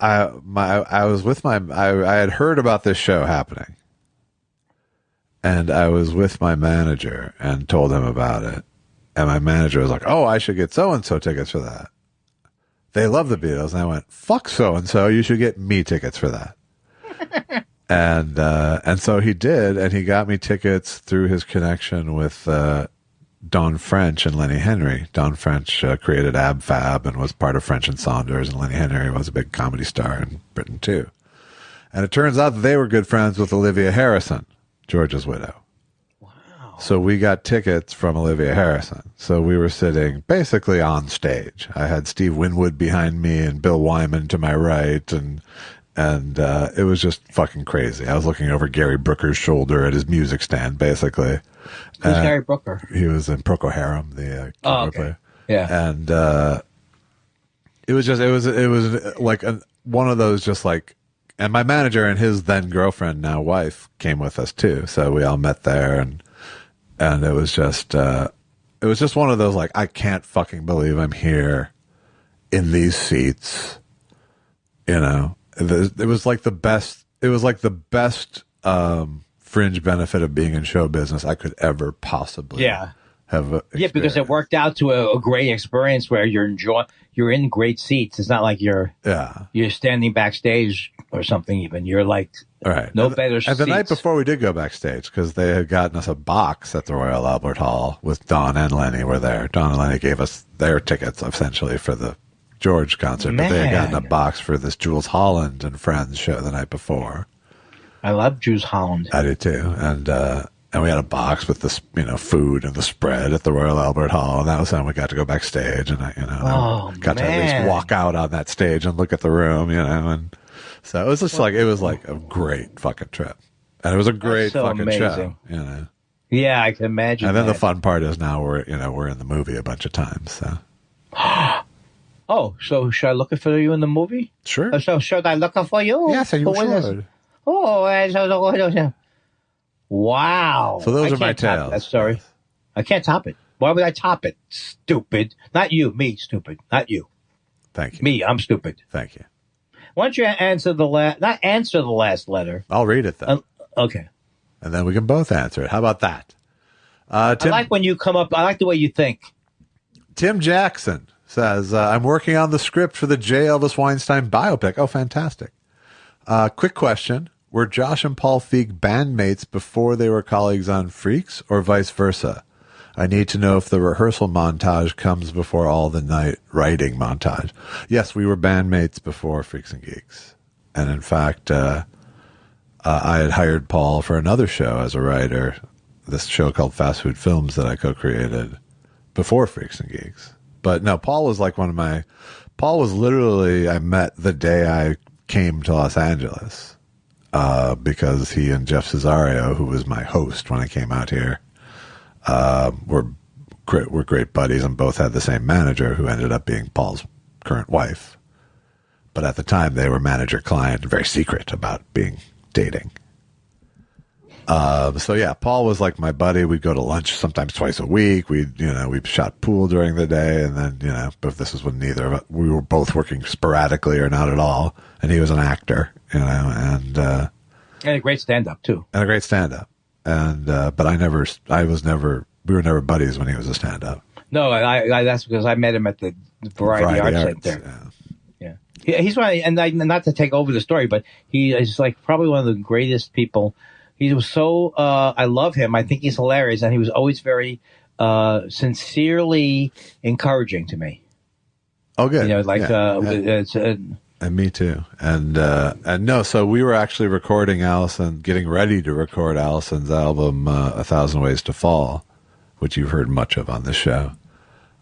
was with I had heard about this show happening. And I was with my manager and told him about it. And my manager was like, oh, I should get so-and-so tickets for that. They love the Beatles. And I went, fuck so-and-so, you should get me tickets for that. And so he did, and he got me tickets through his connection with Don French and Lenny Henry. Don French created Ab Fab and was part of French and Saunders, and Lenny Henry was a big comedy star in Britain too. And it turns out that they were good friends with Olivia Harrison, George's widow. So we got tickets from Olivia Harrison. So we were sitting basically on stage. I had Steve Winwood behind me and Bill Wyman to my right, and it was just fucking crazy. I was looking over Gary Brooker's shoulder at his music stand, basically. Who's Gary Brooker? He was in Procol Harum, the keyboard player. Yeah. And it was like one of those just like, and my manager and his then girlfriend, now wife, came with us too. So we all met there, and it was just one of those like, I can't fucking believe I'm here in these seats, you know. It was like the best. It was like the best fringe benefit of being in show business I could ever possibly have. Yeah, because it worked out to a great experience where you're in great seats. It's not like you're standing backstage or something. Even you're like better seats. And the night before we did go backstage because they had gotten us a box at the Royal Albert Hall with Don and Lenny were there. Don and Lenny gave us their tickets essentially for the George concert, but they had gotten a box for this Jules Holland and Friends show the night before. I love Jules Holland. I do too, and we had a box with this, food and the spread at the Royal Albert Hall, and that was when we got to go backstage, and I got to at least walk out on that stage and look at the room, and so it was just like a great fucking trip, and it was a great fucking amazing show, Yeah, I can imagine. And then the fun part is now we're in the movie a bunch of times, so. Oh, so should I look for you in the movie? Sure. So should I look for you? Yes, you should. Oh, wow. So those are my tales. That story. I can't top it. Why would I top it? Stupid. Not you. Me, stupid. Not you. Thank you. Me, I'm stupid. Thank you. Why don't you answer the last letter? I'll read it then. Okay. And then we can both answer it. How about that? Tim, I like when you come up. I like the way you think. Tim Jackson says, I'm working on the script for the J. Elvis Weinstein biopic. Oh, fantastic. Quick question. Were Josh and Paul Feig bandmates before they were colleagues on Freaks or vice versa? I need to know if the rehearsal montage comes before all the night writing montage. Yes, we were bandmates before Freaks and Geeks. And in fact, I had hired Paul for another show as a writer, this show called Fast Food Films that I co-created before Freaks and Geeks. But no, Paul was literally, I met the day I came to Los Angeles, because he and Jeff Cesario, who was my host when I came out here, were great buddies and both had the same manager who ended up being Paul's current wife. But at the time they were manager-client, very secret about dating. So yeah, Paul was like my buddy. We'd go to lunch sometimes twice a week. We shot pool during the day, and then but this is when neither of us, we were both working sporadically or not at all. And he was an actor, and a great stand-up too. And a great stand-up. And but we were never buddies when he was a stand-up. No, I that's because I met him at the Variety Arts Center. Yeah. He's one, and not to take over the story, but he is like probably one of the greatest people. He was so, I love him. I think he's hilarious. And he was always very sincerely encouraging to me. Oh, good. And me too. And no, so we were actually getting ready to record Allison's album, 1,000 Ways to Fall, which you've heard much of on this show.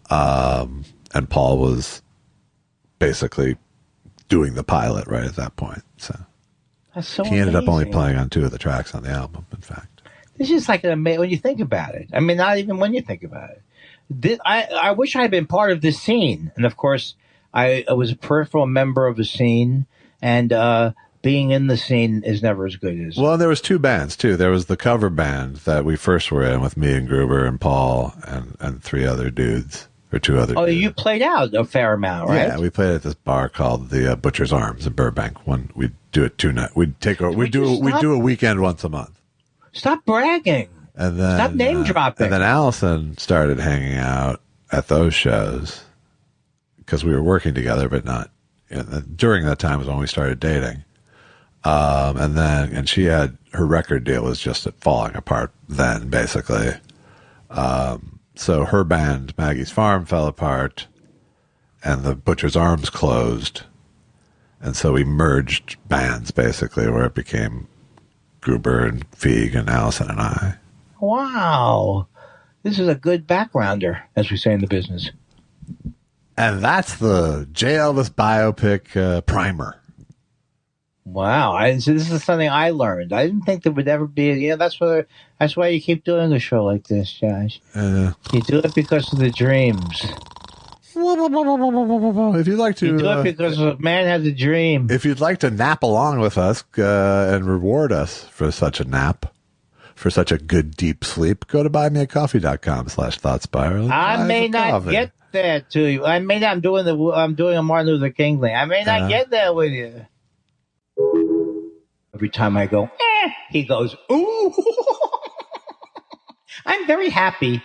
And Paul was basically doing the pilot right at that point. So That's so He ended up only amazing. playing on 2 of the tracks on the album, in fact. This is like an amazing, when you think about it. I mean, not even when you think about it. I wish I had been part of this scene. And of course, I was a peripheral member of a scene, and being in the scene is never as good as. Well, there was 2 bands too. There was the cover band that we first were in with me and Gruber and Paul and 3 other dudes or 2 other. Oh, dudes. you played out a fair amount, right? Yeah, we played at this bar called the Butcher's Arms in Burbank. We'd do it 2 nights. We'd do a weekend once a month. Stop bragging. And then Stop name dropping. And then Allison started hanging out at those shows because we were working together, but not during that time was when we started dating. And she had her record deal was just falling apart then, basically. So her band, Maggie's Farm, fell apart, and the Butcher's Arms closed, and so we merged bands basically, where it became Gruber and Feig and Allison and I. Wow, this is a good backgrounder, as we say in the business. And that's the J. Elvis biopic primer. Wow, this is something I learned. I didn't think there would ever be. That's why you keep doing a show like this, Josh. You do it because of the dreams. If you'd like to, you do it because a man has a dream. If you'd like to nap along with us and reward us for such a nap, for such a good deep sleep, go to buymeacoffee.com/thoughtspiral. I may not get there to you. I may not. I'm doing a Martin Luther King thing. I may not get there with you. Every time I go, he goes, ooh. I'm very happy